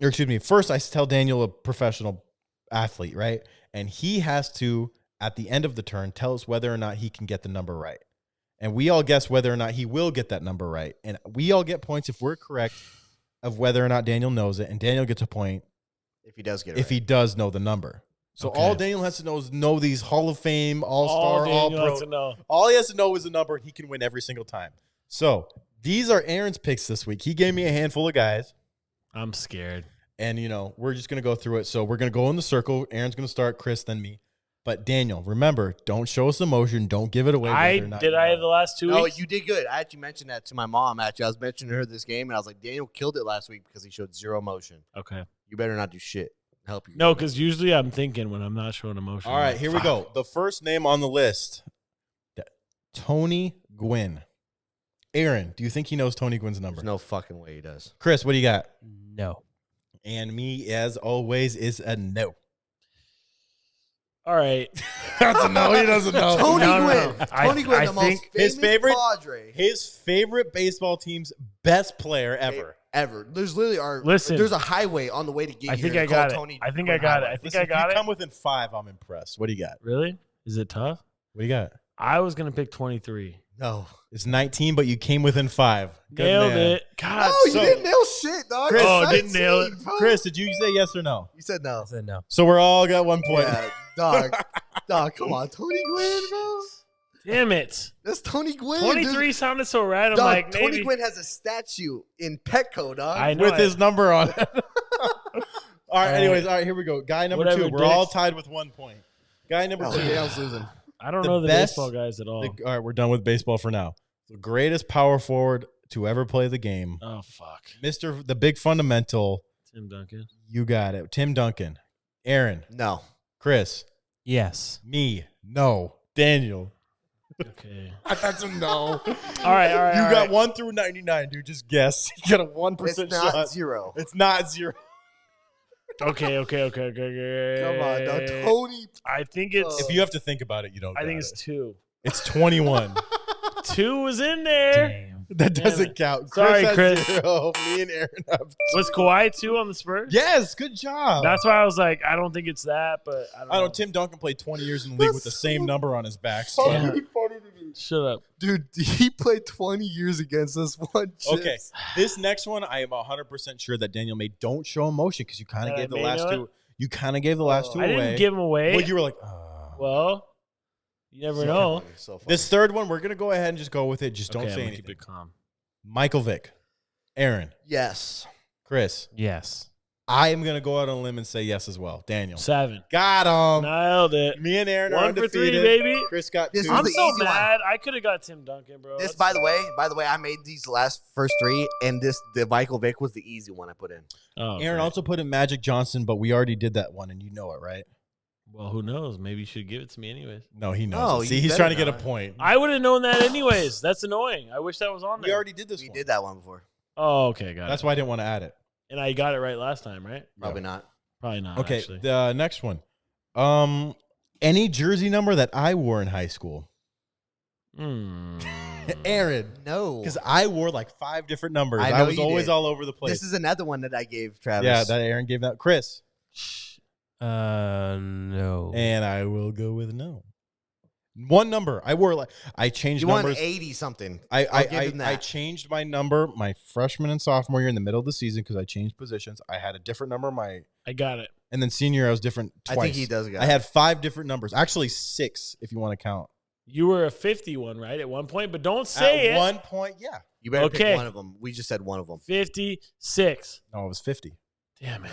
or excuse me, first I tell Daniel a professional athlete, right? And he has to, at the end of the turn, tell us whether or not he can get the number right. And we all guess whether or not he will get that number right. And we all get points if we're correct of whether or not Daniel knows it. And Daniel gets a point If he does get it if right. he does know the number. So Okay. all Daniel has to know is know these Hall of Fame, All All-Star, Daniel has to All-Pro. know. All he has to know is the number. He can win every single time. So these are Aaron's picks this week. He gave me a handful of guys. I'm scared. And, we're just going to go through it. So we're going to go in the circle. Aaron's going to start, Chris, then me. But Daniel, remember, don't show us emotion. Don't give it away. I whether or not did. you I know. the last 2 No, weeks. you did good. I actually mentioned that to my mom. Actually, I was mentioning her this game, and I was like, Daniel killed it last week because he showed zero emotion. Okay. You better not do shit. Help you. No, because usually I'm thinking when I'm not showing emotion. All I'm right, like, here we fuck. go. The first name on the list, Tony Gwynn. Aaron, do you think he knows Tony Gwynn's number? There's no fucking way he does. Chris, what do you got? No. And me, as always, is a no. All right. That's a no. He doesn't know. Tony No, no, Gwynn. no. Tony I Gwynn, the most think famous his favorite- Padre His favorite baseball team's best player ever. ever. There's literally Listen. There's a highway on the way to get I here. think I called got it. Tony I think Gwynn I got it. Highway. I think Listen, I if got you it. come within 5, I'm impressed. What do you got? Really? Is it tough? What do you got? I was gonna pick 23. No. It's 19, but you came within 5. Good Nailed man. it. God. Oh, you so- didn't nail shit, dog. Chris- Oh, It's didn't nail it. 19, bro. Chris, did you say yes or no? You said no. I said no. So we're all got 1 point. Yeah, dog. Dog, come on. Tony Gwynn, bro. Damn it. That's Tony Gwynn. 23 sounded so right. I'm Dog, like, Tony maybe. Gwynn has a statue in Petco, dog. I know With it. his number on it. All right, right. anyways, all right, here we go. Guy number Whatever, 2. We're all dicks. tied with 1 point. Guy number 2. Oh, Dale's losing. I don't the know the best- baseball guys at all. All right, we're done with baseball for now. The greatest power forward to ever play the game. Oh, fuck. Mr. The Big Fundamental. Tim Duncan. You got it. Tim Duncan. Aaron. No. Chris. Yes. Me. No. Daniel. Okay. That's a no. All right. You all got right. 1 through 99, dude. Just guess. You got a 1% It's not shot. 0. It's not 0. Okay. Come on, dog. Tony. I think it's. If you have to think about it, you don't. I think got it's it. 2. It's 21. 2 was in there. Damn. That Damn doesn't it. count. Sorry, has Chris. 0. Me and Aaron have 2. Was Kawhi 2 on the Spurs? Yes, good job. That's why I was like, I don't think it's that, but I don't know. I don't. Tim Duncan played 20 years in the league with the same number on his back. So. Yeah. Shut up. Dude, he played 20 years against us. One chip. Okay, this next one I am 100% sure that Daniel made. Don't show emotion because you kind of That I gave the may last know two. You kind of gave the last two I away. didn't give him away. Well, you were like, Well, you never know. So funny. This third one, we're gonna go ahead and just go with it. Just don't Okay, I'm say gonna anything. Keep it calm. Michael Vick, Aaron, Yes. Chris. Yes. I am gonna go out on a limb and say yes as well. Daniel, 7. got him. Nailed it. Me and Aaron are 1 for 3, undefeated. baby. Chris got This 2. was I'm the so easy one. mad. I could have got Tim Duncan, bro. This, That's- by the way, I made these first 3, and the Michael Vick was the easy one I put in. Oh, Aaron great. also put in Magic Johnson, but we already did that one, and you know it, right? Well, who knows? Maybe you should give it to me anyways. No, he knows. No, it. See, you he's better trying to get a not. point. I would have known that anyways. That's annoying. I wish that was on there. We already did this We one. did that one before. Oh, okay, got That's it. why I didn't want to add it. And I got it right last time, right? Probably not. Probably not. Okay, Actually. the next one. Any jersey number that I wore in high school, Aaron, No. because I wore like 5 different numbers. I I, know was you always did. all over the place. This is another one that I gave Travis. yeah, that Aaron gave that. Chris, No. and I will go with no. One number I wore like I changed you won numbers. 80 something. I I'll give him I that. changed my number my freshman and sophomore year in the middle of the season because I changed positions. I had a different number I got it. and then senior year I was different I twice. think he does got I it. had 5 different numbers, actually 6 if you want to count. You were a 51, right? At one point, but don't say At it. one point, yeah. You better Okay. pick one of them. We just said one of them. 56. No, it was 50. Damn it.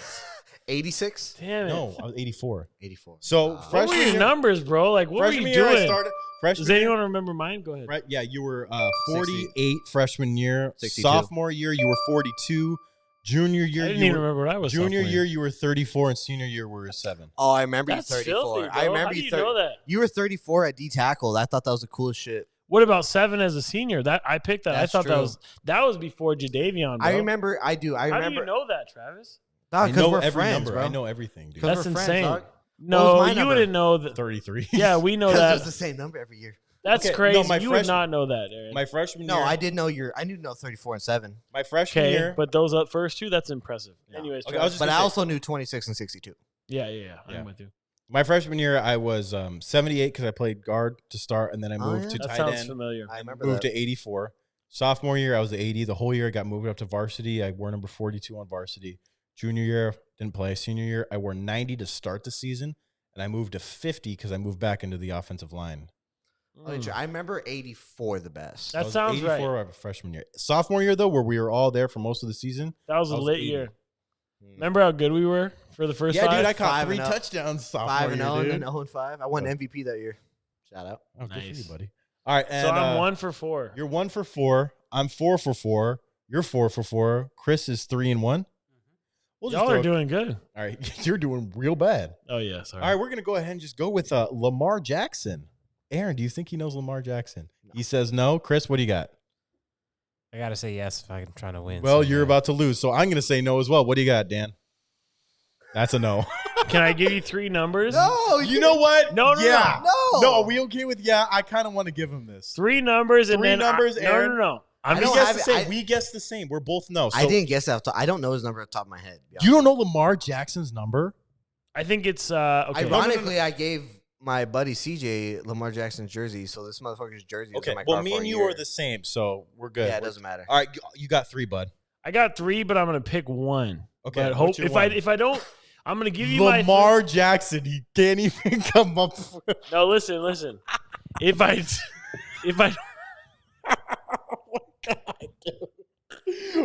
86? Damn it. No, I was 84. 84. So What were freshman your year, numbers, bro? Like, what were freshman you year I doing? started. Freshman Does year- anyone remember mine? Go ahead. Right, yeah, you were 48 freshman year. 62. Sophomore year, you were 42. Junior year, I didn't you even were, remember what I was. junior sophomore year, you were 34, and senior year, we were 7. Oh, I remember That's you 34. filthy, bro. I remember How do you you know that? You were 34 at D tackle. I thought that was the coolest shit. What about 7 as a senior? That I picked that. That's I thought true. that was before Jadavion, bro. I remember. I do. I How remember. do you know that, Travis? Dog, I 'cause know we're every friends, number. bro. I know everything, dude. 'Cause That's we're friends, insane. dog. No, my you number? wouldn't know that. 33. Yeah, we know Because it was that. the same number every year. That's Okay, no, crazy. my You would freshman- not know that, Aaron. My freshman No, year. I did know I knew 34 and 7. My freshman Okay, year. but those first two, that's impressive. Yeah. Anyways, Okay, I was Travis. just But gonna I say- also knew 26 and 62. yeah. Yeah. I'm with you. My freshman year, I was 78 because I played guard to start, and then I Oh, moved yeah. to That tight sounds end. familiar. I remember Moved that. to 84. Sophomore year, I was 80. The whole year, I got moved up to varsity. I wore number 42 on varsity. Junior year, didn't play. Senior year, I wore 90 to start the season, and I moved to 50 because I moved back into the offensive line. I remember 84 the best. That I was sounds 84 of a freshman year. Sophomore year, though, where we were all there for most of the season. That was a I was lit 80. year. Remember how good we were for the first Yeah, five? dude, I caught 5 3 and up. touchdowns sophomore 5 and year, 0 and dude. then 0 and 5. I won MVP that year. Shout out. Oh, good for Nice. you, buddy. All right, and so I'm 1 for 4. You're 1 for 4. I'm 4 for 4. You're 4 for 4. Chris is 3 and 1. We'll just Y'all throw are it- doing good. All right, you're doing real bad. Oh yeah, sorry. All right, we're gonna go ahead and just go with Lamar Jackson. Aaron, do you think he knows Lamar Jackson? He says no. Chris, what do you got? I gotta say yes if I'm trying to win. Well, so, you're yeah. about to lose, so I'm gonna say no as well. What do you got, Dan? That's a no. Can I give you 3 numbers? No, You know what? No, no, yeah. no. No, are we okay with yeah? I kind of want to give him this. 3 numbers and 3 then numbers, no, Aaron? no. I'm We don't just guess have the it. same. We guess the same. We're both no. So I didn't guess that. I don't know his number off the top of my head. You don't know Lamar Jackson's number? I think it's okay. Ironically, I gave my buddy CJ Lamar Jackson's jersey. So this motherfucker's jersey. was Okay. in my Well, car me for and a you year. are the same, so we're good. Yeah, it doesn't matter. All right, you got 3, bud. I got 3, but I'm gonna pick one. Okay, But what's hope your if one? I don't, I'm gonna give you my Lamar Jackson. He can't even come up with. No, listen. If I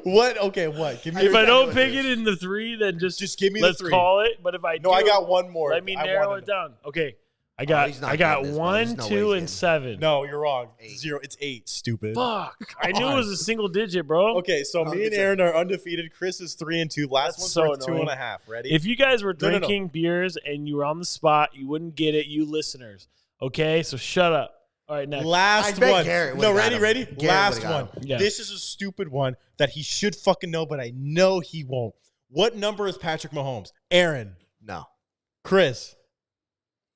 What? Okay, what? Give me. if I your- don't pick it in the 3, then just give me the let's 3. call it. But if I No, I do, got one more. let me I narrow wanted it down. Okay, I he's got not getting this, bro. 1, There's no way 2, he's and getting 7. No, you're wrong. 8. 0. It's 8. Stupid. Fuck, I knew it was a single digit, bro. Okay, so No, me and it's a- Aaron are undefeated. Chris is 3 and 2. Last That's one's so worth annoying. 2.5. Ready? If you guys were No, no, no. drinking beers and you were on the spot, you wouldn't get it, you listeners. Okay, so shut up. All right, next. Last I bet one. Garrett No, would've got ready, him. ready? Garrett Last would've got one. him. Yeah. This is a stupid one that he should fucking know, but I know he won't. What number is Patrick Mahomes? Aaron. No. Chris.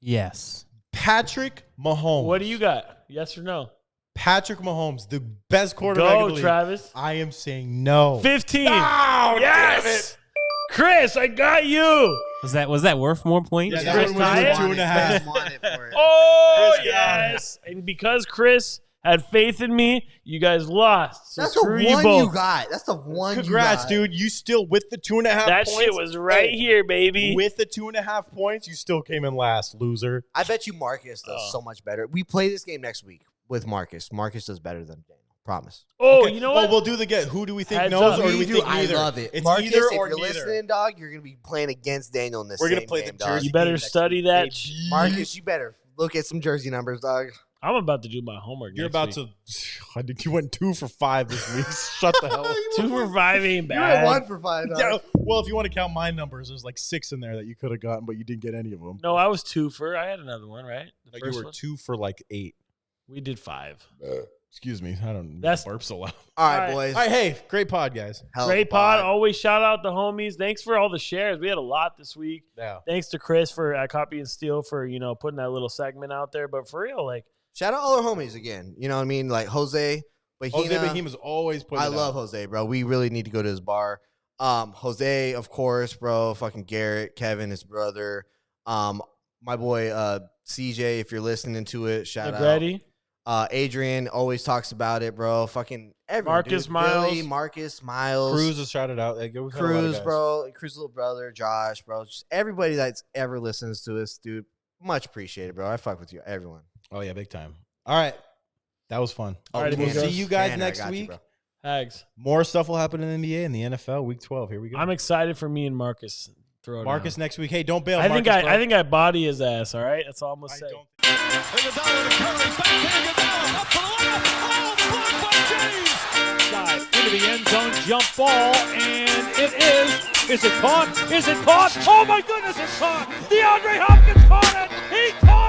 Yes. Patrick Mahomes. What do you got? Yes or no? Patrick Mahomes, the best quarterback in the Go, league. Travis. I am saying no. 15. Oh, yes. damn it. Chris, I got you. Was that worth more points? Yeah, that Chris one was Hyatt? 2.5. Wanted for it. Oh, Chris got yes. And because Chris had faith in me, you guys lost. So That's the screw one you both. you got. That's the one Congrats, you got. dude. You still, with the 2.5 That points. shit was right Hey, here, baby. With the 2.5 points, you still came in last, loser. I bet you Marcus does so much better. We play this game next week with Marcus. Marcus does better than Daniel. Promise. Oh, Okay. you know what? Oh, we'll do the get. Who do we think Heads knows, up. or do we think I neither? love it. It's Marcus, either if or you're neither. listening, dog, you're going to be playing against Daniel in this We're same gonna play game, the dog. jersey. you better game next study week, that. baby. Marcus, you better look at some jersey numbers, dog. I'm about to do my homework. You're next about week. to. I think you went 2 for 5 this week. Shut the hell up. 2 for 5 ain't You're bad. at 1 for 5, dog. Yeah, well, if you want to count my numbers, there's like 6 in there that you could have gotten, but you didn't get any of them. No, I was 2 for. I had another one, right? The Like first you were one? 2 for like 8. We did 5. Excuse me. I don't That's- burp so loud. All right, All right. boys. All right, hey, great pod, guys. Hell of a Great pod. Always shout out the homies. Thanks for all the shares. We had a lot this week. Yeah. Thanks to Chris for Copy and Steal for putting that little segment out there. But for real, like Shout out all our homies again. You know what I mean? Like Jose, Bahina. Jose Bahim is always putting I it love out. Jose, bro. We really need to go to his bar. Jose, of course, bro. Fucking Garrett, Kevin, his brother. My boy CJ, if you're listening to it, shout out. Negretti. Adrian always talks about it, bro. Fucking everyone. Marcus dude. Miles. Billy, Marcus Miles. Cruz is shouted out. Like, we've had a lot of Cruz, guys. bro. Cruz's little brother, Josh, bro. Just everybody that's ever listens to us, dude. Much appreciated, bro. I fuck with you, everyone. Oh yeah, big time. All right, that was fun. All right, we'll amigos. see you guys Tanner, I next got you, week. bro. Hags. More stuff will happen in the NBA and the NFL week 12. Here we go. I'm excited for me and Marcus. Throw Marcus down. next week. Hey, don't bail. I think Marcus, bro. I think I body his ass. All right, that's all I'm gonna I say. don't. Iguodala to Curry, back to Iguodala, up for the layup. Oh, blocked by James. Side into the end zone, jump ball, and it is. Is it caught? Is it caught? Oh my goodness, it's caught! DeAndre Hopkins caught it! He caught